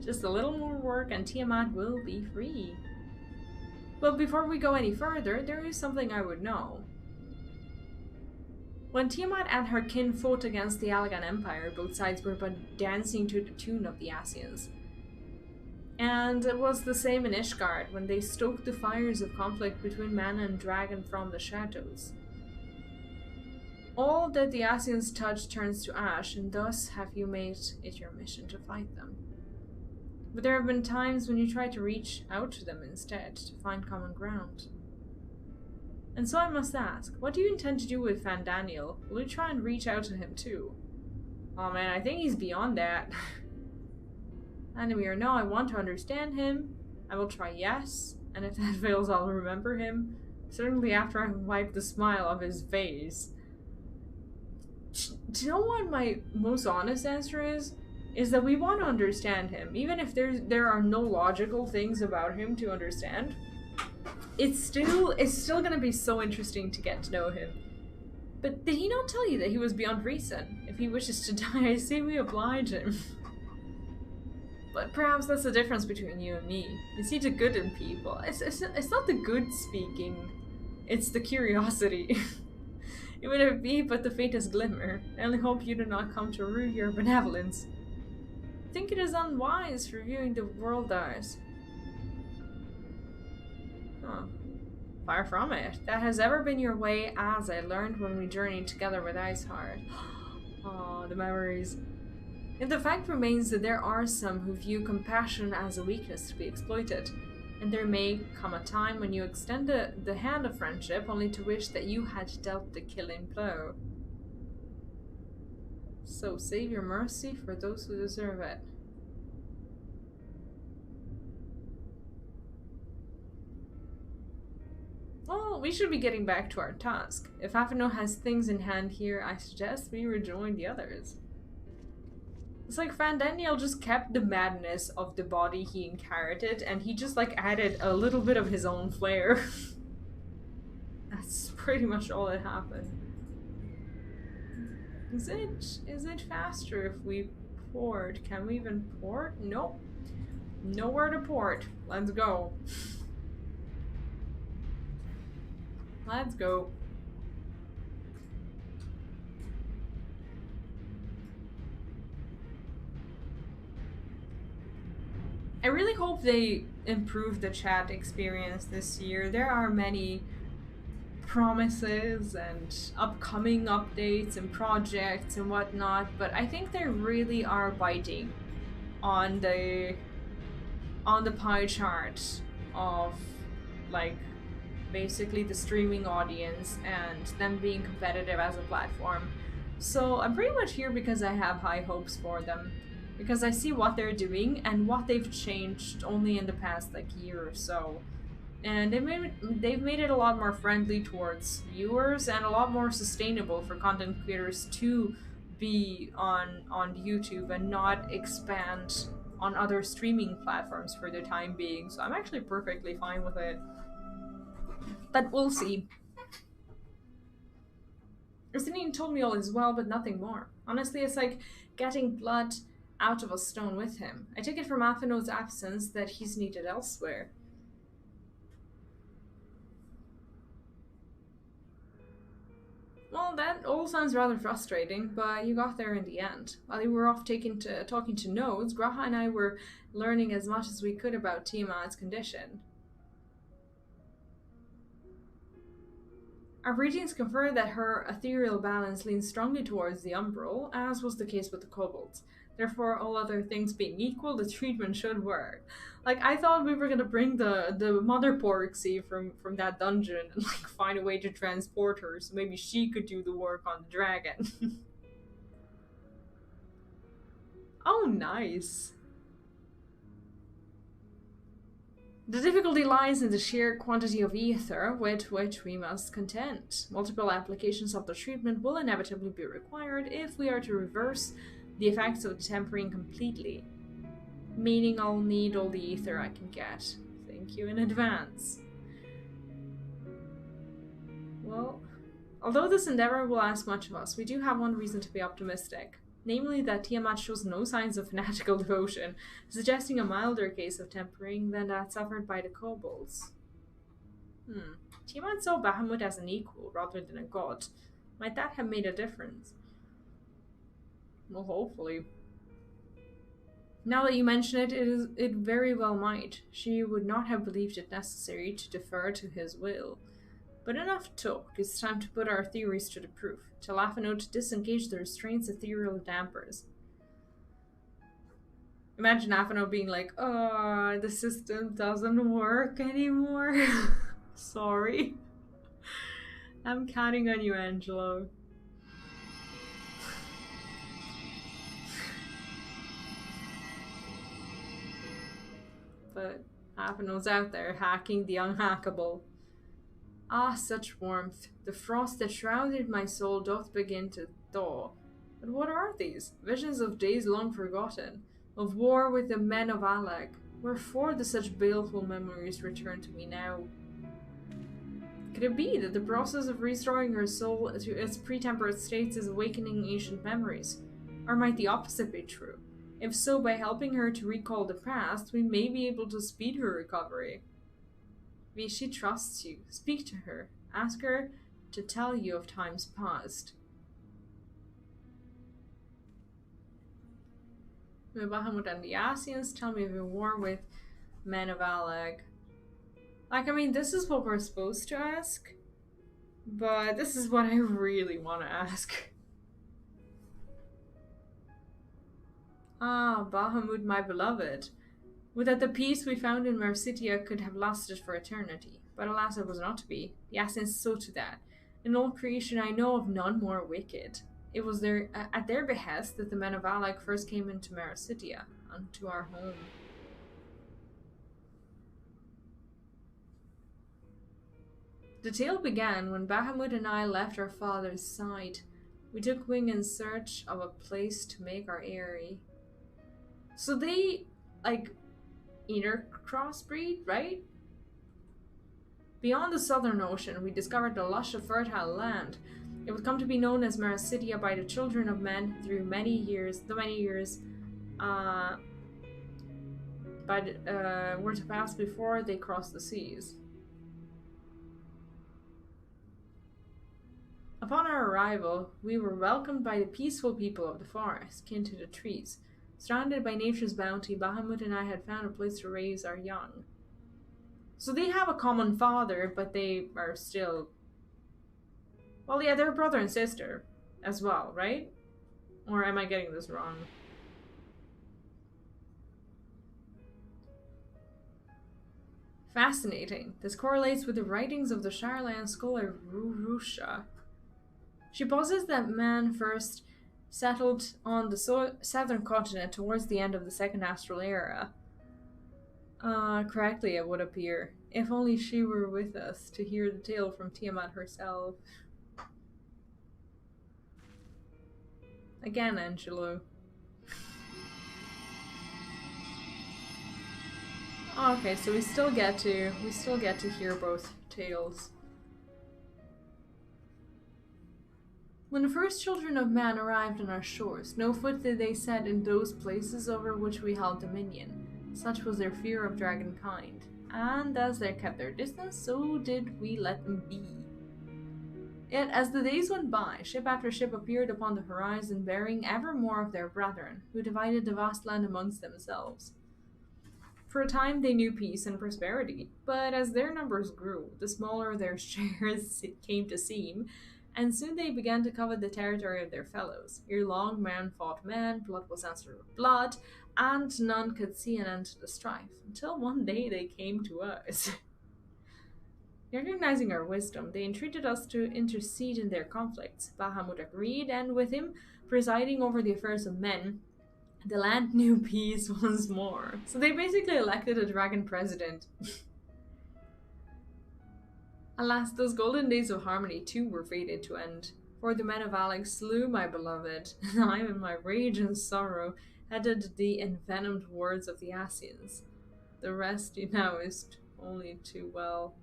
Just a little more work and Tiamat will be free. But before we go any further, there is something I would know. When Tiamat and her kin fought against the Allagan Empire, both sides were but dancing to the tune of the Asians. And it was the same in Ishgard, when they stoked the fires of conflict between man and dragon from the shadows. All that the Asians touch turns to ash, and thus have you made it your mission to fight them. But there have been times when you try to reach out to them instead, to find common ground. And so I must ask, what do you intend to do with Fandaniel? Will you try and reach out to him too? Oh man, I think he's beyond that. Enemy or no, I want to understand him. I will try yes, and if that fails I'll remember him. Certainly after I wipe the smile off his face. Do you know what my most honest answer is? Is that we want to understand him. Even if there are no logical things about him to understand, it's still gonna be so interesting to get to know him. But did he not tell you that he was beyond reason? If he wishes to die, I say we oblige him. But perhaps that's the difference between you and me. You see the good in people. It's not the good speaking, it's the curiosity. Even if it be but the faintest glimmer, I only hope you do not come to rue your benevolence. I think it is unwise for viewing the world as. Huh. Far from it. That has ever been your way, as I learned when we journeyed together with Iceheart. Oh, the memories. And the fact remains that there are some who view compassion as a weakness to be exploited, and there may come a time when you extend the hand of friendship only to wish that you had dealt the killing blow. So save your mercy for those who deserve it. Well, we should be getting back to our task. If Afino has things in hand here, I suggest we rejoin the others. It's like Fandaniel just kept the madness of the body he inherited, and he just like added a little bit of his own flair. That's pretty much all that happened. Is it faster if we port? Can we even port? Nope. Nowhere to port. Let's go. Let's go. I really hope they improve the chat experience this year. There are many promises and upcoming updates and projects and whatnot, but I think they really are biting on the pie chart of like basically the streaming audience and them being competitive as a platform. So I'm pretty much here because I have high hopes for them, because I see what they're doing and what they've changed only in the past like year or so. And they've made it a lot more friendly towards viewers and a lot more sustainable for content creators to be on YouTube and not expand on other streaming platforms for the time being. So I'm actually perfectly fine with it. But we'll see. Justine told me all is well, but nothing more. Honestly, it's like getting blood out of a stone with him. I take it from Afino's absence that he's needed elsewhere. Well, that all sounds rather frustrating, but you got there in the end. While you were off talking to nodes, Graha and I were learning as much as we could about Tiamat's condition. Our readings confirm that her ethereal balance leans strongly towards the umbral, as was the case with the kobolds. Therefore, all other things being equal, the treatment should work. Like, I thought we were gonna bring the mother porixie from that dungeon and like find a way to transport her, so maybe she could do the work on the dragon. Oh, nice. The difficulty lies in the sheer quantity of ether with which we must contend. Multiple applications of the treatment will inevitably be required if we are to reverse the effects of the tempering completely. meaning I'll need all the ether I can get. Thank you in advance. Well, although this endeavor will ask much of us, we do have one reason to be optimistic. Namely that Tiamat shows no signs of fanatical devotion, suggesting a milder case of tempering than that suffered by the kobolds. Tiamat saw Bahamut as an equal rather than a god. Might that have made a difference? Well, hopefully. Now that you mention it, it very well might. She would not have believed it necessary to defer to his will. But enough talk. It's time to put our theories to the proof. To laugh and to disengage the restraints ethereal dampers. Imagine Afano being like, "Oh, the system doesn't work anymore." Sorry. I'm counting on you, Angelo. But Afano's out there hacking the unhackable. Ah, such warmth! The frost that shrouded my soul doth begin to thaw. But what are these? Visions of days long forgotten, of war with the men of Alag. Wherefore do such baleful memories return to me now? Could it be that the process of restoring her soul to its pre-temperate states is awakening ancient memories? Or might the opposite be true? If so, by helping her to recall the past, we may be able to speed her recovery. She trusts you. Speak to her. Ask her to tell you of times past. Bahamut and the Asians tell me of a war with men of Alag. Like, I mean, this is what we're supposed to ask, but this is what I really want to ask. Ah, Bahamut, my beloved. Would that the peace we found in Mercitia could have lasted for eternity, but alas it was not to be. The Assassins saw to that. In all creation I know of none more wicked. It was at their behest that the men of Alag first came into Mercitia, unto our home. The tale began when Bahamut and I left our father's side. We took wing in search of a place to make our eyrie. So they, like, crossbreed, right? Beyond the southern ocean, we discovered the lush of fertile land. It would come to be known as Mercitia by the children of men through many years, were to pass before they crossed the seas. Upon our arrival, we were welcomed by the peaceful people of the forest, kin to the trees. Surrounded by nature's bounty, Bahamut and I had found a place to raise our young. So they have a common father, but they are still... Well, yeah, they're brother and sister as well, right? Or am I getting this wrong? Fascinating. This correlates with the writings of the Shireland scholar Rurusha. She posits that man first settled on the southern continent towards the end of the Second Astral Era. Correctly, it would appear. If only she were with us to hear the tale from Tiamat herself. Again, Angelo. Okay, so we still get to hear both tales. When the first children of man arrived on our shores, no foot did they set in those places over which we held dominion. Such was their fear of dragonkind. And as they kept their distance, so did we let them be. Yet, as the days went by, ship after ship appeared upon the horizon, bearing ever more of their brethren, who divided the vast land amongst themselves. For a time they knew peace and prosperity, but as their numbers grew, the smaller their shares came to seem, and soon they began to covet the territory of their fellows. Ere long, man fought man, blood was answered with blood, and none could see an end to the strife, until one day they came to us. Recognizing our wisdom, they entreated us to intercede in their conflicts. Bahamut agreed, and with him, presiding over the affairs of men, the land knew peace once more. So they basically elected a dragon president. Alas, those golden days of harmony too were fated to end. For the men of Alex slew my beloved, and I in my rage and sorrow headed the envenomed words of the Asians. The rest you know is only too well.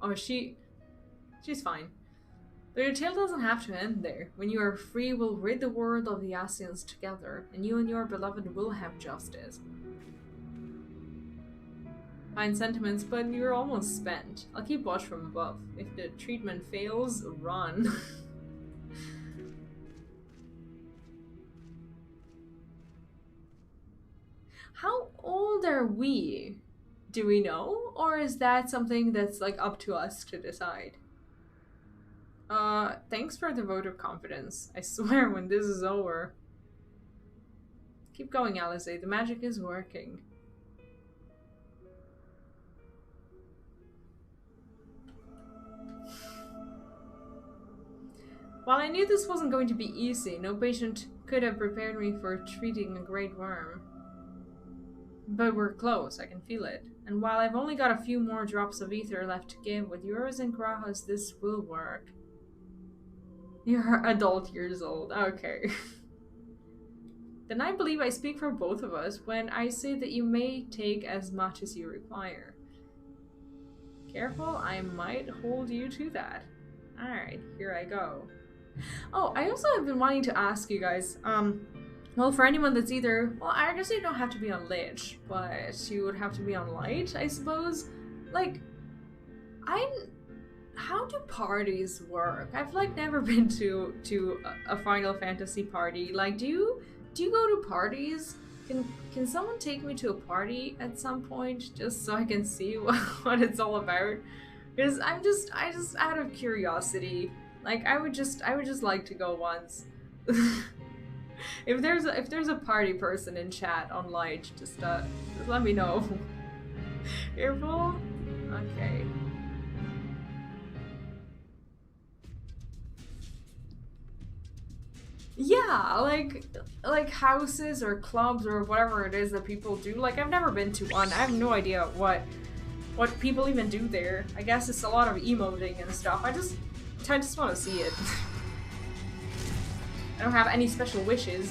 Oh, she's fine. But your tale doesn't have to end there. When you are free, we'll rid the world of the Asians together, and you and your beloved will have justice. Fine sentiments, but you're almost spent. I'll keep watch from above. If the treatment fails, run. How old are we? Do we know? Or is that something that's like up to us to decide? Thanks for the vote of confidence. I swear when this is over. Keep going, Alisaie. The magic is working. While I knew this wasn't going to be easy, no patient could have prepared me for treating a great worm. But we're close, I can feel it. And while I've only got a few more drops of ether left to give, with yours and Graha's, this will work. You're adult years old, okay. Then I believe I speak for both of us when I say that you may take as much as you require. Careful, I might hold you to that. Alright, here I go. Oh, I also have been wanting to ask you guys, well, for anyone that's either, well, I guess you don't have to be on Lich, but you would have to be on Light, I suppose. Like, how do parties work? I've like never been to a Final Fantasy party. Like, do you go to parties? Can someone take me to a party at some point just so I can see what it's all about? Because I just out of curiosity, like I would just like to go once. If there's a party person in chat on Light, just let me know. Careful. Okay. Yeah, like houses or clubs or whatever it is that people do. Like, I've never been to one. I have no idea what people even do there. I guess it's a lot of emoting and stuff. I just want to see it. I don't have any special wishes.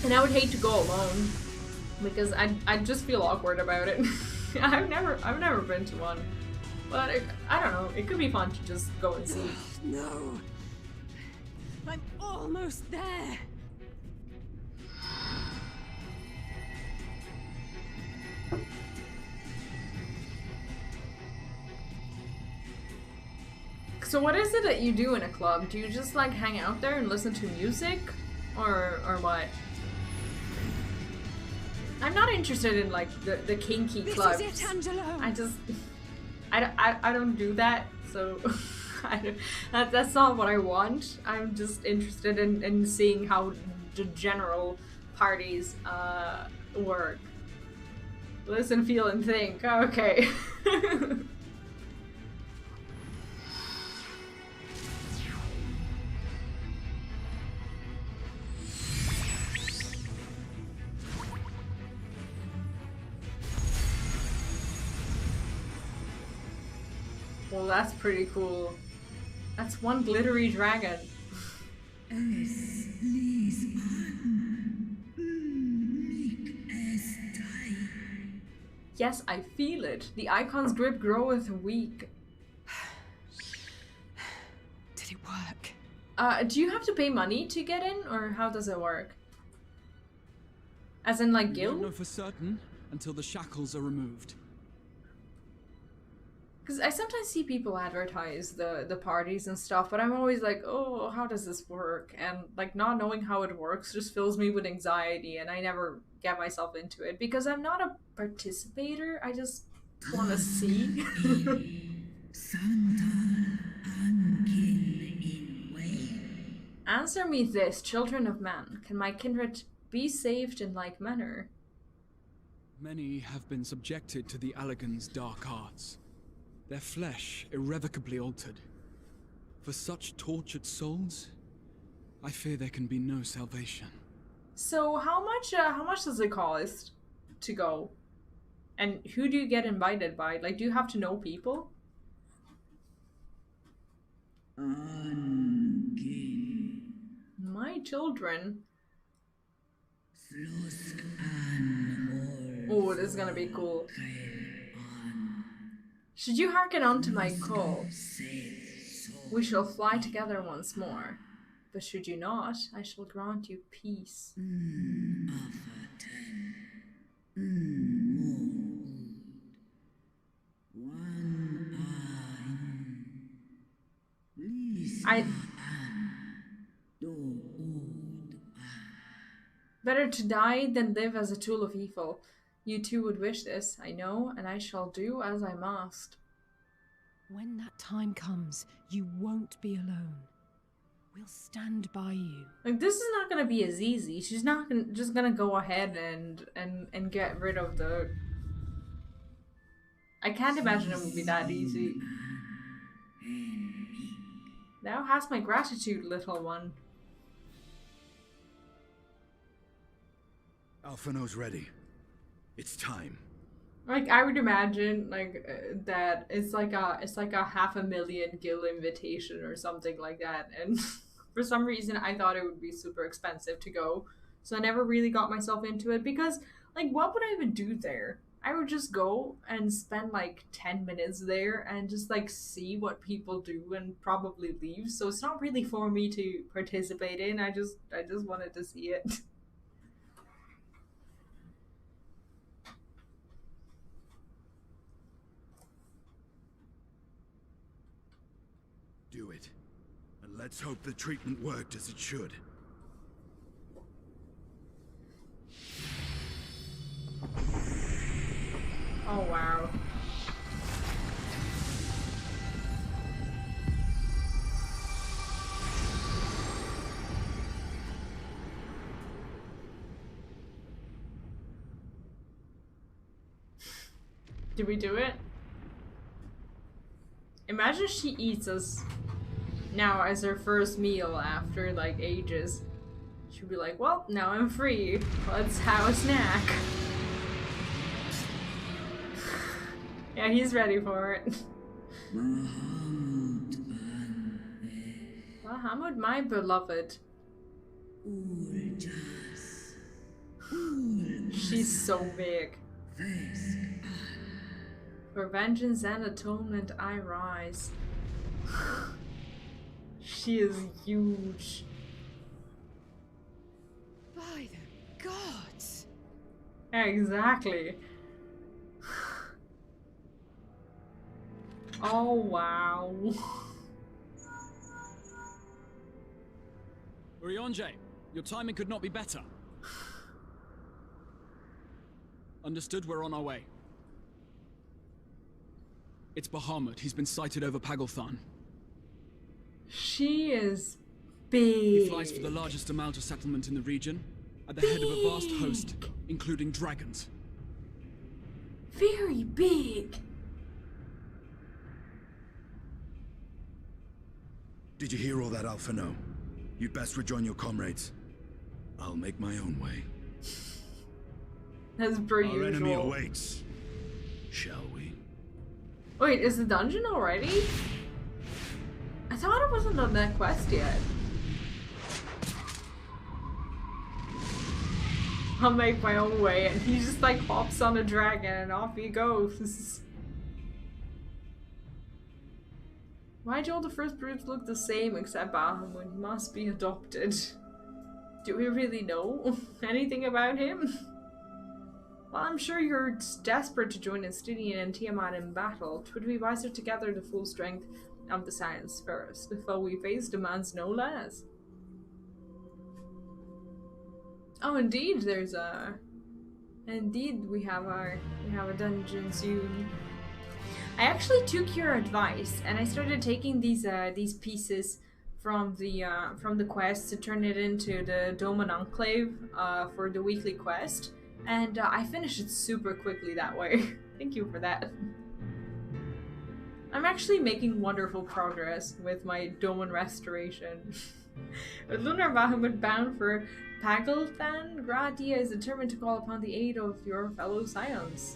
And I would hate to go alone because I'd just feel awkward about it. I've never been to one, but I don't know. It could be fun to just go and see. No, I'm almost there. So what is it that you do in a club? Do you just like hang out there and listen to music, or what? I'm not interested in like the kinky clubs. This is it, Angelo. I don't do that, so that's not what I want. I'm just interested in seeing how the general parties work. Listen, feel, and think. Okay. Well, that's pretty cool. That's one glittery dragon. Yes, I feel it. The icon's grip groweth weak. Did it work? Do you have to pay money to get in, or how does it work? As in, like, guild? I don't know for certain until the shackles are removed. Because I sometimes see people advertise the parties and stuff, but I'm always like, oh, how does this work? And like not knowing how it works just fills me with anxiety, and I never get myself into it because I'm not a participator. I just want to see. Answer me this, children of man. Can my kindred be saved in like manner? Many have been subjected to the Allagan's dark arts. Their flesh irrevocably altered. For such tortured souls, I fear there can be no salvation. So how much does it cost to go? And who do you get invited by? Like, do you have to know people? My children. Oh, this is gonna be cool. Should you hearken unto my call, we shall fly together once more. But should you not, I shall grant you peace. Better to die than live as a tool of evil. You too would wish this, I know, and I shall do as I must. When that time comes, you won't be alone. We'll stand by you. Like, this is not gonna be as easy. She's not just gonna go ahead and get rid of the... I can't imagine it would be that easy. Thou hast my gratitude, little one. Alphino's ready. It's time. Like, I would imagine, like, that it's like a 500,000 gil invitation or something like that, and for some reason I thought it would be super expensive to go, so I never really got myself into it, because, like, what would I even do there? I would just go and spend, like, 10 minutes there and just, like, see what people do and probably leave, so it's not really for me to participate in. I just wanted to see it. Do it. And let's hope the treatment worked as it should. Oh, wow. Did we do it? Imagine she eats us now as her first meal after, like, ages. She'll be like, well, now I'm free. Let's have a snack. Yeah, he's ready for it. Bahamut, my beloved. She's so big. For vengeance and atonement I rise. She is huge. By the gods! Exactly. Oh, wow. Urianger, your timing could not be better. Understood, we're on our way. It's Bahamut. He's been sighted over Paglth'an. She is big. He flies for the largest Amalta settlement in the region, at the head of a vast host, including dragons. Very big. Did you hear all that, Alphino? You'd best rejoin your comrades. I'll make my own way. That's pretty Our usual. enemy awaits. Shall we? Wait, is the dungeon already? I thought it wasn't on that quest yet. I'll make my own way, and he just like hops on a dragon and off he goes. Why do all the first brutes look the same except Bahamut? He must be adopted. Do we really know anything about him? Well, I'm sure you're desperate to join Estinian and Tiamat in battle. 'Twould be wiser to gather the full strength of the science first. The foe we face demands no less. Oh, indeed, there's a... Indeed, we have a dungeon soon. I actually took your advice, and I started taking these pieces from the quest to turn it into the Doman Enclave for the weekly quest. And I finished it super quickly that way. Thank you for that. I'm actually making wonderful progress with my Doman restoration. With Lunar Bahamut bound for Paglth'an, Gradia is determined to call upon the aid of your fellow scions.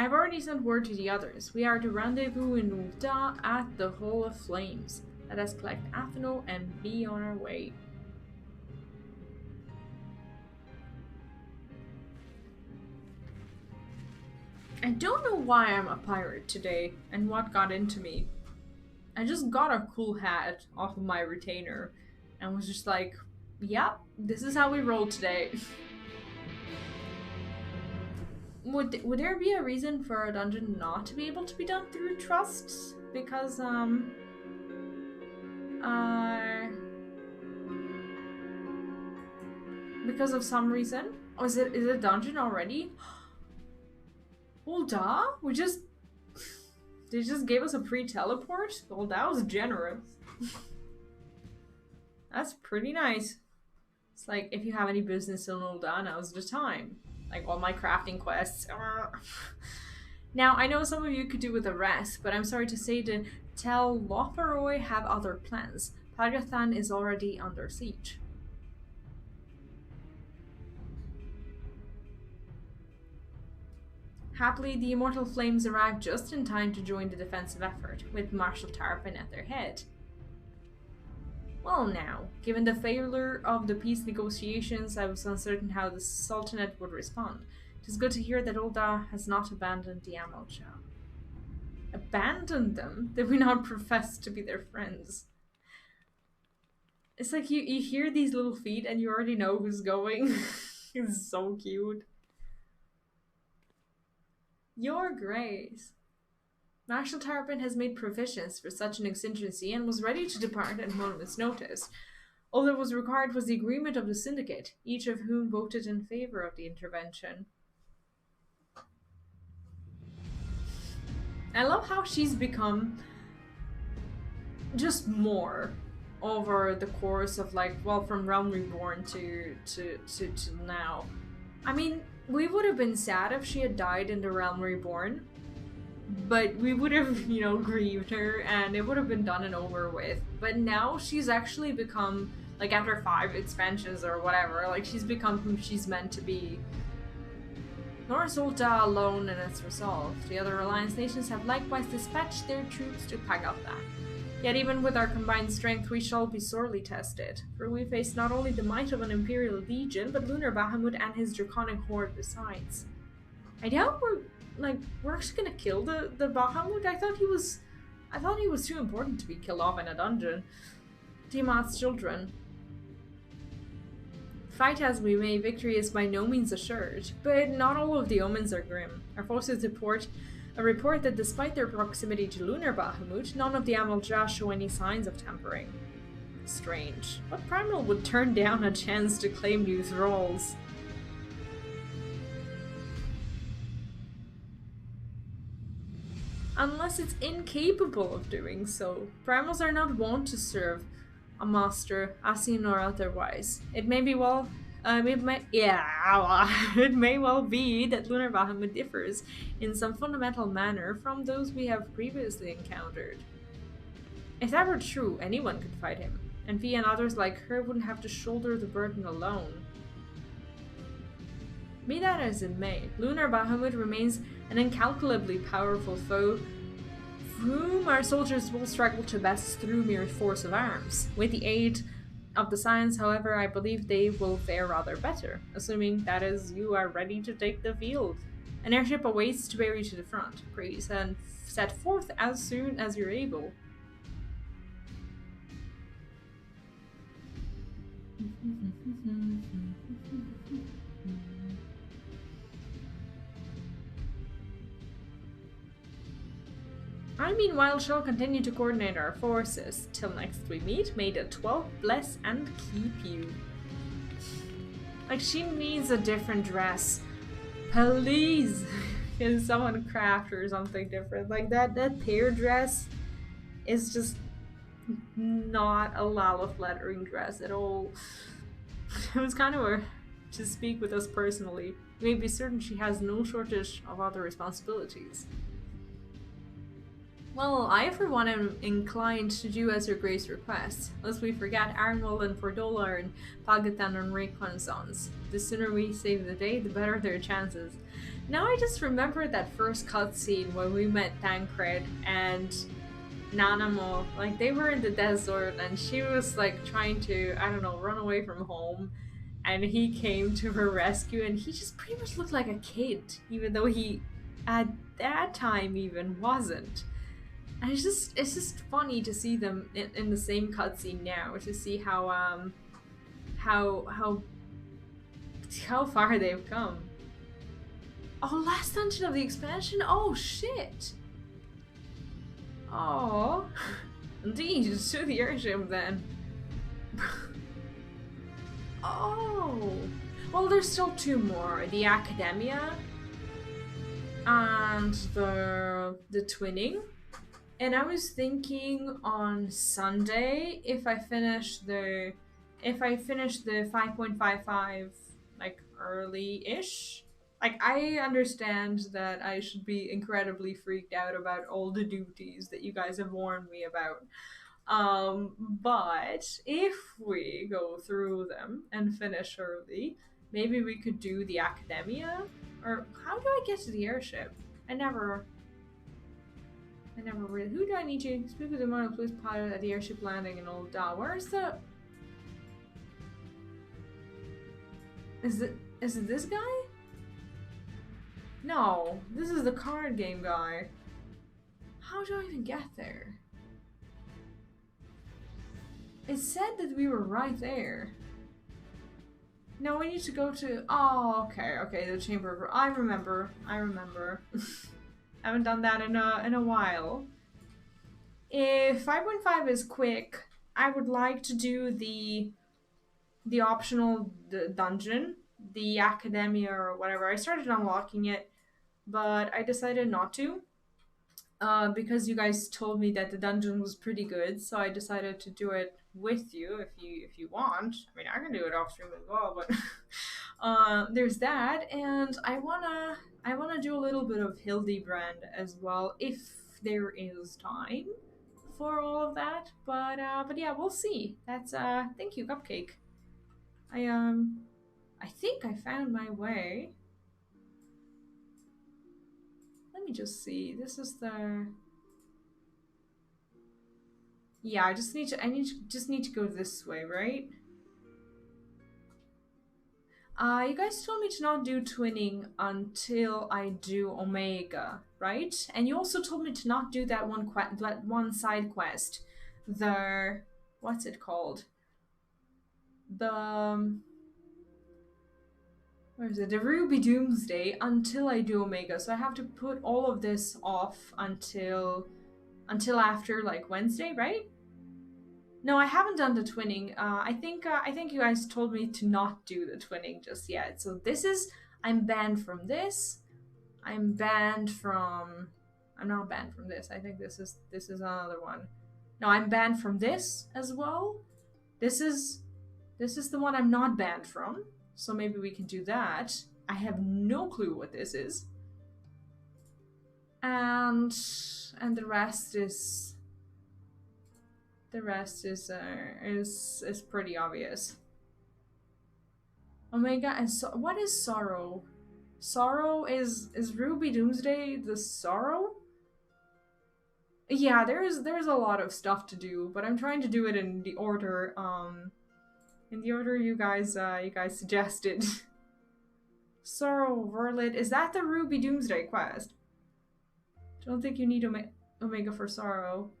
I've already sent word to the others. We are to rendezvous in Ulta at the Hall of Flames. Let us collect Atheno and be on our way. I don't know why I'm a pirate today and what got into me. I just got a cool hat off of my retainer and was just like, yep, this is how we roll today. Would there be a reason for a dungeon not to be able to be done through trusts? Because, because of some reason? Or is it a dungeon already? Well, duh. They just gave us a pre-teleport? Well, that was generous. That's pretty nice. It's like, if you have any business in Ul'dah, now's the time. Like, all my crafting quests. Now, I know some of you could do with the rest, but I'm sorry to say to tell Lothoroy have other plans. Paglth'an is already under siege. Happily, the Immortal Flames arrived just in time to join the defensive effort, with Marshal Tarpin at their head. Well now, given the failure of the peace negotiations, I was uncertain how the Sultanate would respond. It is good to hear that Ul'dah has not abandoned the Amalja. Abandoned them? Did we not profess to be their friends? It's like you hear these little feet and you already know who's going. It's so cute. Your Grace. Marshal Tarpin has made provisions for such an exigency and was ready to depart at a moment's notice. All that was required was the agreement of the syndicate, each of whom voted in favor of the intervention. I love how she's become just more over the course of, like, well, from Realm Reborn to now. I mean, we would have been sad if she had died in the Realm Reborn, but we would have, you know, grieved her and it would have been done and over with. But now she's actually become, like, after 5 expansions or whatever, like, she's become who she's meant to be. Nor is Ul'dah alone in its resolve. The other Alliance nations have likewise dispatched their troops to Paglth'an. Yet even with our combined strength, we shall be sorely tested, for we face not only the might of an Imperial Legion, but Lunar Bahamut and his draconic horde besides. I doubt we're actually gonna kill the Bahamut. I thought he was too important to be killed off in a dungeon. Tiamat's children. Fight as we may, victory is by no means assured, but not all of the omens are grim. Our forces report that despite their proximity to Lunar Bahamut, none of the Amalja show any signs of tempering. Strange. What primal would turn down a chance to claim new thralls? Unless it's incapable of doing so. Primals are not wont to serve a master, Ascian or otherwise. It may well be that Lunar Bahamut differs in some fundamental manner from those we have previously encountered. If that were true, anyone could fight him, and Fia and others like her wouldn't have to shoulder the burden alone. Be that as it may, Lunar Bahamut remains an incalculably powerful foe whom our soldiers will struggle to best through mere force of arms. With the aid of the science, however, I believe they will fare rather better, assuming, that is, you are ready to take the field. An airship awaits to bear you to the front. Pray set forth as soon as you're able. I meanwhile shall continue to coordinate our forces. Till next we meet, may the 12th bless and keep you. Like, she needs a different dress. Please! Can someone craft her something different? Like, that pear dress is just not a Lalith lettering dress at all. It was kind of to speak with us personally. You may be certain she has no shortage of other responsibilities. Well, I for one am inclined to do as your grace requests. Lest we forget, Arnwell and Fordola are in Paglth'an and Rayquan's zones. The sooner we save the day, the better their chances. Now I just remembered that first cutscene when we met Tancred and Nanamo. Like, they were in the desert and she was like trying to, I don't know, run away from home. And he came to her rescue and he just pretty much looked like a kid, even though he at that time even wasn't. And it's just funny to see them in the same cutscene now, to see how far they've come. Oh, last dungeon of the expansion? Oh shit! Oh, indeed, to the airship then. Oh, well, there's still 2 more: the Academia and the twinning. And I was thinking on Sunday, if I finish the 5.55 like early-ish. Like, I understand that I should be incredibly freaked out about all the duties that you guys have warned me about. But if we go through them and finish early, maybe we could do the Academia? Or how do I get to the airship? I never really... Who do I need to speak with the model police pilot at the airship landing in Old Dow? Where's the... Is it this guy? No, this is the card game guy. How do I even get there? It said that we were right there. No, we need to go to... Oh, okay, the Chamber of... I remember. Haven't done that in a while. If 5.5 is quick, I would like to do the optional dungeon, the Academia or whatever. I started unlocking it, but I decided not to. Because you guys told me that the dungeon was pretty good, so I decided to do it with you if you want. I mean, I can do it off stream as well, but there's that, and I wanna do a little bit of Hildebrand as well if there is time for all of that. But yeah, we'll see. That's thank you, Cupcake. I think I found my way. Let me just see. This is the... Yeah, I just need to go this way, right? You guys told me to not do twinning until I do Omega, right? And you also told me to not do that one side quest. The... What's it called? The... Where is it? The Ruby Doomsday until I do Omega. So I have to put all of this off until after like Wednesday, right? No, I haven't done the twinning. I think you guys told me to not do the twinning just yet. So this is... I'm banned from this. I'm not banned from this. I think this is another one. No, I'm banned from this as well. This is the one I'm not banned from. So maybe we can do that. I have no clue what this is. And the rest is pretty obvious. Omega and what is Sorrow? Sorrow is Ruby Doomsday the Sorrow? Yeah, there's a lot of stuff to do, but I'm trying to do it in the order you guys suggested. Sorrow Verlet, is that the Ruby Doomsday quest? Don't think you need Omega for Sorrow.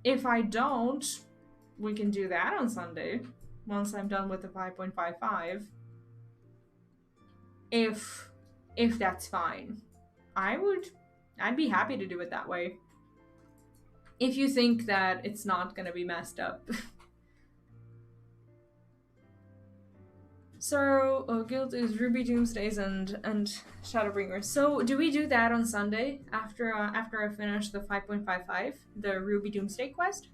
If I don't, we can do that on Sunday once I'm done with the 5.55. If that's fine. I'd be happy to do it that way. If you think that it's not gonna be messed up. So, Guild is Ruby Doomsdays and Shadowbringers. So, do we do that on Sunday after I finish the 5.55, the Ruby Doomsday quest?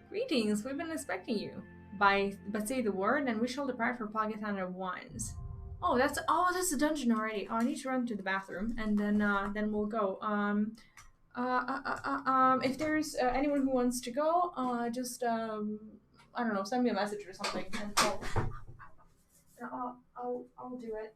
Greetings, we've been expecting you. But say the word, and we shall depart for Paglth'an at once. Oh, that's the dungeon already. Oh, I need to run to the bathroom, and then we'll go. If there's anyone who wants to go, just I don't know, send me a message or something, and I'll do it.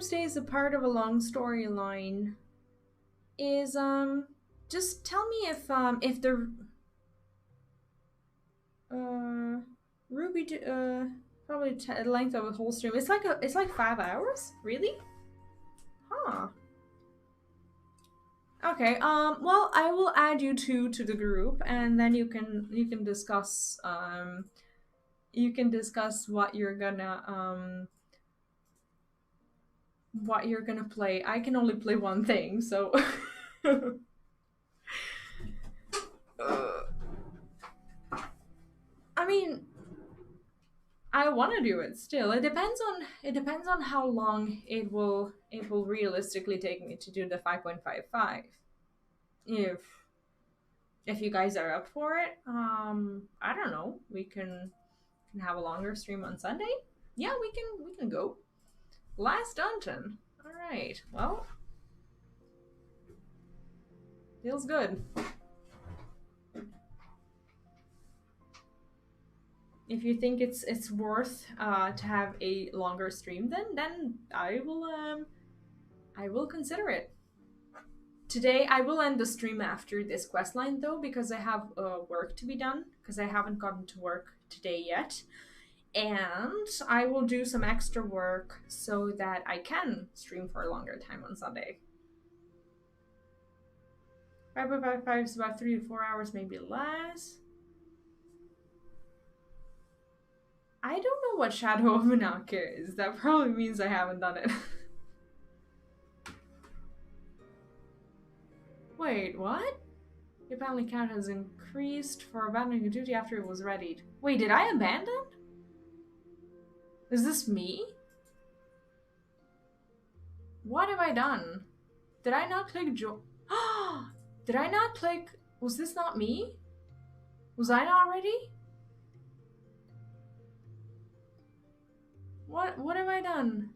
stream stays a part of a long storyline is just tell me if the Ruby probably length of a whole stream. It's like 5 hours, really? Huh. Okay. Well, I will add you two to the group, and then you can discuss what you're gonna play. I can only play one thing, so. I mean, I want to do it still. It depends on how long it will realistically take me to do the 5.55. If you guys are up for it, I don't know. We can have a longer stream on Sunday. Yeah, we can go. Last dungeon. All right. Well, feels good. If you think it's worth to have a longer stream, then I will consider it. Today I will end the stream after this questline though, because I have work to be done, because I haven't gotten to work today yet, and I will do some extra work so that I can stream for a longer time on Sunday. 5.55 is about 3 to 4 hours, maybe less. I don't know what Shadow of Minak is. That probably means I haven't done it. Wait, what? Your family count has increased for abandoning your duty after it was readied. Wait, did I abandon? Is this me? What have I done? Did I not click Did I not click... Was this not me? Was I not ready? What have I done?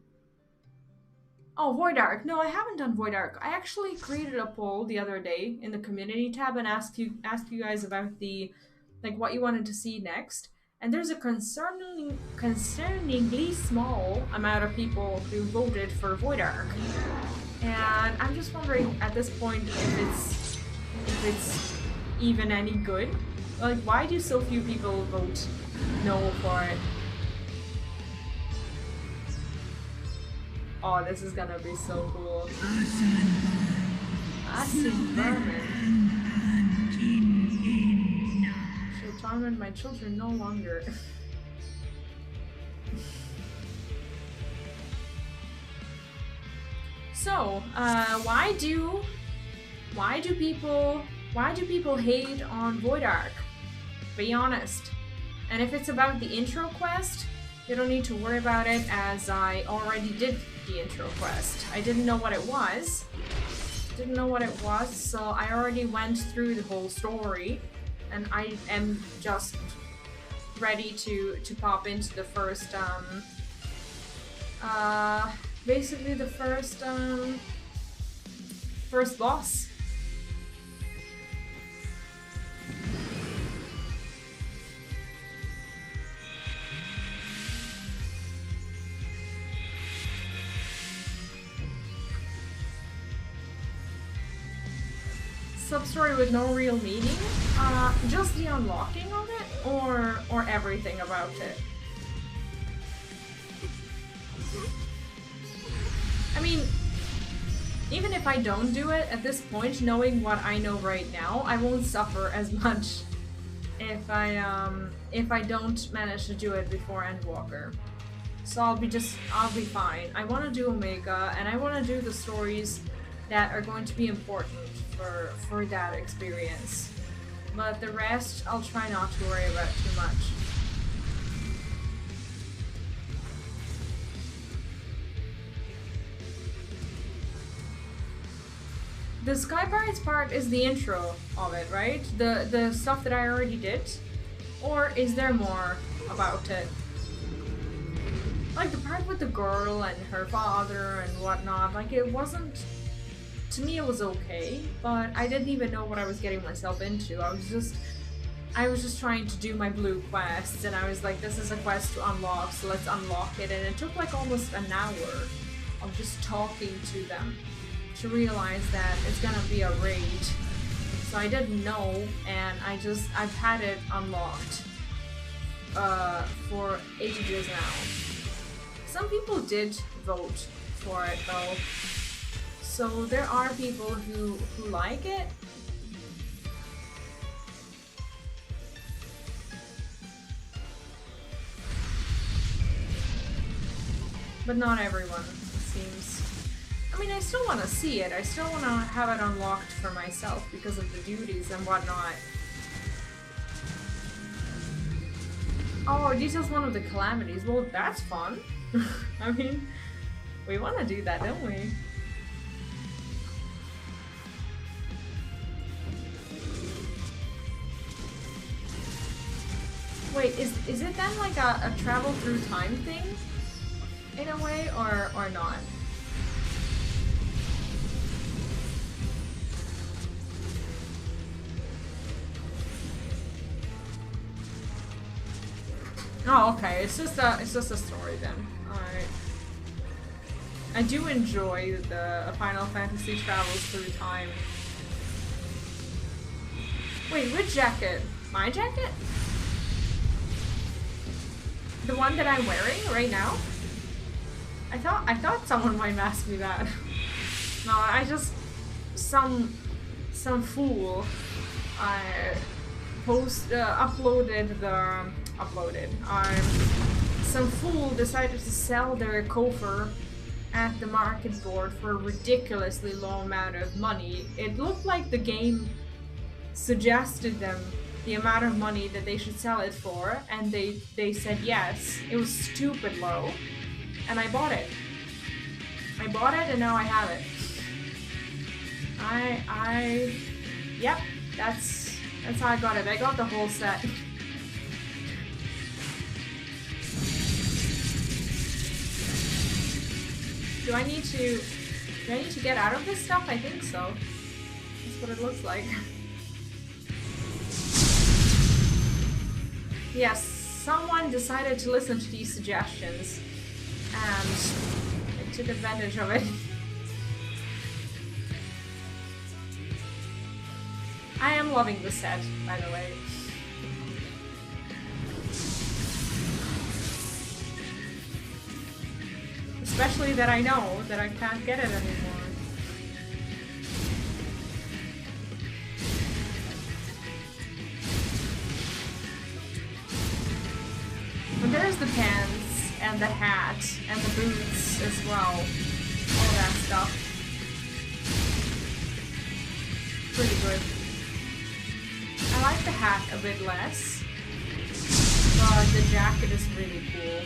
Oh, Void Arc. No, I haven't done Void Arc. I actually created a poll the other day in the community tab and asked you guys about the what you wanted to see next. And there's a concerningly small amount of people who voted for Void Arc. And I'm just wondering at this point if it's even any good. Like, why do so few people vote no for it? Oh, this is gonna be so cool. Acid vermin. She'll torment my children no longer. So, why do people hate on Void Arc? Be honest. And if it's about the intro quest, you don't need to worry about it, as I already did the intro quest. I didn't know what it was. So I already went through the whole story, and I am just ready to pop into the first basically the first boss. Sub-story with no real meaning? Just the unlocking of it, or everything about it? I mean, even if I don't do it at this point, knowing what I know right now, I won't suffer as much if I don't manage to do it before Endwalker. So I'll be fine. I want to do Omega, and I want to do the stories that are going to be important for that experience. But the rest, I'll try not to worry about too much. The Sky Pirates part is the intro of it, right? The stuff that I already did? Or is there more about it? Like the part with the girl and her father and whatnot, like it wasn't... To me it was okay, but I didn't even know what I was getting myself into. I was just trying to do my blue quests, and I was like, this is a quest to unlock, so let's unlock it, and it took like almost an hour of just talking to them to realize that it's gonna be a raid. So I didn't know, and I've had it unlocked for ages now. Some people did vote for it though, so there are people who like it. But not everyone, it seems. I mean, I still want to see it. I still want to have it unlocked for myself because of the duties and whatnot. Oh, details one of the calamities. Well, that's fun. I mean, we want to do that, don't we? Wait, is it then like a travel through time thing? In a way, or not? Oh, okay. It's just a story then. Alright. I do enjoy the Final Fantasy travels through time. Wait, which jacket? My jacket? The one that I'm wearing right now? I thought someone might ask me that. No, I just some fool some fool decided to sell their coffer at the market board for a ridiculously low amount of money. It looked like the game suggested them the amount of money that they should sell it for, and they said yes. It was stupid low, and I bought it. I bought it, and now I have it. Yep, that's how I got it. I got the whole set. Do I need to get out of this stuff? I think so. That's what it looks like. Yes, someone decided to listen to these suggestions and I took advantage of it. I am loving the set, by the way. Especially that I know that I can't get it anymore. And there's the pants, and the hat, and the boots as well. All that stuff. Pretty good. I like the hat a bit less, but the jacket is really cool.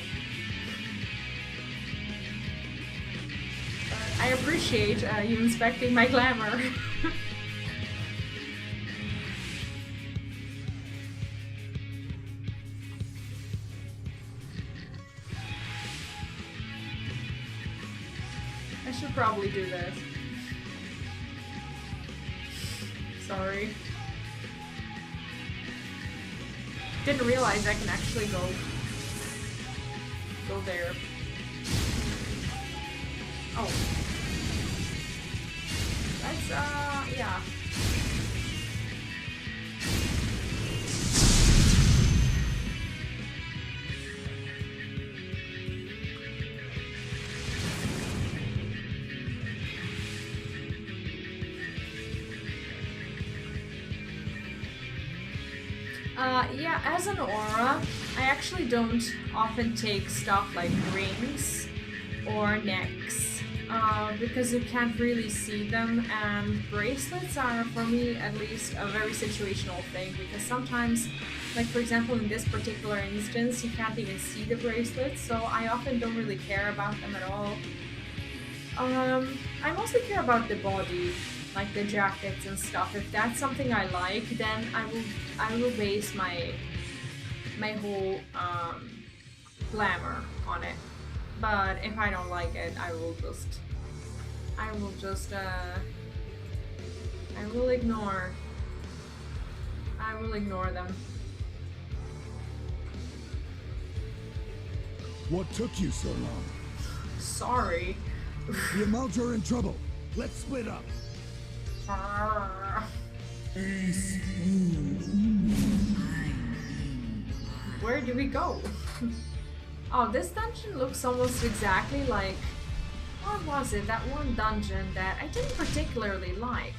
I appreciate you inspecting my glamour. I should probably do this. Sorry. Didn't realize I can actually go there. Oh. That's, yeah. Yeah, as an aura, I actually don't often take stuff like rings or necks, because you can't really see them, and bracelets are, for me at least, a very situational thing, because sometimes, like for example in this particular instance, you can't even see the bracelets, so I often don't really care about them at all. I mostly care about the body, like the jackets and stuff. If that's something I like, then I will base my whole glamour on it. But if I don't like it, I will ignore them. What took you so long? Sorry. The Amalja are in trouble. Let's split up. Where do we go? Oh, this dungeon looks almost exactly like... What was it? That one dungeon that I didn't particularly like.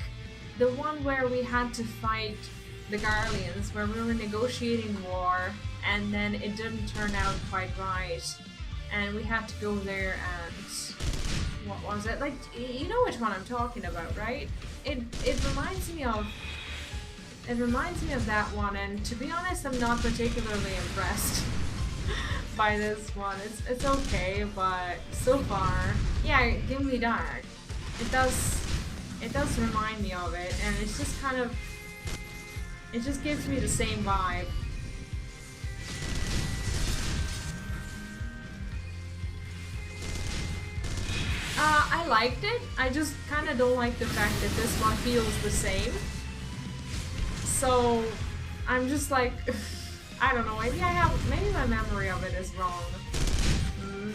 The one where we had to fight the Garleans, where we were negotiating war, and then it didn't turn out quite right. And we had to go there and... What was it? Like, you know which one I'm talking about, right? It reminds me of... It reminds me of that one, and to be honest, I'm not particularly impressed by this one. It's okay, but so far... Yeah, Give Me Dark. It does remind me of it, and it's just kind of... It just gives me the same vibe. I liked it. I just kind of don't like the fact that this one feels the same. So I'm just like, I don't know. Maybe my memory of it is wrong.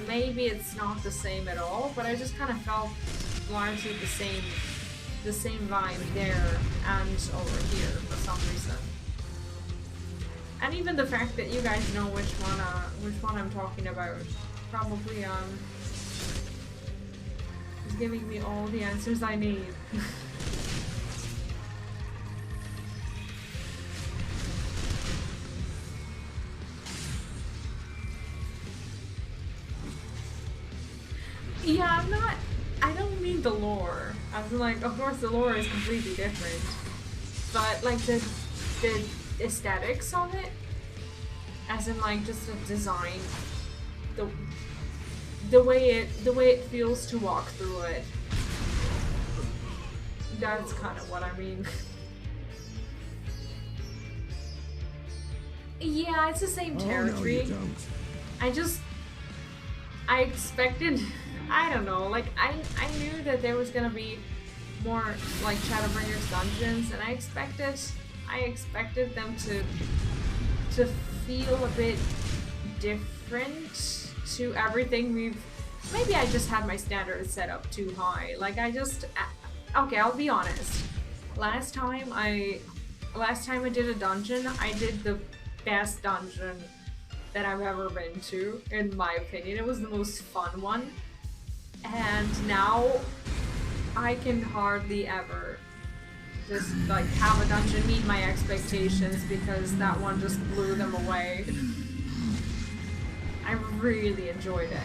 Maybe it's not the same at all. But I just kind of felt largely the same vibe there and over here for some reason. And even the fact that you guys know which one I'm talking about probably is giving me all the answers I need. Yeah, I don't mean the lore. I was like, of course the lore is completely different. But like the aesthetics of it, as in like just the design, the way it feels to walk through it. That's kind of what I mean. Yeah, it's the same territory. Oh, no, you don't. I expected, I don't know, like I knew that there was gonna be more like Shadowbringers Dungeons, and I expected them to feel a bit different to everything we've... Maybe I just had my standards set up too high. Like okay, I'll be honest. Last time I did a dungeon, I did the best dungeon that I've ever been to, in my opinion. It was the most fun one. And now I can hardly ever just like have a dungeon meet my expectations because that one just blew them away. I really enjoyed it.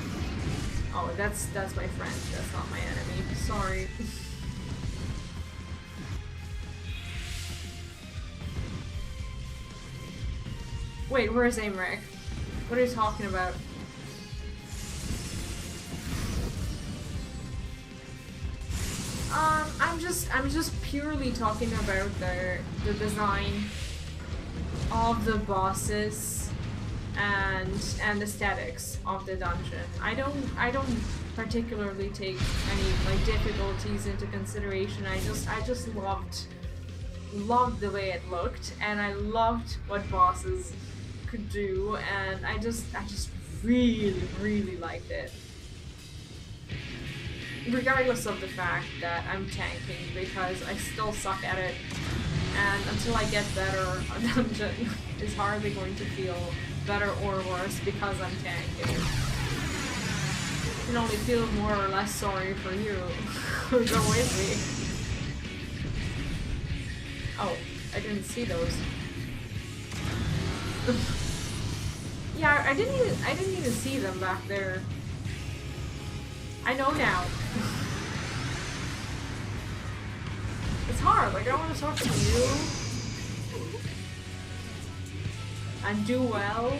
Oh, that's my friend. That's not my enemy. Sorry. Wait, where's Aimric? What are you talking about? I'm just purely talking about the design of the bosses and aesthetics of the dungeon. I don't particularly take any like difficulties into consideration. I just loved the way it looked, and I loved what bosses could do, and I just really liked it. Regardless of the fact that I'm tanking, because I still suck at it, and until I get better, a dungeon is hardly going to feel better or worse because I'm tanking. I can only feel more or less sorry for you who go with me. Oh, I didn't see those. Yeah, I didn't even see them back there. I know now. It's hard, like I want to talk to you and do well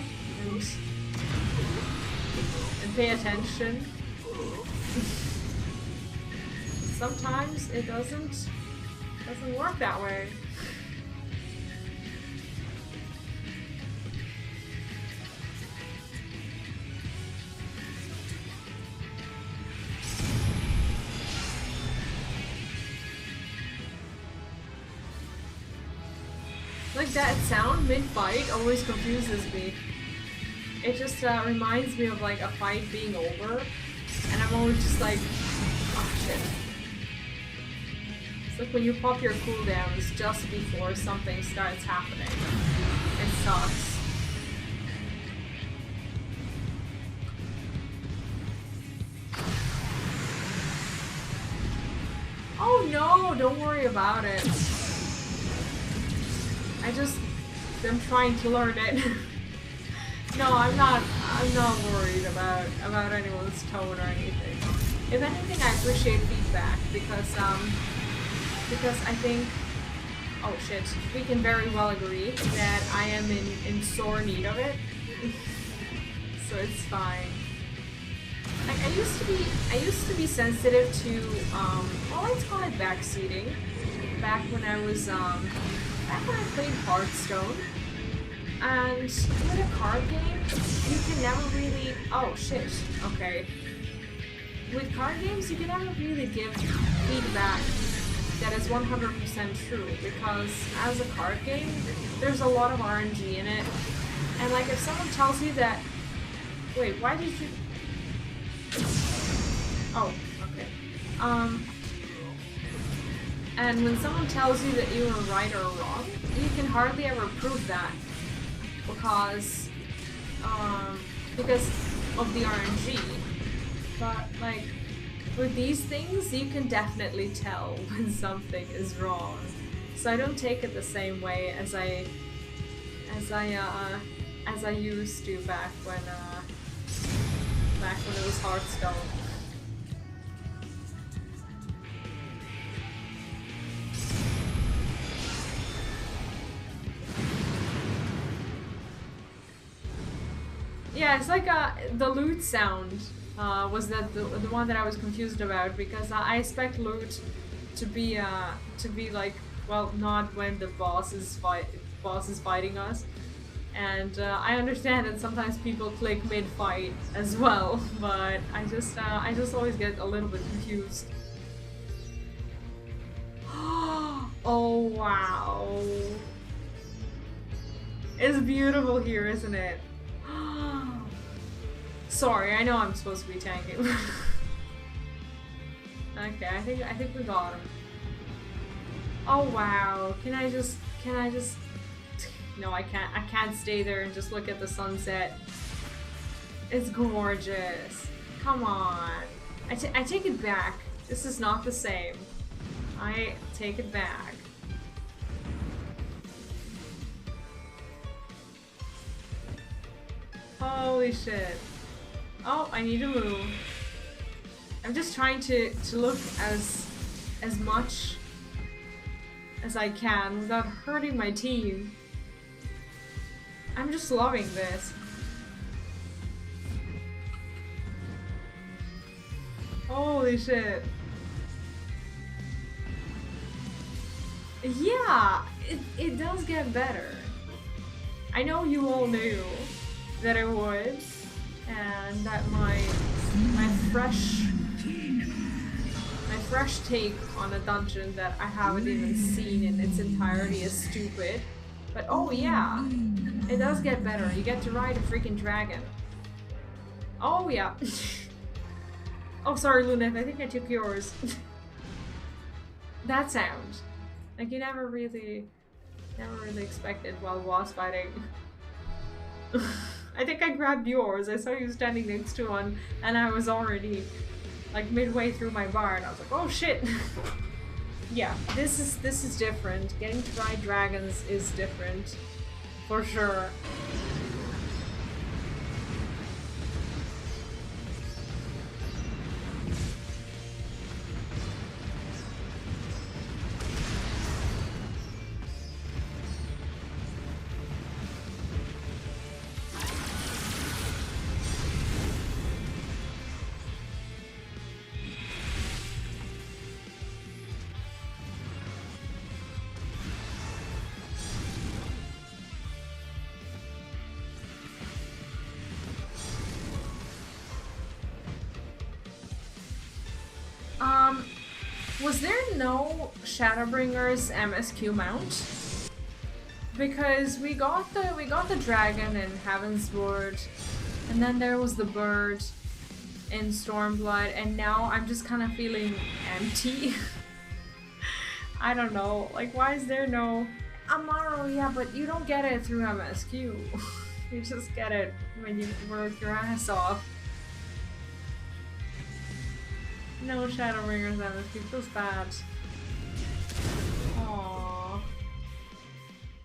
and pay attention. Sometimes it doesn't work that way. Like that sound mid-fight always confuses me. It just reminds me of like a fight being over, and I'm always just like, shit. It's like when you pop your cooldowns just before something starts happening. It sucks. Oh no, don't worry about it. I'm trying to learn it. No, I'm not worried about anyone's tone or anything. If anything, I appreciate feedback because I think, oh shit, we can very well agree that I am in sore need of it. So it's fine. Like I used to be sensitive to well, let's call it backseating. Back when I played Hearthstone. And with a card game, you can never really... Oh, shit. Okay. With card games, you can never really give feedback that is 100% true, because as a card game, there's a lot of RNG in it. And, like, if someone tells you that... Wait, why did you... Oh, okay. And when someone tells you that you were right or wrong, you can hardly ever prove that. Because of the RNG. But like with these things you can definitely tell when something is wrong. So I don't take it the same way as I used to back when it was Hearthstone. Yeah, it's like the loot sound was that the one that I was confused about, because I expect loot to be like, well, not when the boss is fighting us, and I understand that sometimes people click mid-fight as well, but I just always get a little bit confused. Oh wow, it's beautiful here, isn't it? Sorry, I know I'm supposed to be tanking. Okay, I think we got him. Oh wow, can I just no, I can't stay there and just look at the sunset. It's gorgeous. Come on. I take it back. This is not the same. I take it back. Holy shit. Oh, I need to move. I'm just trying to look as much as I can without hurting my team. I'm just loving this. Holy shit. Yeah, it does get better. I know you all knew that it would, and that my fresh take on a dungeon that I haven't even seen in its entirety is stupid. But oh yeah, it does get better. You get to ride a freaking dragon. Oh yeah. Oh sorry, Luneth, I think I took yours. That sound. Like you never really expected while boss fighting. I think I grabbed yours. I saw you standing next to one, and I was already like midway through my bar, and I was like, "Oh shit!" Yeah, this is different. Getting to ride dragons is different, for sure. Was there no Shadowbringers MSQ mount? Because we got the dragon in Heaven's Ward, and then there was the bird, in Stormblood, and now I'm just kind of feeling empty. I don't know, like, why is there no Amaro? Yeah, but you don't get it through MSQ. You just get it when you work your ass off. No Shadowbringers MSQ, feels bad. Aww.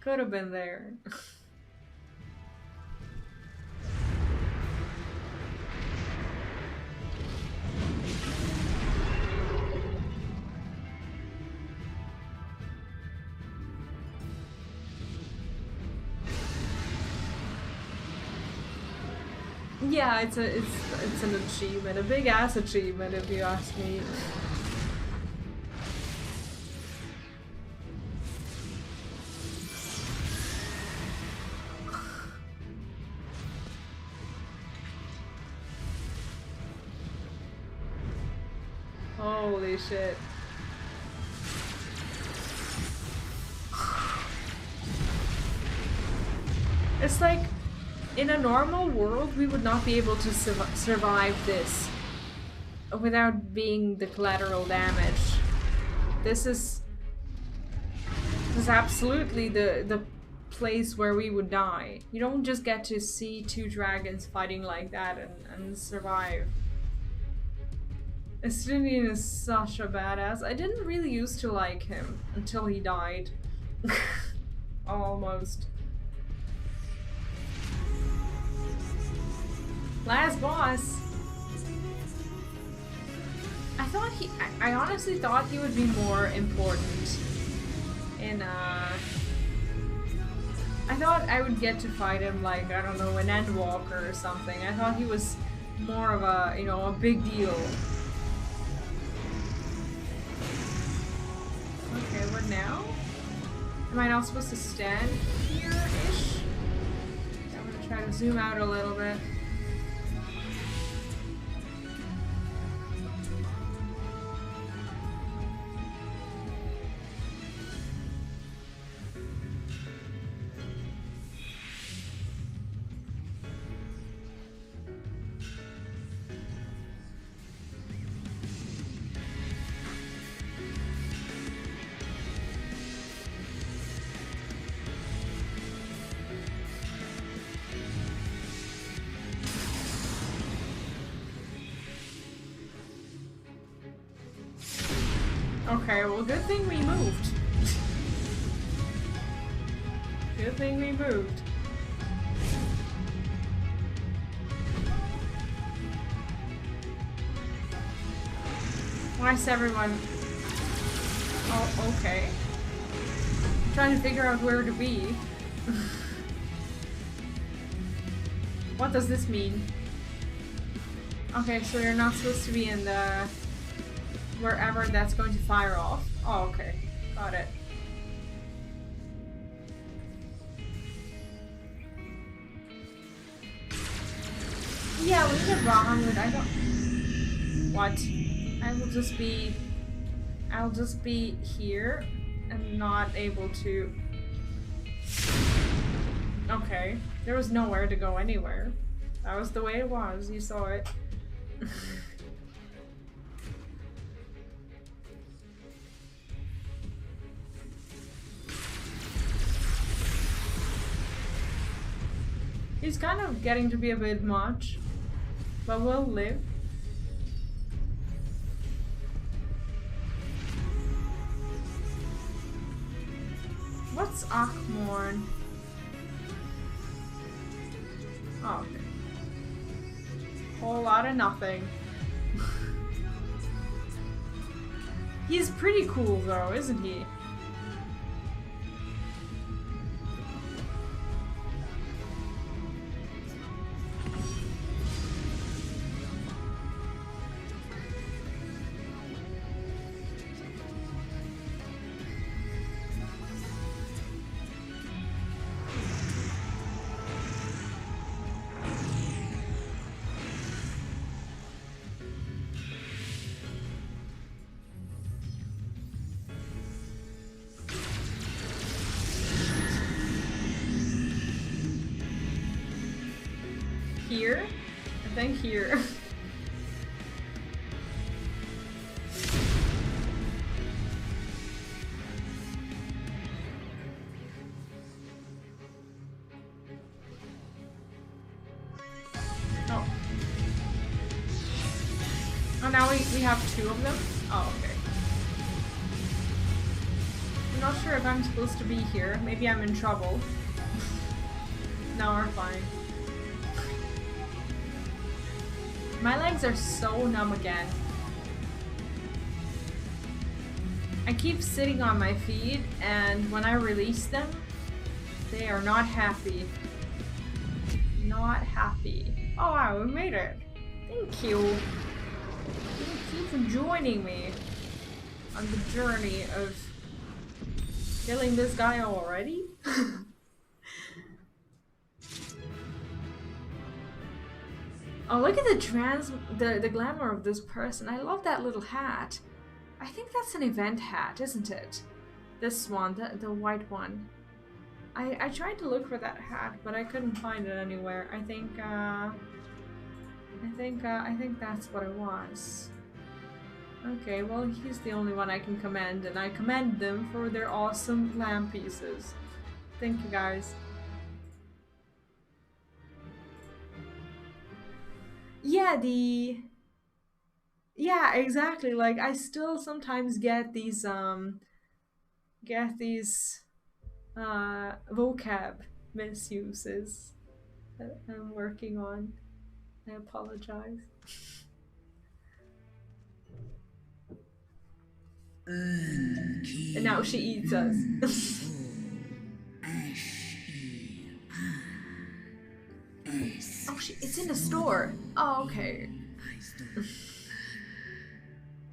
Could have been there. Yeah, it's an achievement, a big ass achievement if you ask me. Holy shit. It's like, in a normal world, we would not be able to survive this without being the collateral damage. This is absolutely the place where we would die. You don't just get to see two dragons fighting like that and survive. Estinian is such a badass. I didn't really used to like him until he died. Almost. Last boss. I honestly thought he would be more important in I thought I would get to fight him like, I don't know, an Endwalker or something. I thought he was more of a, you know, a big deal. Okay, what now? Am I not supposed to stand here-ish? I'm gonna try to zoom out a little bit. Okay, well, good thing we moved. Good thing we moved. Why is everyone... Oh, okay. I'm trying to figure out where to be. What does this mean? Okay, so you're not supposed to be in the... wherever that's going to fire off. Oh, okay. Got it. Yeah, we can Bahamut. I don't... What? I'll just be here and not able to... Okay. There was nowhere to go anywhere. That was the way it was. You saw it. He's kind of getting to be a bit much, but we'll live. What's Achmorn? Oh, okay. Whole lot of nothing. He's pretty cool though, isn't he? Here? I think here. now we have 2 of them? Oh, okay. I'm not sure if I'm supposed to be here. Maybe I'm in trouble. No, we're fine. My legs are so numb again. I keep sitting on my feet, and when I release them, they are not happy. Not happy. Oh wow, we made it. Thank you. Thank you for joining me on the journey of killing this guy already. Oh, look at the glamour of this person. I love that little hat. I think that's an event hat, isn't it? This one, the white one. I tried to look for that hat, but I couldn't find it anywhere. I think that's what it was. Okay, well, he's the only one I can commend, and I commend them for their awesome lamp pieces. Thank you, guys. Yeah, exactly. Like, I still sometimes get these vocab misuses that I'm working on. I apologize. And now she eats us. Oh, it's in the store. Oh, okay.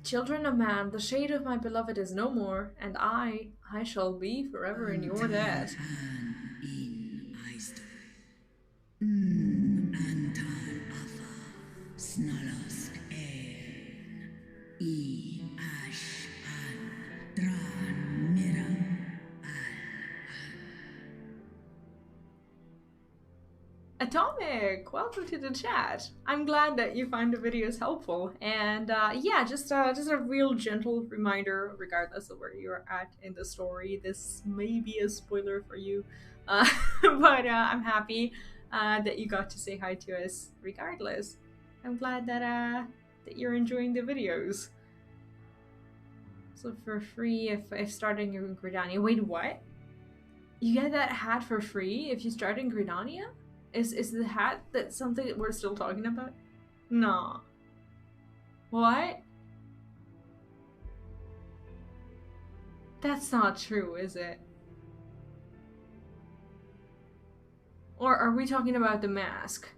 Children of man, the shade of my beloved is no more, and I shall be forever in your debt. Atomic, welcome to the chat. I'm glad that you find the videos helpful, and yeah, just a real gentle reminder, regardless of where you're at in the story. This may be a spoiler for you, but I'm happy that you got to say hi to us. Regardless, I'm glad that you're enjoying the videos. So for free, if starting in Gridania. Wait, what? You get that hat for free if you start in Gridania? Is the hat that something that we're still talking about? No. What? That's not true, is it? Or are we talking about the mask?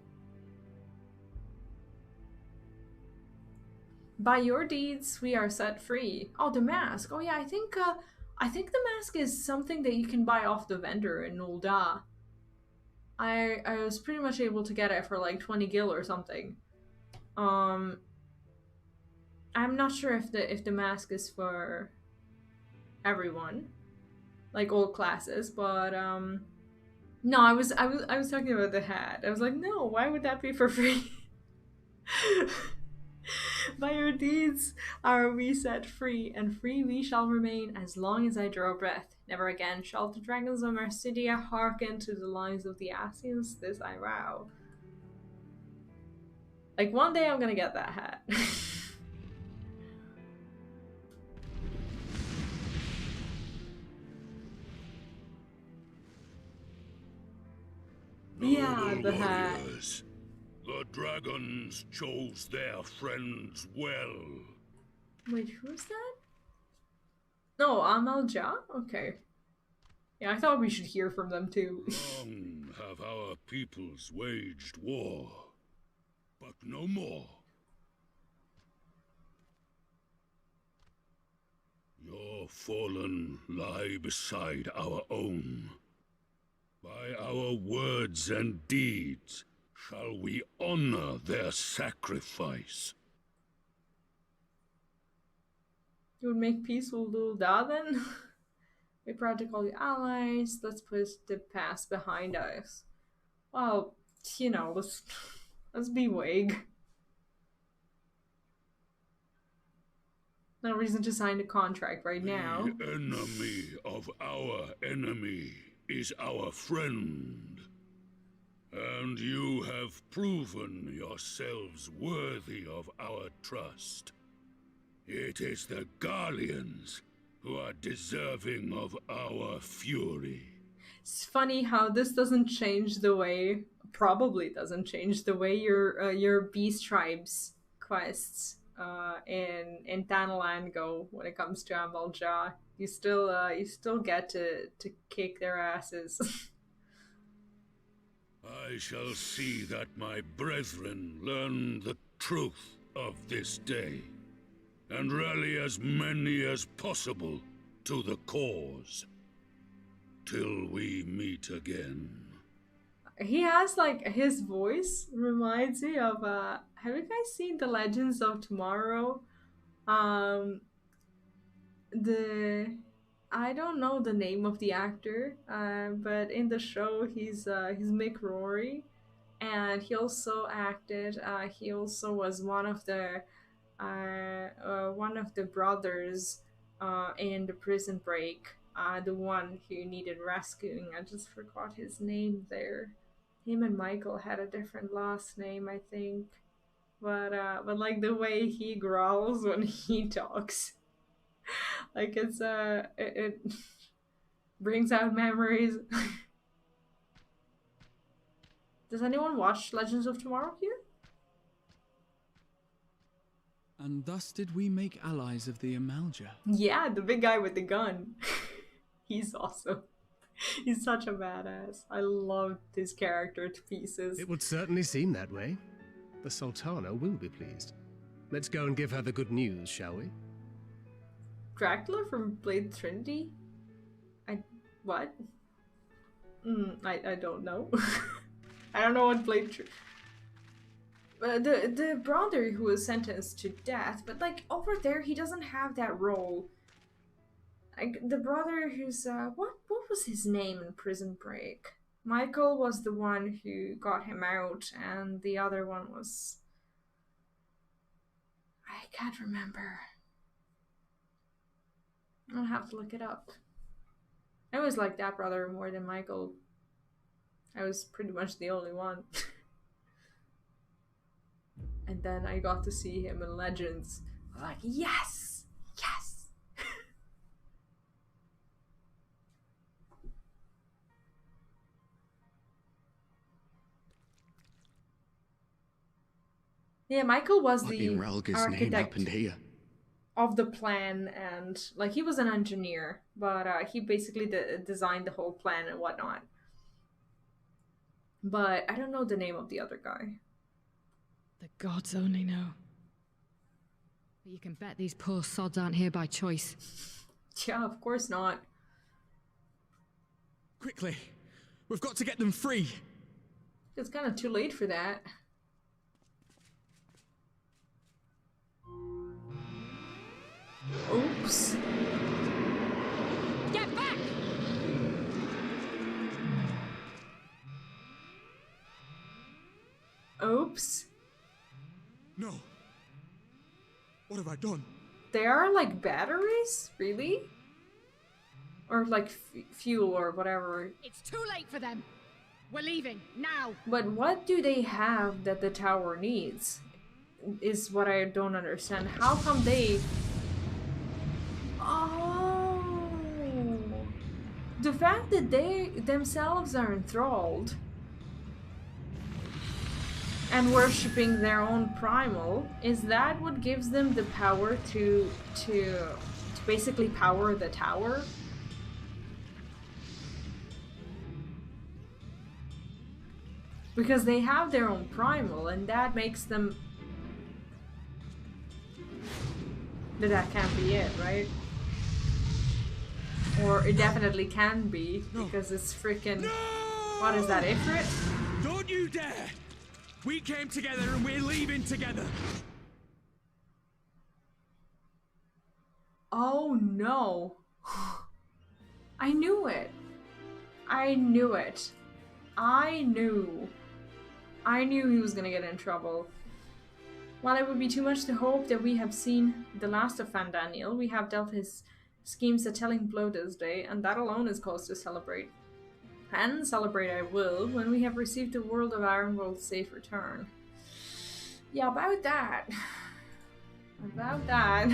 By your deeds, we are set free. Oh, the mask. Oh yeah, I think the mask is something that you can buy off the vendor in Ul'dah. I was pretty much able to get it for like 20 gil or something. I'm not sure if the mask is for everyone, like all classes, but no, I was talking about the hat. I was like, no, why would that be for free? By your deeds are we set free, and free we shall remain as long as I draw breath. Never again shall the dragons of Marsidia hearken to the lies of the Asians, this I vow. Like, one day I'm gonna get that hat. Yeah, the hat. The dragons chose their friends well. Wait, who's that? No, Amalja? Okay. Yeah, I thought we should hear from them too. Long have our peoples waged war, but no more. Your fallen lie beside our own. By our words and deeds shall we honor their sacrifice. You would make peace with Ul'dah then? We proud to call you allies. Let's put the past behind us. Well, you know, let's be vague. No reason to sign the contract right now. The enemy of our enemy is our friend. And you have proven yourselves worthy of our trust. It is the Garleans who are deserving of our fury. It's funny how this doesn't change the way, probably doesn't change the way your Beast Tribes quests in Thanalan go when it comes to Amalja. You still get to kick their asses. I shall see that my brethren learn the truth of this day, and rally as many as possible to the cause. Till we meet again. He has like his voice reminds me of have you guys seen the Legends of Tomorrow? The I don't know the name of the actor, but in the show he's Mick Rory, and he also acted. He also was one of the brothers in the Prison Break. The one who needed rescuing. I just forgot his name there. Him and Michael had a different last name, I think. But like the way he growls when he talks, like it brings out memories. Does anyone watch Legends of Tomorrow here? And thus did we make allies of the Amalja. Yeah, the big guy with the gun. He's awesome. He's such a badass. I love his character to pieces. It would certainly seem that way. The Sultana will be pleased. Let's go and give her the good news, shall we? Dracula from Blade Trinity? What? I don't know. I don't know what Blade Trinity... the brother who was sentenced to death, but like over there he doesn't have that role. Like the brother who's what was his name in Prison Break? Michael was the one who got him out, and the other one was I can't remember. I'll have to look it up. I always liked that brother more than Michael. I was pretty much the only one. And then I got to see him in Legends. I'm like, yes! Yes! Yeah, Michael was What the in Ralga's name architect happened here? of the plan, and like he was an engineer, but he basically designed the whole plan and whatnot. But I don't know the name of the other guy. The gods only know. But you can bet these poor sods aren't here by choice. Yeah, of course not. Quickly! We've got to get them free! It's kind of too late for that. Oops. Get back! Oops. No. What have I done? They are like batteries? Really? Or like fuel or whatever. It's too late for them. We're leaving now. But what do they have that the tower needs? Is what I don't understand. How come they... Oh! The fact that they themselves are enthralled and worshipping their own primal, is that what gives them the power to basically power the tower? Because they have their own primal, and that makes them... That can't be it, right? Or it definitely can be, because it's freaking... What is that, Ifrit? Don't you dare! We came together and we're leaving together! Oh no. I knew it. I knew it. I knew he was gonna get in trouble. While it would be too much to hope that we have seen the last of Fandaniel, we have dealt his schemes a telling blow this day, and that alone is cause to celebrate. And celebrate I will, when we have received the World of Ironworld's safe return. Yeah, about that. about that.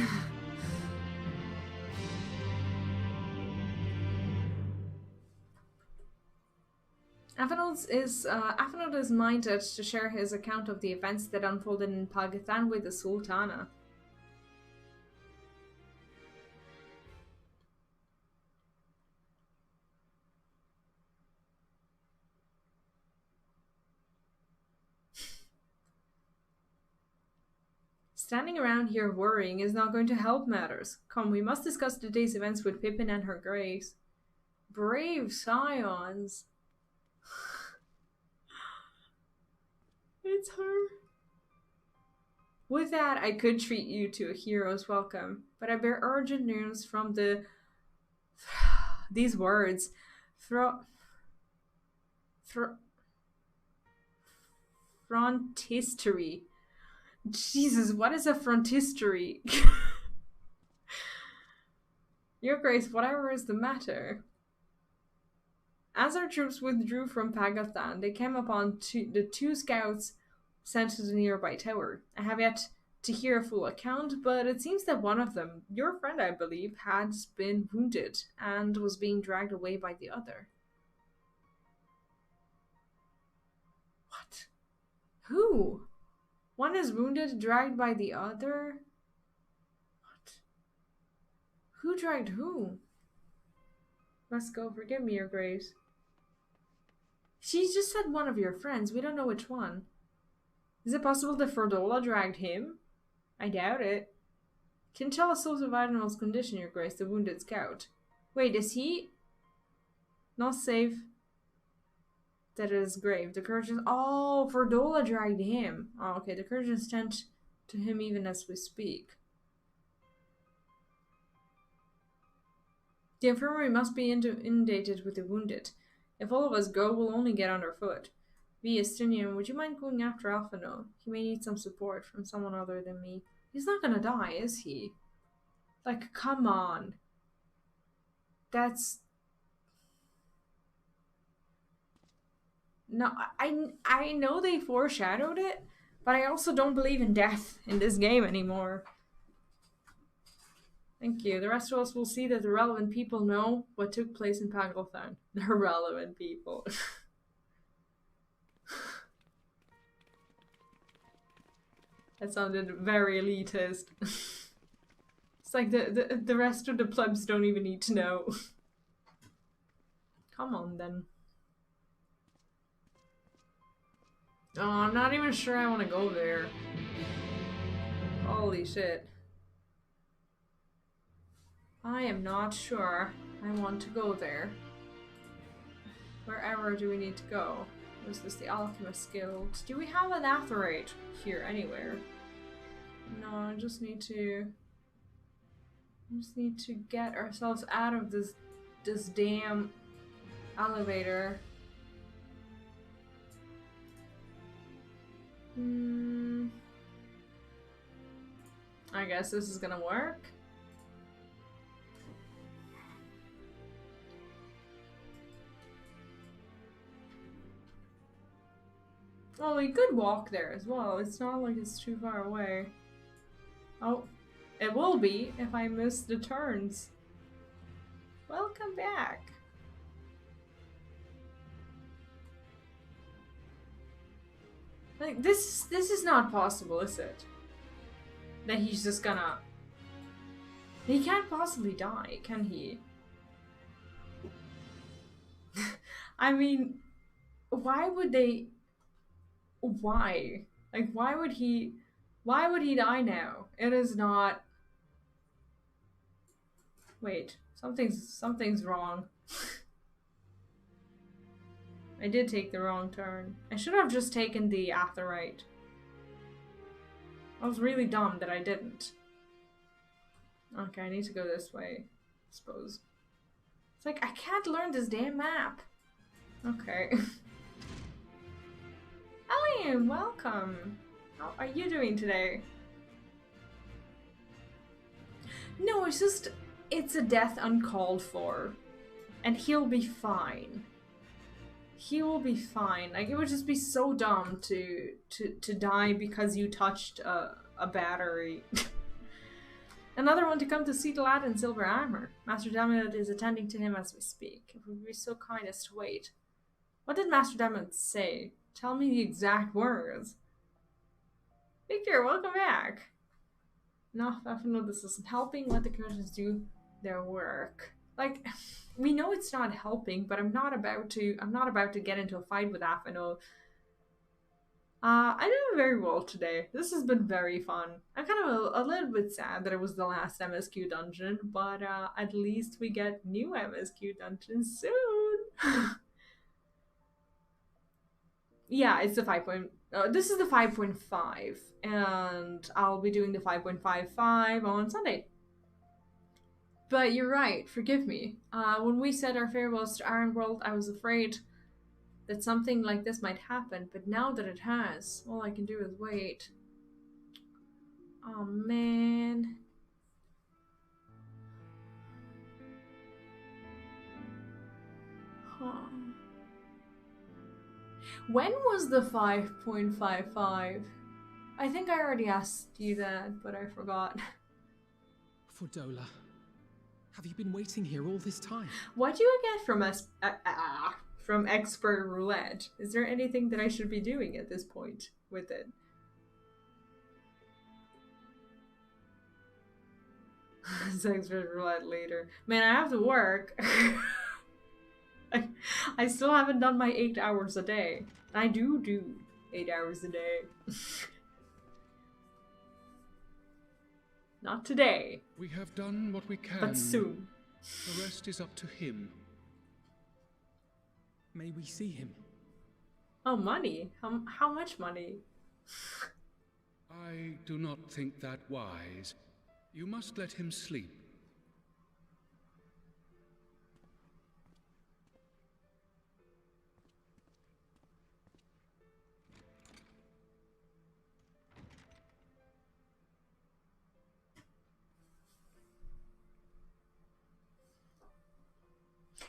Avenant is minded to share his account of the events that unfolded in Paglth'an with the Sultana. Standing around here worrying is not going to help matters. Come, we must discuss today's events with Pippin and her grace. Brave scions. It's her. With that, I could treat you to a hero's welcome, but I bear urgent news from the... these words. Frontistery. Jesus, what is a frontistery? Your Grace, whatever is the matter? As our troops withdrew from Paglth'an, they came upon the two scouts sent to the nearby tower. I have yet to hear a full account, but it seems that one of them, your friend I believe, had been wounded and was being dragged away by the other. What? Who? One is wounded, dragged by the other? What? Who dragged who? Let's go, forgive me, Your Grace. She just said one of your friends, we don't know which one. Is it possible that Ferdola dragged him? I doubt it. Can tell us of Admiral's condition, Your Grace, the wounded scout. Wait, is he not safe? That is grave. The Kurgans... Oh, Ferdola dragged him. Oh, okay, the Kurgans tend to him even as we speak. The infirmary must be inundated with the wounded. If all of us go, we'll only get underfoot. V. Estinian, would you mind going after Alphino? He may need some support from someone other than me. He's not gonna die, is he? Like, come on. That's... No, I know they foreshadowed it, but I also don't believe in death in this game anymore. Thank you. The rest of us will see that the relevant people know what took place in Paglth'an. The relevant people. That sounded very elitist. It's like the rest of the plebs don't even need to know. Come on then. Oh, I'm not even sure I want to go there. Holy shit. I am not sure I want to go there. Wherever do we need to go? Is this the Alchemist Guild? Do we have an Atherate here anywhere? No, I just need to get ourselves out of this damn elevator. I guess this is gonna work. Well, we could walk there as well. It's not like it's too far away. Oh, it will be if I miss the turns. Welcome back. Like, this is not possible, is it? That he's just gonna... He can't possibly die, can he? I mean, why would they... Why? Like, why would he die now? It is not... Wait, something's wrong. I did take the wrong turn. I should have just taken the Atherite. I was really dumb that I didn't. Okay, I need to go this way, I suppose. It's like, I can't learn this damn map. Okay. Elliam, welcome. How are you doing today? No, it's just, it's a death uncalled for. And he'll be fine. He will be fine. Like, it would just be so dumb to die because you touched a battery. Another one to come to see the lad in silver armor. Master Damned is attending to him as we speak. If would be so kind as to wait. What did Master Damned say? Tell me the exact words. Victor, welcome back. No, Fafno, this isn't helping. Let the curtains do their work. Like, we know it's not helping, but I'm not about to get into a fight with Afino. I did very well today. This has been very fun. I'm kind of a little bit sad that it was the last MSQ dungeon, but at least we get new MSQ dungeons soon. Yeah, it's the 5. This is the 5.5, and I'll be doing the 5.55 on Sunday. But you're right, forgive me. When we said our farewells to Ironworld, I was afraid that something like this might happen, but now that it has, all I can do is wait. Oh man. Huh. When was the 5.55? I think I already asked you that, but I forgot. Fordola, have you been waiting here all this time? What do you get from us? From Expert Roulette? Is there anything that I should be doing at this point with it? It's Expert Roulette later. Man, I have to work. I still haven't done my 8 hours a day. I do 8 hours a day. Not today. We have done what we can. But soon. The rest is up to him. May we see him? Oh, money? How much money? I do not think that wise. You must let him sleep.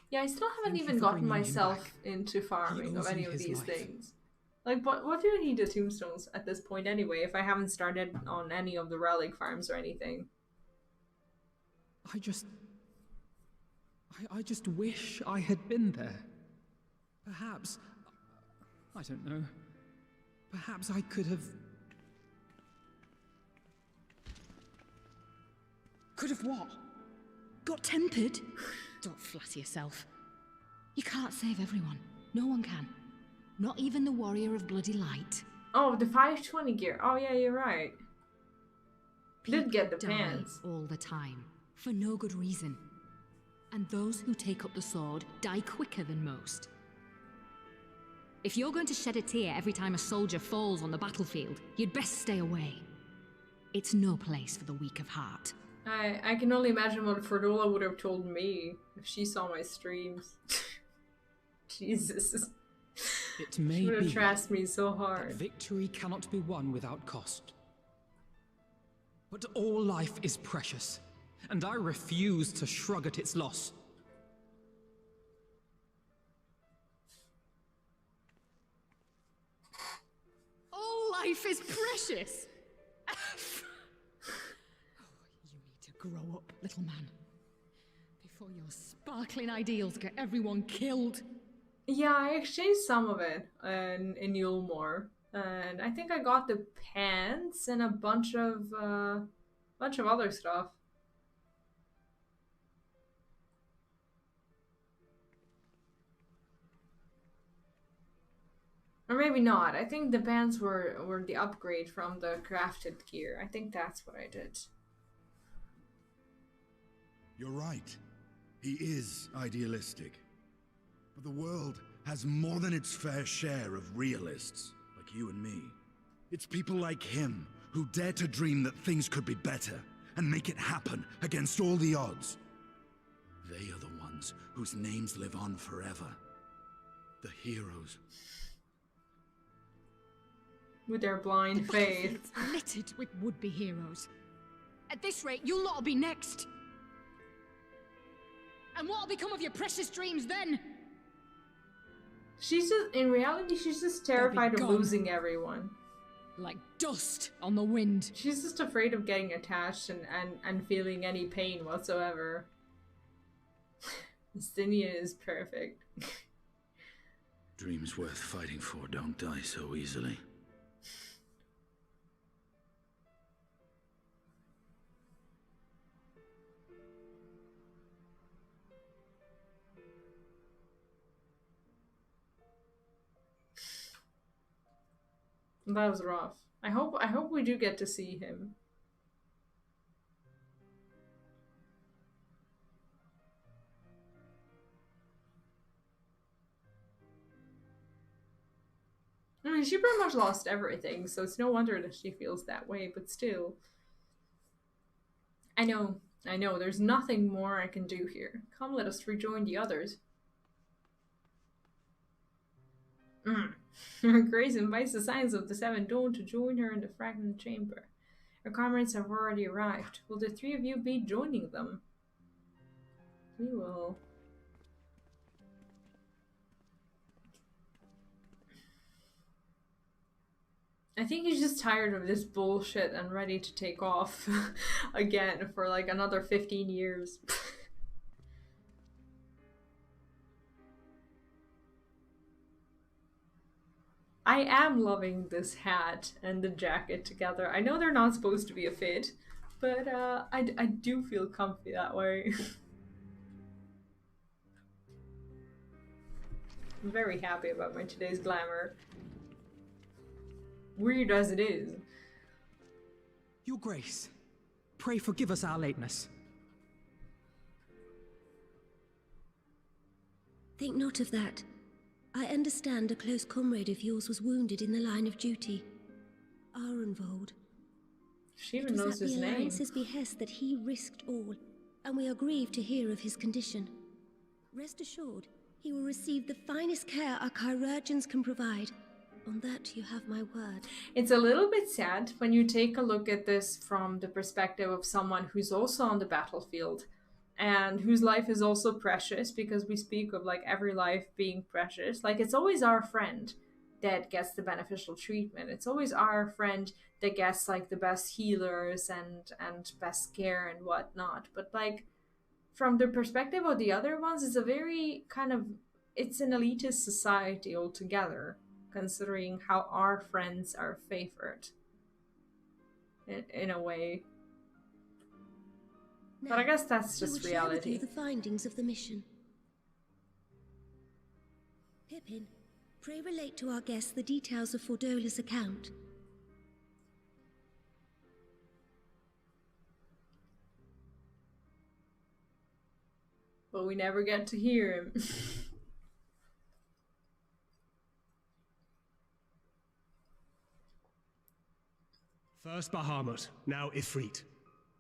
Yeah, I still haven't even gotten myself into farming of any of these things. Like, what do I need the tombstones at this point anyway, if I haven't started on any of the relic farms or anything? I just wish I had been there. Perhaps, I don't know, perhaps I could have... Could have what? Got tempered? Don't flatter yourself. You can't save everyone. No one can. Not even the Warrior of Bloody Light. Oh, the 520 gear. Oh yeah, you're right. Did get the die pants. all the time, for no good reason. And those who take up the sword die quicker than most. If you're going to shed a tear every time a soldier falls on the battlefield, you'd best stay away. It's no place for the weak of heart. I can only imagine what Fordola would have told me if she saw my streams. Jesus. It may she would have be trashed me so hard. Victory cannot be won without cost. But all life is precious, and I refuse to shrug at its loss. All life is precious! Grow up, little man. Before your sparkling ideals get everyone killed. Yeah, I exchanged some of it in Yulmore. And I think I got the pants and a bunch of other stuff. Or maybe not. I think the pants were the upgrade from the crafted gear. I think that's what I did. You're right. He is idealistic. But the world has more than its fair share of realists, like you and me. It's people like him who dare to dream that things could be better and make it happen against all the odds. They are the ones whose names live on forever. The heroes. With their blind faith. Littered with would-be heroes. At this rate, you'll lot be next. And what'll become of your precious dreams then? She's just, in reality, she's just terrified of losing everyone. like dust on the wind. She's just afraid of getting attached and feeling any pain whatsoever. Stynia is perfect. Dreams worth fighting for don't die so easily. That was rough. I hope we do get to see him. I mean, she pretty much lost everything, so it's no wonder that she feels that way, but still. I know, there's nothing more I can do here. Come, let us rejoin the others. Grace invites the Scions of the Seven Dawn to join her in the Fragment Chamber. Her comrades have already arrived. Will the three of you be joining them? We will. I think he's just tired of this bullshit and ready to take off again for like another 15 years. I am loving this hat and the jacket together. I know they're not supposed to be a fit, but I do feel comfy that way. I'm very happy about my today's glamour. Weird as it is. Your Grace, pray forgive us our lateness. Think not of that. I understand a close comrade of yours was wounded in the line of duty. Arenvold. She even knows his name. It was at the Alliance's behest that he risked all, and we are grieved to hear of his condition. Rest assured, he will receive the finest care our chirurgeons can provide. On that you have my word. It's a little bit sad when you take a look at this from the perspective of someone who's also on the battlefield and whose life is also precious, because we speak of like every life being precious. Like, it's always our friend that gets the beneficial treatment. It's always our friend that gets like the best healers and best care and whatnot. But like, from the perspective of the other ones, it's a very kind of, it's an elitist society altogether, considering how our friends are favored in a way. Now, but I guess that's just we will share with reality. you the findings of the mission. Pippin, pray relate to our guests the details of Fordola's account. But we never get to hear him. First Bahamut, now Ifrit.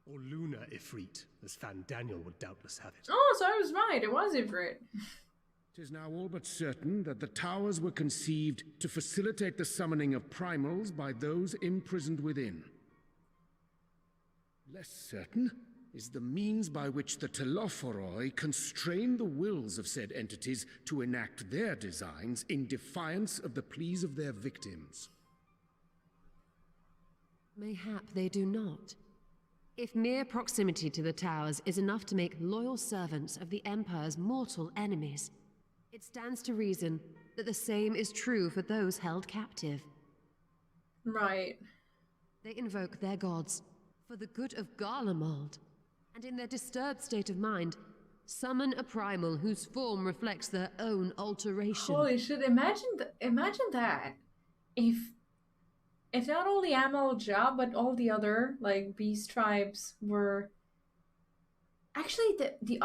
Or Lunar Ifrit, as Fandaniel would doubtless have it. Oh, so I was right. It was Ifrit. It is now all but certain that the towers were conceived to facilitate the summoning of primals by those imprisoned within. Less certain is the means by which the Telophoroi constrain the wills of said entities to enact their designs in defiance of the pleas of their victims. Mayhap they do not. If mere proximity to the towers is enough to make loyal servants of the Empire's mortal enemies, it stands to reason that the same is true for those held captive. Right. They invoke their gods for the good of Garlemald, and in their disturbed state of mind, summon a primal whose form reflects their own alteration. Holy shit, imagine that. If not only Amal-Ja, but all the other, like, beast tribes were... Actually, the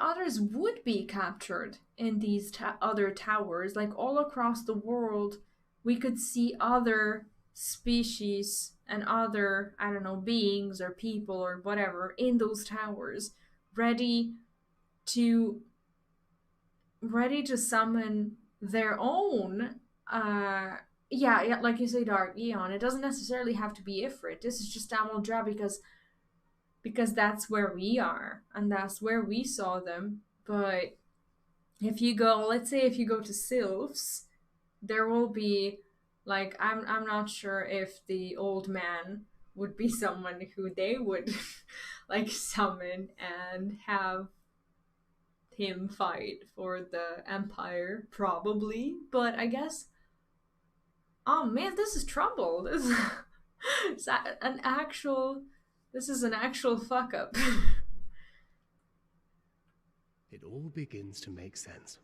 others would be captured in these other towers. Like, all across the world, we could see other species and other, I don't know, beings or people or whatever in those towers, ready to summon their own, yeah, like you say, Dark Eon. It doesn't necessarily have to be Ifrit. This is just Amal-Ja because that's where we are and that's where we saw them. But if you go, let's say if you go to Sylphs, there will be Like, I'm not sure if the old man would be someone who they would like summon and have him fight for the Empire, probably. But I guess, oh man, this is trouble. This is this is an actual fuck up. It all begins to make sense.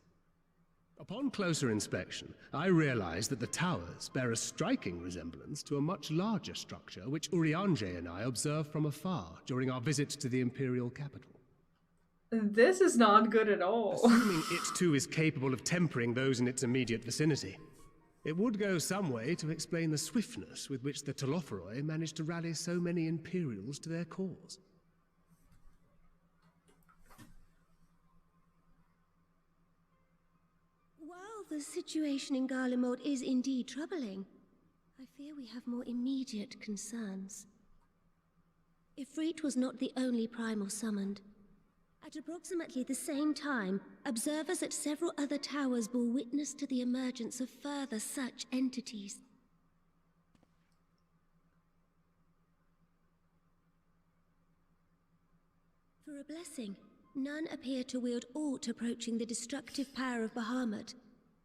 Upon closer inspection, I realized that the towers bear a striking resemblance to a much larger structure which Urianger and I observed from afar during our visit to the Imperial capital. This is not good at all. Assuming it too is capable of tempering those in its immediate vicinity, it would go some way to explain the swiftness with which the Telophoroi managed to rally so many Imperials to their cause. While the situation in Garlemald is indeed troubling, I fear we have more immediate concerns. Ifrit was not the only primal summoned. At approximately the same time, observers at several other towers bore witness to the emergence of further such entities. For a blessing, none appear to wield aught approaching the destructive power of Bahamut,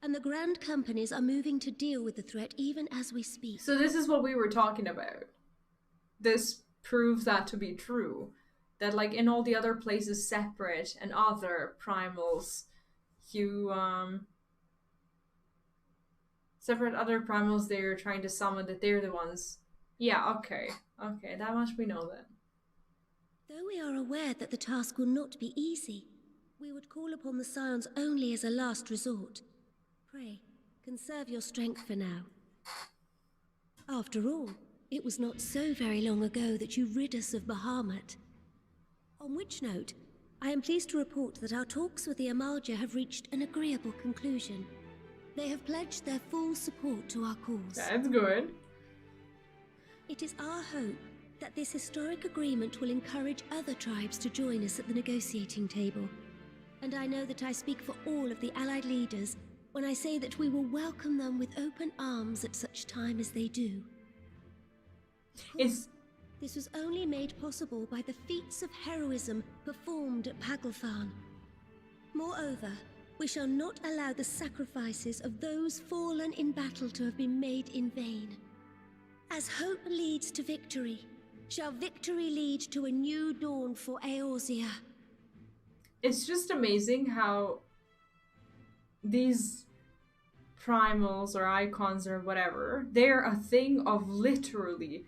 and the Grand Companies are moving to deal with the threat even as we speak. So this is what we were talking about. This proves that to be true. That, like, in all the other places separate and other primals, separate other primals they're trying to summon, that they're the ones. Yeah, okay, that much we know then. Though we are aware that the task will not be easy, we would call upon the Scions only as a last resort. Pray, conserve your strength for now. After all, it was not so very long ago that you rid us of Bahamut. On which note, I am pleased to report that our talks with the Amalja have reached an agreeable conclusion. They have pledged their full support to our cause. That's good. It is our hope that this historic agreement will encourage other tribes to join us at the negotiating table. And I know that I speak for all of the Allied leaders when I say that we will welcome them with open arms at such time as they do. This was only made possible by the feats of heroism performed at Paglth'an. Moreover, we shall not allow the sacrifices of those fallen in battle to have been made in vain. As hope leads to victory, shall victory lead to a new dawn for Eorzea. It's just amazing how these primals or icons or whatever, they're a thing of literally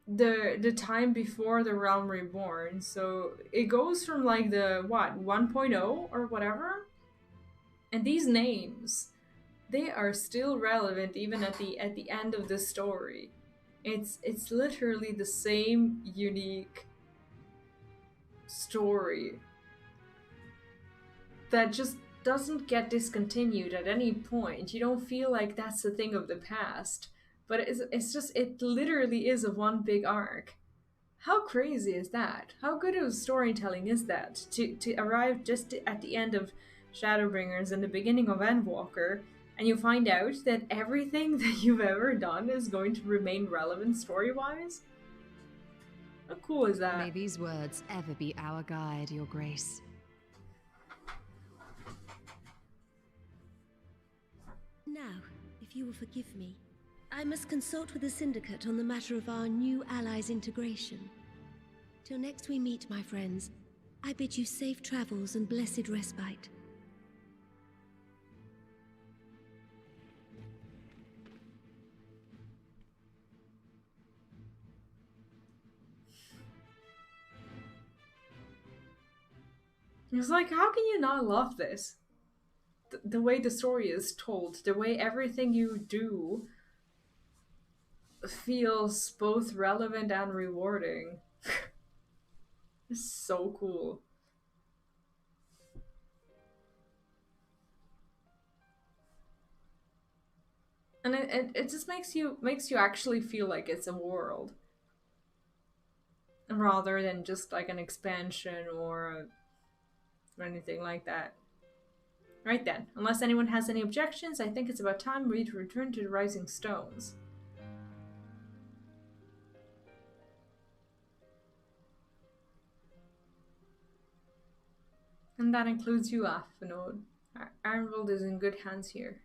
the time before the Realm Reborn. So it goes from like the 1.0 or whatever, and these names, they are still relevant even at the end of the story. It's literally the same unique story that just doesn't get discontinued at any point. You don't feel like that's a thing of the past. But it's just, it literally is a one big arc. How crazy is that? How good of storytelling is that? To arrive just at the end of Shadowbringers and the beginning of Endwalker, and you find out that everything that you've ever done is going to remain relevant story-wise? How cool is that? May these words ever be our guide, Your Grace. Now, if you will forgive me, I must consult with the Syndicate on the matter of our new allies' integration. Till next we meet, my friends, I bid you safe travels and blessed respite. It's like, how can you not love this? The way the story is told, the way everything you do feels both relevant and rewarding. It's so cool. And it just makes you actually feel like it's a world, rather than just like an expansion or anything like that. Right then, unless anyone has any objections, I think it's about time we return to the Rising Stones. And that includes you, Afinod. Arnvold is in good hands here.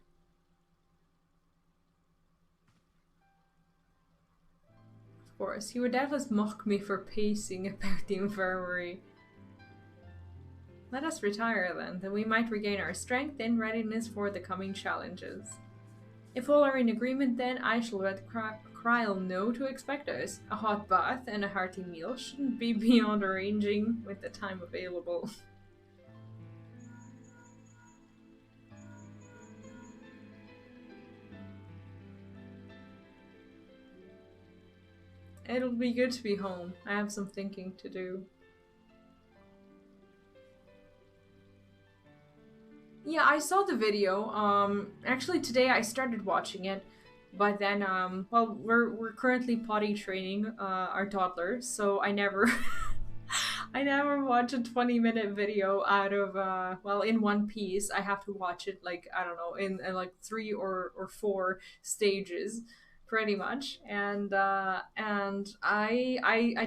Of course, he would doubtless mock me for pacing about the infirmary. Let us retire then we might regain our strength and readiness for the coming challenges. If all are in agreement then, I shall let Kryl know to expect us. A hot bath and a hearty meal shouldn't be beyond arranging with the time available. It'll be good to be home. I have some thinking to do. Yeah, I saw the video. Actually today I started watching it, but then well, we're currently potty training our toddler, so I never I never watch a 20-minute video out of well, in one piece. I have to watch it like, I don't know, in like 3 or 4 stages pretty much. And I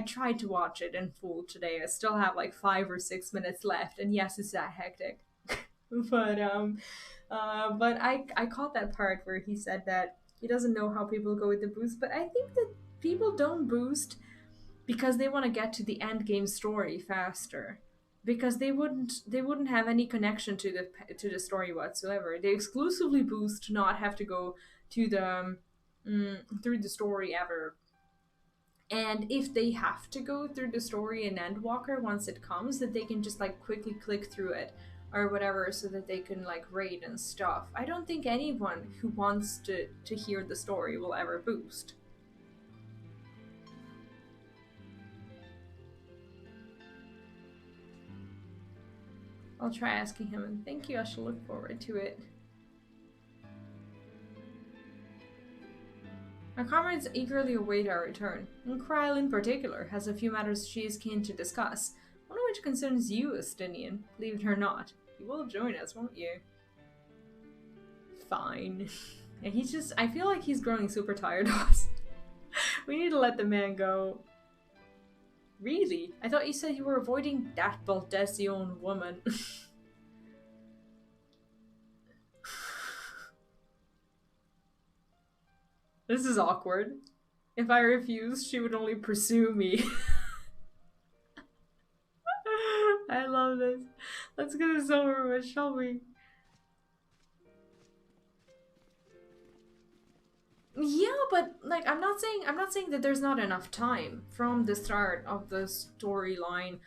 tried to watch it in full today. I still have like 5 or 6 minutes left, and yes, it's that hectic. But I caught that part where he said that he doesn't know how people go with the boost, but I think that people don't boost because they want to get to the end game story faster, because they wouldn't have any connection to the story whatsoever. They exclusively boost to not have to go to the through the story ever. And if they have to go through the story in Endwalker once it comes, that they can just like quickly click through it or whatever, so that they can like raid and stuff. I don't think anyone who wants to hear the story will ever boost. I'll try asking him, and thank you, I shall look forward to it. Our comrades eagerly await our return, and Kryl in particular has a few matters she is keen to discuss, one of which concerns you, Estinian, believe it or not. You will join us, won't you? Fine. And he's just, I feel like he's growing super tired of us. We need to let the man go. Really? I thought you said you were avoiding that Baldesion woman. This is awkward. If I refused, she would only pursue me. I love this. Let's get this over with, shall we? Yeah, but like I'm not saying that there's not enough time from the start of the storyline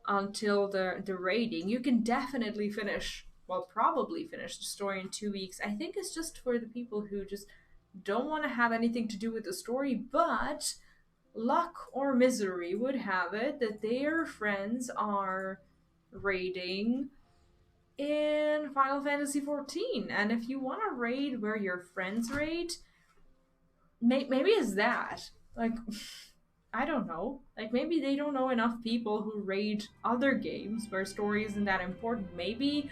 until the raiding. You can definitely probably finish the story in 2 weeks. I think it's just for the people who just don't want to have anything to do with the story, but luck or misery would have it that their friends are raiding in Final Fantasy XIV. And if you want to raid where your friends raid, maybe it's that. Like, I don't know. Like, maybe they don't know enough people who raid other games where story isn't that important. Maybe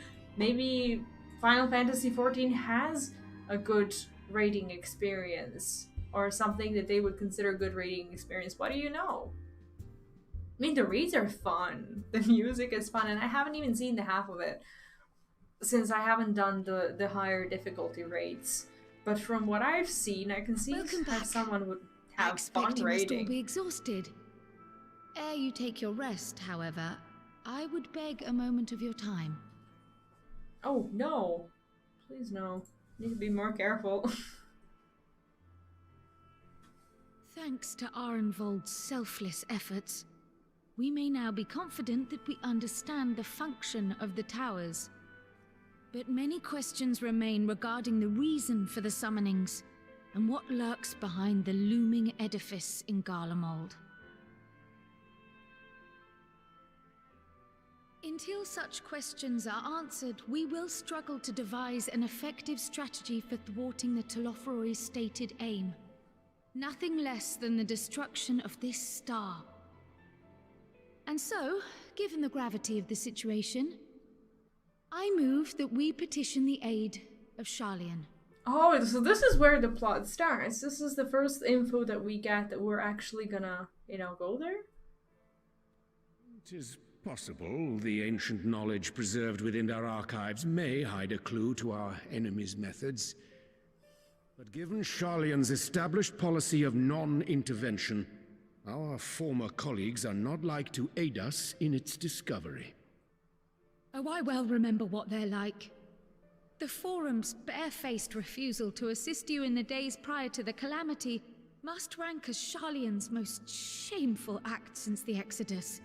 Final Fantasy XIV has a good raiding experience, or something that they would consider a good raiding experience. What do you know? I mean, the raids are fun. The music is fun, and I haven't even seen the half of it since I haven't done the higher difficulty raids. But from what I've seen, I can see how someone would have fun raiding. I expect you must all be exhausted. Ere you take your rest, however, I would beg a moment of your time. Oh, no. Please no. Need to be more careful. Thanks to Arenvold's selfless efforts, we may now be confident that we understand the function of the towers. But many questions remain regarding the reason for the summonings and what lurks behind the looming edifice in Garlemald. Until such questions are answered, we will struggle to devise an effective strategy for thwarting the Telophoroi's stated aim. Nothing less than the destruction of this star. And so, given the gravity of the situation, I move that we petition the aid of Charlian. Oh, so this is where the plot starts. This is the first info that we get that we're actually gonna, you know, go there. It is possible the ancient knowledge preserved within our archives may hide a clue to our enemy's methods. But given Charlian's established policy of non-intervention, our former colleagues are not like to aid us in its discovery. Oh, I well remember what they're like. The Forum's barefaced refusal to assist you in the days prior to the calamity must rank as Charlian's most shameful act since the Exodus.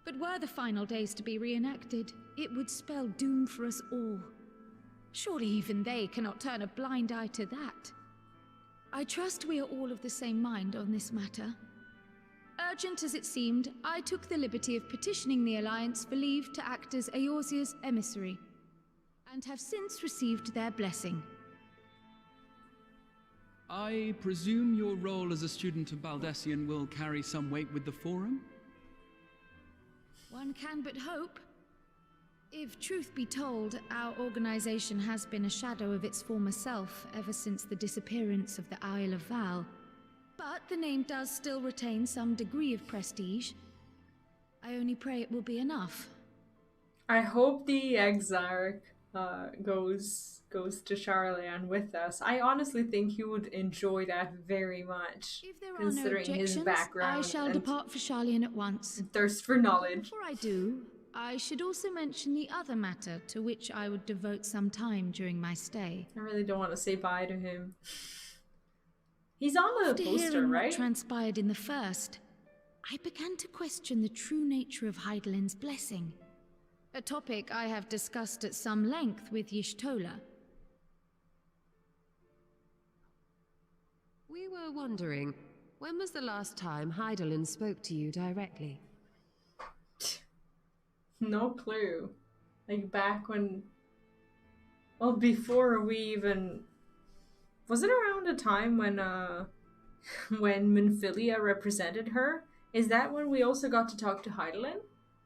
But were the final days to be reenacted, it would spell doom for us all. Surely even they cannot turn a blind eye to that. I trust we are all of the same mind on this matter. Urgent as it seemed, I took the liberty of petitioning the Alliance for leave to act as Eorzea's emissary, and have since received their blessing. I presume your role as a student of Baldesion will carry some weight with the Forum? One can but hope. If truth be told, our organization has been a shadow of its former self ever since the disappearance of the Isle of Val. But the name does still retain some degree of prestige. I only pray it will be enough. I hope the Exarch goes to Charlian with us. I honestly think he would enjoy that very much, If there are considering no his objections, background I shall and depart for Charlian at once. thirst for knowledge. Before I do, I should also mention the other matter to which I would devote some time during my stay. I really don't want to say bye to him. He's on the After poster, hearing right? what transpired in the first, I began to question the true nature of Hydaelyn's blessing. A topic I have discussed at some length with Y'shtola. We were wondering, when was the last time Hydaelyn spoke to you directly? No clue. Like back when... Well, before we even... Was it around a time when Minfilia represented her? Is that when we also got to talk to Hydaelyn?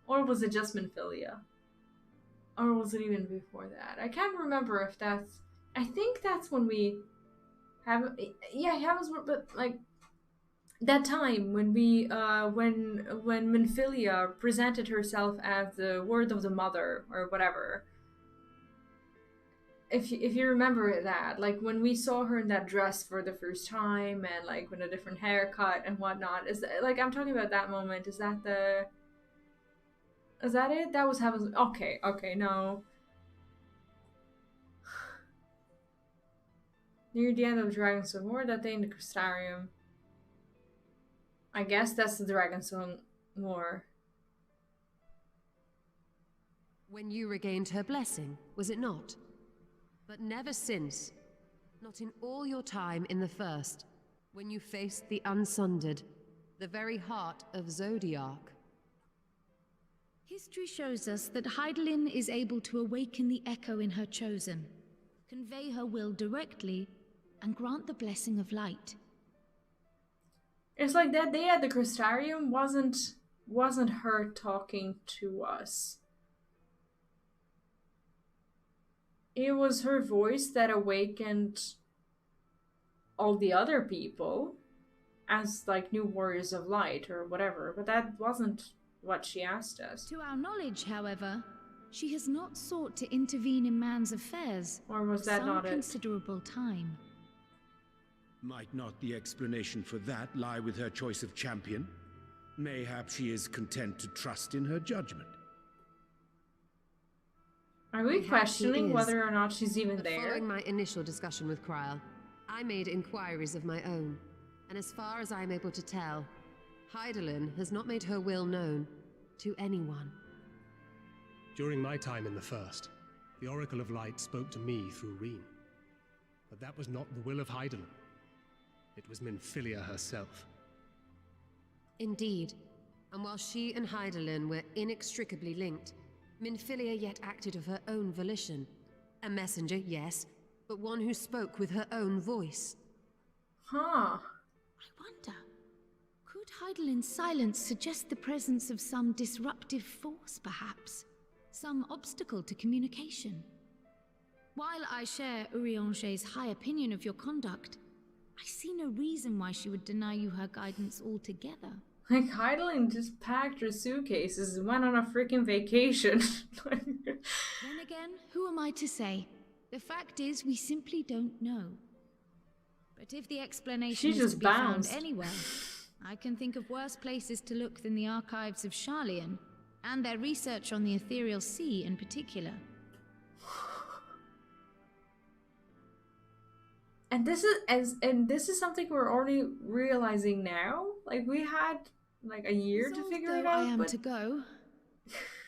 Or was it just Minfilia? Or was it even before that? I can't remember if that's... I think that's when we have... Yeah, it happens, but like... That time when we, when Minfilia presented herself as the Word of the Mother, or whatever. If you remember that, like when we saw her in that dress for the first time, and like with a different haircut and whatnot, is that, like, I'm talking about that moment. Is that it? That was heaven's. Okay, no. Near the end of Dragonsong War, that day in the Crystarium. I guess that's the Dragonsong War. When you regained her blessing, was it not? But never since. Not in all your time in the First, when you faced the Unsundered, the very heart of Zodiark. History shows us that Hydaelyn is able to awaken the echo in her chosen, convey her will directly, and grant the blessing of light. It's like that day at the Crystarium wasn't her talking to us. It was her voice that awakened all the other people as like new warriors of light or whatever, but that wasn't what she asked us. To our knowledge, however, she has not sought to intervene in man's affairs or was that not it? Considerable time. Might not the explanation for that lie with her choice of champion? Mayhap she is content to trust in her judgment. Are we questioning whether or not she's even there? Following my initial discussion with Kryl, I made inquiries of my own, and as far as I'm able to tell, Hydaelyn has not made her will known to anyone. During my time in the First, the Oracle of Light spoke to me through Reen. But that was not the will of Hydaelyn. It was Minfilia herself. Indeed, and while she and Hydaelyn were inextricably linked, Minfilia yet acted of her own volition. A messenger, yes, but one who spoke with her own voice. Huh. I wonder, could Hydaelyn's silence suggest the presence of some disruptive force, perhaps? some obstacle to communication. While I share Urianger's high opinion of your conduct, I see no reason why she would deny you her guidance altogether. Like, Heidelin just packed her suitcases and went on a freaking vacation. Then again, who am I to say? The fact is, we simply don't know. But if the explanation is to be found anywhere, I can think of worse places to look than the archives of Sharlayan, and their research on the Ethereal Sea in particular. And this is something we're already realizing now. Like, we had like a year to figure it out. I am to go.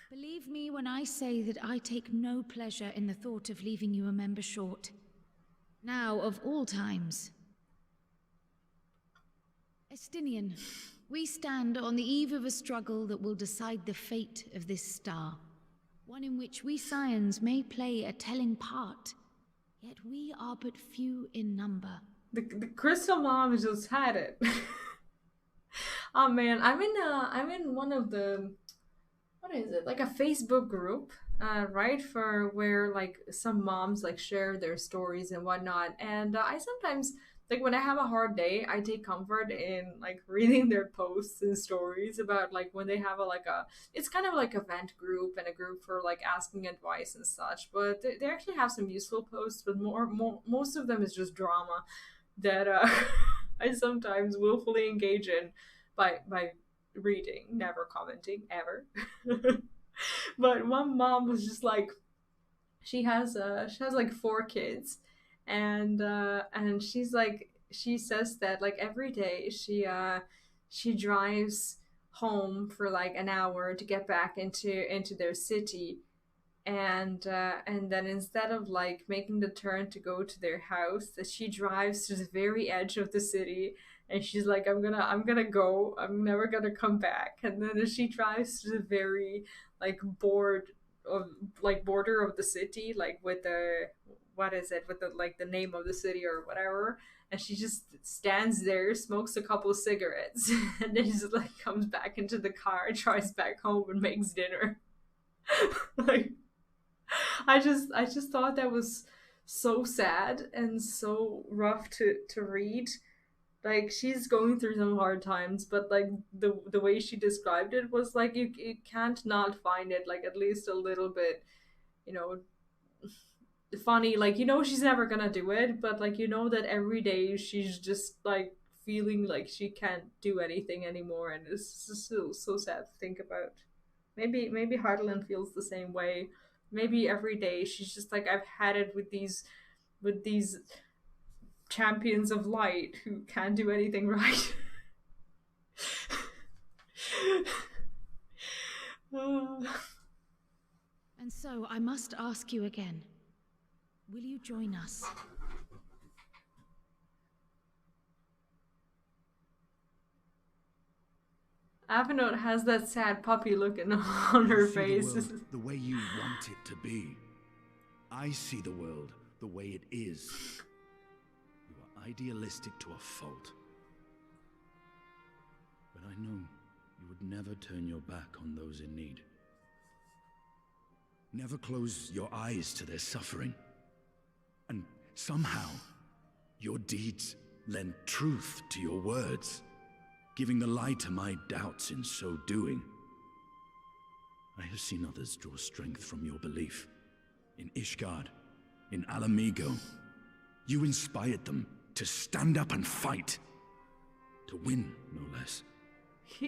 Believe me when I say that I take no pleasure in the thought of leaving you a member short. Now, of all times. Estinian, we stand on the eve of a struggle that will decide the fate of this star. One in which we Scions may play a telling part. Yet we are but few in number. The Crystal Mom just had it. Oh man, I'm in one of the, what is it, like a Facebook group, right, for where like some moms like share their stories and whatnot, and I sometimes, like, when I have a hard day, I take comfort in like reading their posts and stories about like when they have it's kind of like a vent group and a group for like asking advice and such, but they actually have some useful posts, but most of them is just drama that I sometimes willfully engage in by reading, never commenting ever. But one mom was just like, she has like 4 kids, and she's like, she says that like every day she drives home for like an hour to get back into their city, and then instead of like making the turn to go to their house, that she drives to the very edge of the city, and she's like, I'm gonna go, I'm never gonna come back. And then she drives to the very like border of the city, like with the, what is it, with the like the name of the city or whatever, and she just stands there, smokes a couple cigarettes, and then just like comes back into the car, drives back home, and makes dinner. Like, I just thought that was so sad and so rough to read. Like, she's going through some hard times, but like the way she described it was like you can't not find it like at least a little bit, you know, funny. Like, you know, she's never gonna do it, but like, you know that every day she's just like feeling like she can't do anything anymore, and it's just so sad to think about. Maybe Heidelin feels the same way. Maybe every day she's just like, I've had it with these champions of light who can't do anything right. And so I must ask you again, will you join us? Avenant has that sad puppy looking on her face. The world the way you want it to be. I see the world the way it is. You are idealistic to a fault. But I know you would never turn your back on those in need. Never close your eyes to their suffering. And somehow, your deeds lend truth to your words, giving the lie to my doubts in so doing. I have seen others draw strength from your belief. In Ishgard, in Alamigo, you inspired them to stand up and fight. To win, no less.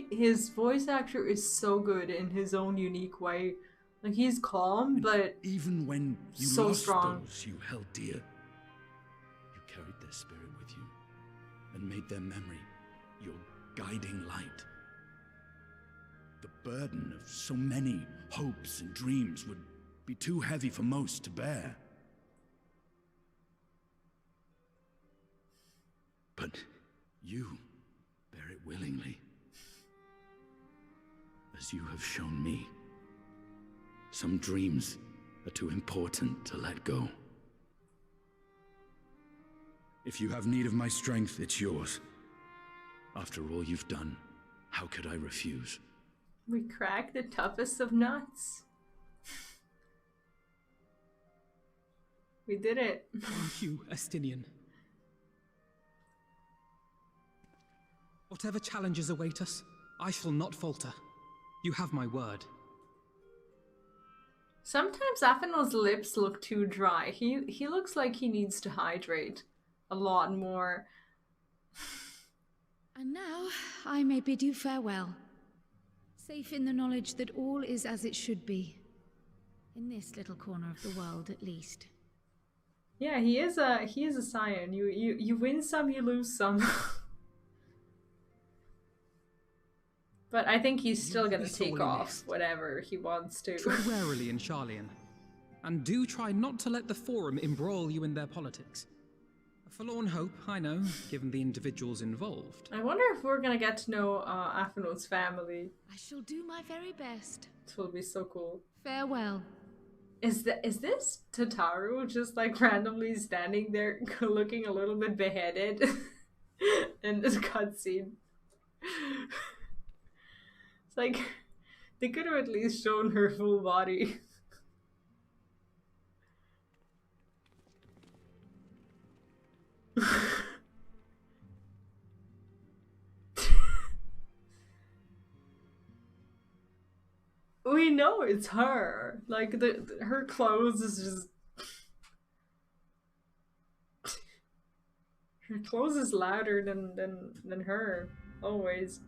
His voice actor is so good in his own unique way. Like, he's calm, but even when you so lost strong. those you held dear, you carried their spirit with you and made their memory your guiding light. The burden of so many hopes and dreams would be too heavy for most to bear. But you bear it willingly, as you have shown me. Some dreams are too important to let go. If you have need of my strength, it's yours. After all you've done, how could I refuse? We cracked the toughest of nuts. We did it. Thank you, Estinian. Whatever challenges await us, I shall not falter. You have my word. Sometimes Afinal's lips look too dry. He looks like he needs to hydrate a lot more. And now I may bid you farewell. Safe in the knowledge that all is as it should be. In this little corner of the world, at least. Yeah, he is a scion. You win some, you lose some. But I think he's still gonna take off whatever he wants to. Tread warily in Charlian. And do try not to let the Forum embroil you in their politics. A forlorn hope, I know, given the individuals involved. I wonder if we're gonna get to know Afinal's family. I shall do my very best. This will be so cool. Farewell. Is this Tataru just like randomly standing there looking a little bit beheaded in this cutscene? It's like, they could have at least shown her full body. We know it's her. Like, her clothes is just... Her clothes is louder than her. Always.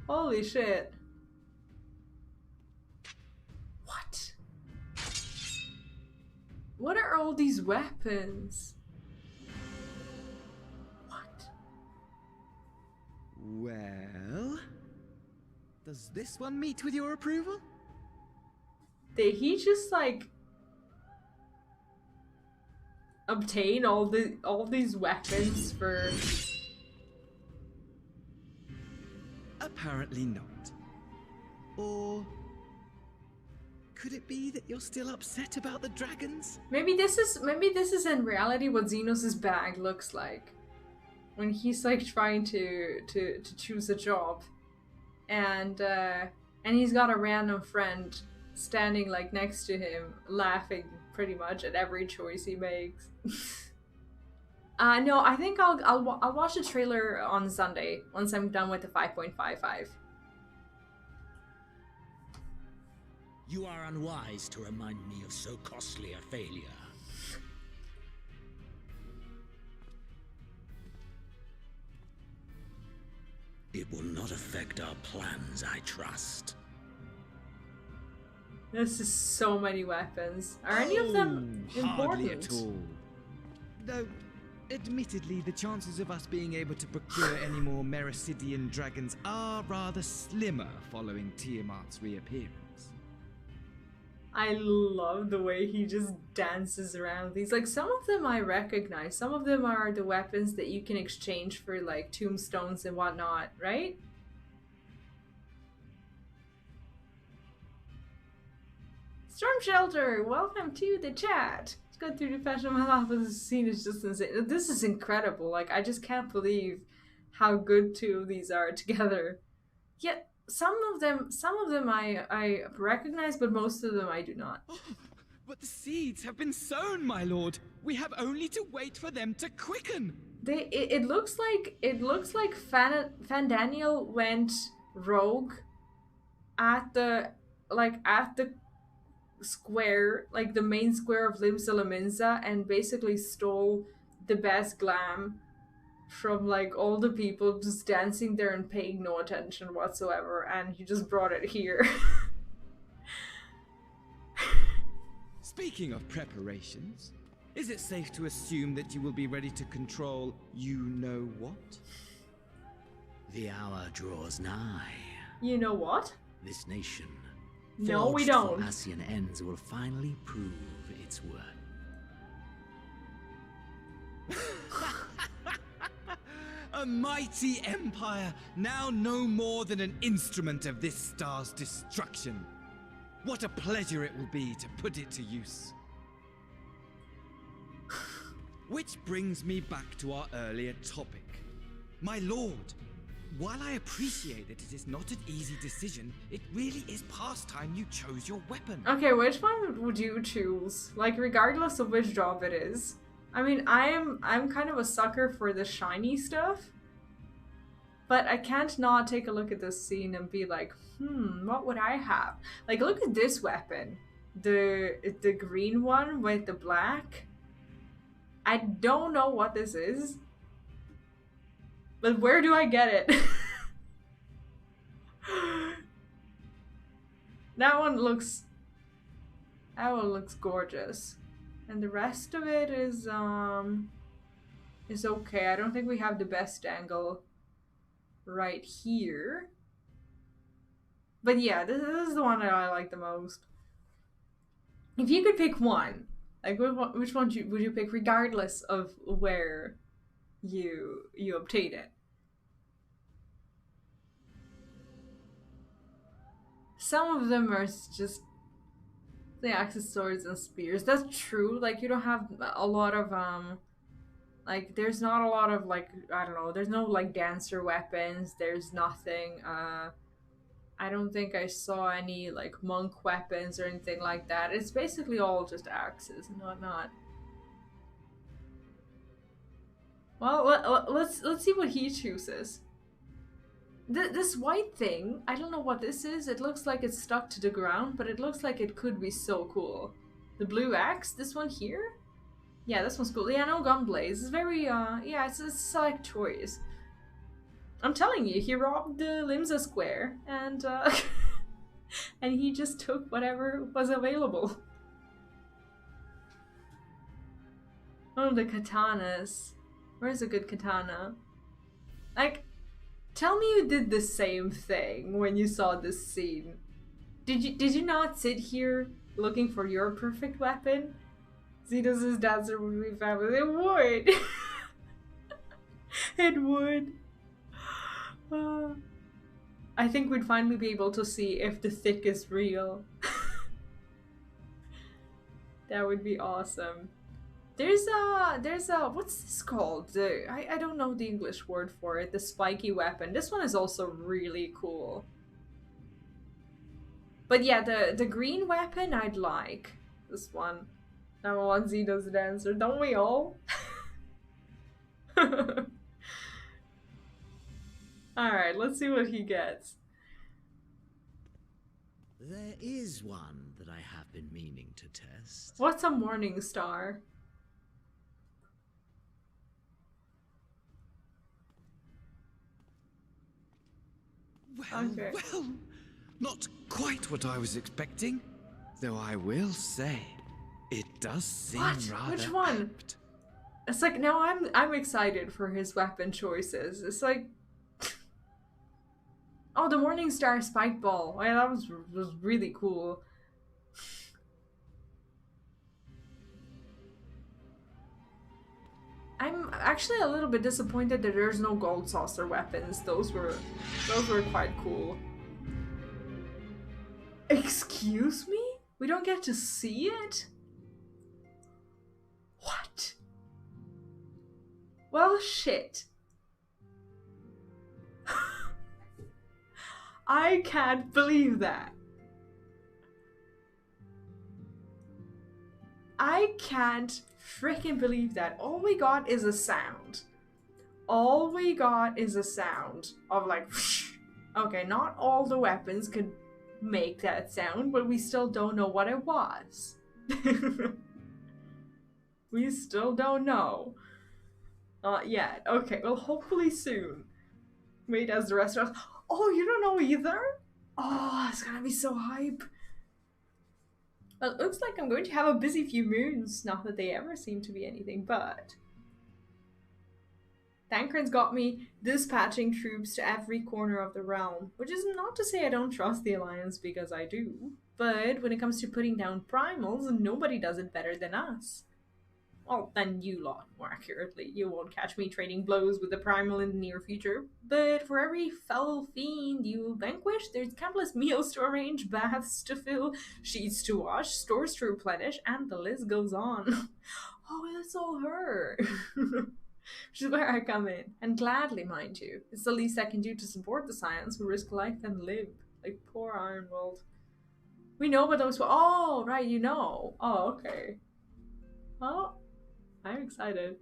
Holy shit. What? What are all these weapons? What? Well... Does this one meet with your approval? Did he just like obtain all these weapons for... Apparently not. Or could it be that you're still upset about the dragons? Maybe this is in reality what Xenos' bag looks like. When he's like trying to choose a job. And he's got a random friend standing like next to him, laughing pretty much at every choice he makes. No, I think I'll watch the trailer on Sunday once I'm done with the 5.55. You are unwise to remind me of so costly a failure. It will not affect our plans, I trust. This is so many weapons. Are any of them important? Hardly at all. Though, admittedly, the chances of us being able to procure any more Mericidian dragons are rather slimmer following Tiamat's reappearance. I love the way he just dances around these. Like, some of them I recognize. Some of them are the weapons that you can exchange for, like, tombstones and whatnot, right? Storm Shelter, welcome to the chat. Let's go through the fashion of my life. This scene is just insane. This is incredible. Like, I just can't believe how good two of these are together. Yet, some of them I recognize, but most of them I do not. Oh, but the seeds have been sown, my lord. We have only to wait for them to quicken. It looks like Fandaniel went rogue at the square, like the main square of Limsa Lominsa, and basically stole the best glam from like all the people just dancing there and paying no attention whatsoever, and he just brought it here. Speaking of preparations, is it safe to assume that you will be ready to control you-know-what? The hour draws nigh. You know what? This nation, no, we forged don't. for Ascian ends, will finally prove its worth. A mighty empire, now no more than an instrument of this star's destruction. What a pleasure it will be to put it to use. Which brings me back to our earlier topic. My lord, while I appreciate that it is not an easy decision, it really is past time you chose your weapon. Okay, which one would you choose? Like, regardless of which job it is. I mean, I'm kind of a sucker for the shiny stuff. But I can't not take a look at this scene and be like, what would I have? Like, look at this weapon. The green one with the black. I don't know what this is. But where do I get it? That one looks gorgeous. And the rest of it is okay. I don't think we have the best angle right here. But yeah, this is the one that I like the most. If you could pick one, like which one would you pick regardless of where you obtain it? Some of them are just the axes, swords, and spears. That's true. Like, you don't have a lot of like, there's not a lot of, like, I don't know, there's no like dancer weapons. There's nothing. I don't think I saw any like monk weapons or anything like that. It's basically all just axes and whatnot. Well, let's see what he chooses. This white thing, I don't know what this is. It looks like it's stuck to the ground, but it looks like it could be so cool. The blue axe, this one here? Yeah, this one's cool. Yeah, no gunblaze. It's very, yeah, it's select choice. I'm telling you, he robbed the Limsa Square, and, and he just took whatever was available. Oh, the katanas. Where's a good katana? Like, tell me you did the same thing when you saw this scene. Did you not sit here looking for your perfect weapon? Xenos' dancer would be fabulous. It would! It would. I think we'd finally be able to see if the thick is real. That would be awesome. There's a, what's this called? I don't know the English word for it. The spiky weapon. This one is also really cool. But yeah, the green weapon I'd like. This one. I want Xenos dancer, don't we all? Alright, let's see what he gets. There is one that I have been meaning to test. What's a morning star? Well, okay. Well, not quite what I was expecting. Though I will say, it does seem rather Which one? apt. It's like, now I'm excited for his weapon choices. It's like, oh, the Morning Star spike ball. Oh, yeah, that was really cool. I'm actually a little bit disappointed that there's no gold saucer weapons. Those were quite cool. Excuse me? We don't get to see it? What? Well, shit. I can't believe that. I can't freaking believe that. All we got is a sound. All we got is a sound of like, whoosh. Okay, not all the weapons could make that sound, but we still don't know what it was. We still don't know. Not yet. Okay, well, hopefully soon. Wait, as the rest of us. Oh, you don't know either? Oh, it's gonna be so hype. Well, it looks like I'm going to have a busy few moons. Not that they ever seem to be anything but. Thancred's got me dispatching troops to every corner of the realm, which is not to say I don't trust the Alliance, because I do. But when it comes to putting down primals, nobody does it better than us. Well, than you lot, more accurately. You won't catch me trading blows with the primal in the near future. But for every foul fiend you vanquish, there's countless meals to arrange, baths to fill, sheets to wash, stores to replenish, and the list goes on. Oh, that's all her. Which is where I come in. And gladly, mind you. It's the least I can do to support the Scions who risk life and live. Like, poor Ironwold. We know about those. Oh, right, you know. Oh, okay. Well, I'm excited.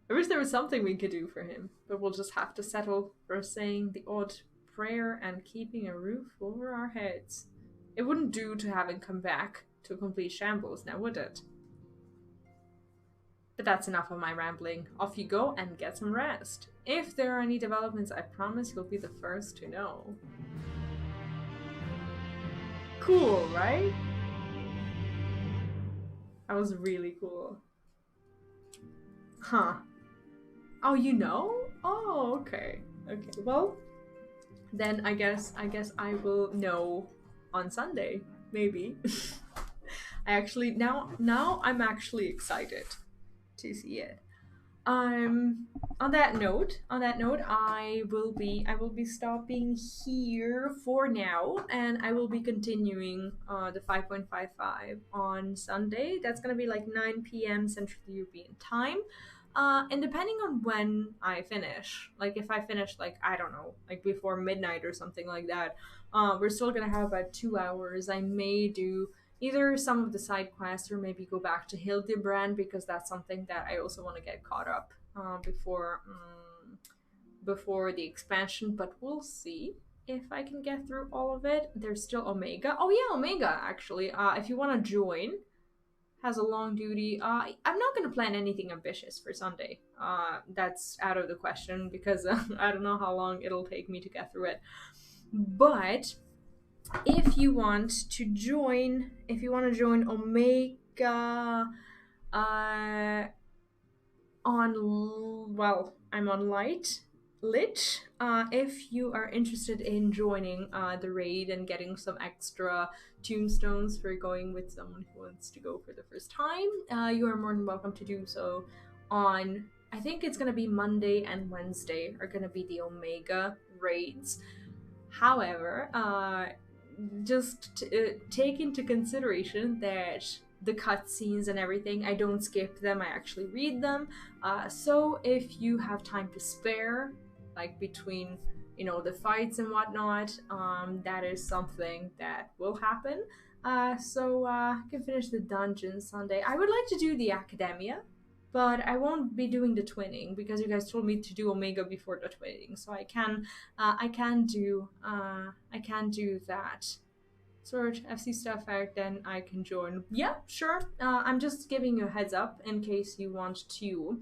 I wish there was something we could do for him, but we'll just have to settle for saying the odd prayer and keeping a roof over our heads. It wouldn't do to have him come back to a complete shambles now, would it? But that's enough of my rambling. Off you go and get some rest. If there are any developments, I promise you'll be the first to know. Cool, right? That was really cool. Huh. Oh, you know? Oh, okay. Okay, well, then I guess I will know on Sunday, maybe. I actually, now I'm actually excited to see it. On that note, I will be stopping here for now, and I will be continuing the 5.55 on Sunday. That's gonna be like 9 p.m. Central European time. And depending on when I finish, like if I finish like, I don't know, like before midnight or something like that, we're still gonna have about 2 hours. I may do either some of the side quests or maybe go back to Hildebrand, because that's something that I also want to get caught up before the expansion, but we'll see if I can get through all of it. There's still Omega. Oh yeah, Omega, actually. If you want to join, has a long duty. I'm not going to plan anything ambitious for Sunday. That's out of the question, because I don't know how long it'll take me to get through it. But if you want to join Omega, I'm on Lich. If you are interested in joining the raid and getting some extra tombstones for going with someone who wants to go for the first time, you are more than welcome to do so. I think it's going to be Monday and Wednesday are going to be the Omega raids. However, just take into consideration that the cutscenes and everything, I don't skip them, I actually read them. So if you have time to spare, like between, you know, the fights and whatnot, that is something that will happen. So I can finish the dungeon Sunday. I would like to do the Academia, but I won't be doing the twinning because you guys told me to do Omega before the twinning. So I can do that. Sort FC stuff out, then I can join. Yeah, sure. I'm just giving you a heads up in case you want to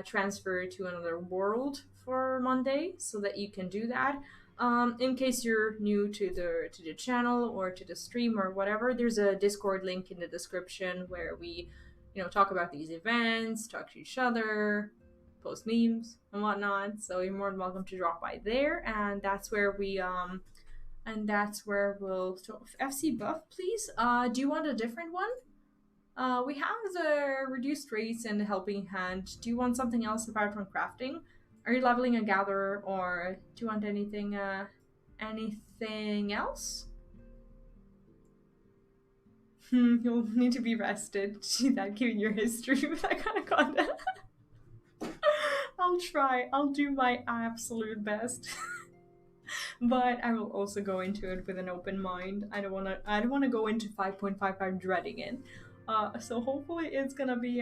transfer to another world for Monday, so that you can do that. In case you're new to the channel or to the stream or whatever, there's a Discord link in the description where we, you know, talk about these events, talk to each other, post memes and whatnot. So you're more than welcome to drop by there, and that's where we'll so FC buff, please. Do you want a different one? We have the reduced rates and the helping hand. Do you want something else apart from crafting? Are you leveling a gatherer, or do you want anything else? You'll need to be rested. See that given your history with that kind of content. I'll try. I'll do my absolute best. But I will also go into it with an open mind. I don't wanna go into 5.55 dreading it. So hopefully it's gonna be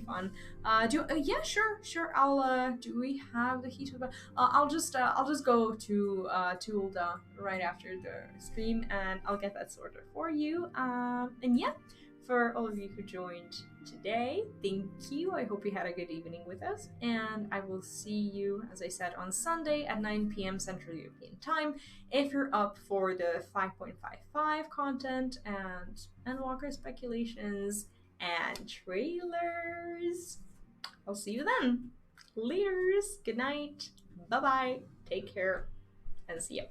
fun. Yeah, sure. I'll do we have the heat of the I'll just go to Tulda right after the stream, and I'll get that sorted for you. And yeah, for all of you who joined today, thank you. I hope you had a good evening with us, and I will see you, as I said, on Sunday at 9 p.m. Central European Time if you're up for the 5.55 content and Walker speculations and trailers. I'll see you then. Laters. Good night. Bye bye. Take care, and see ya.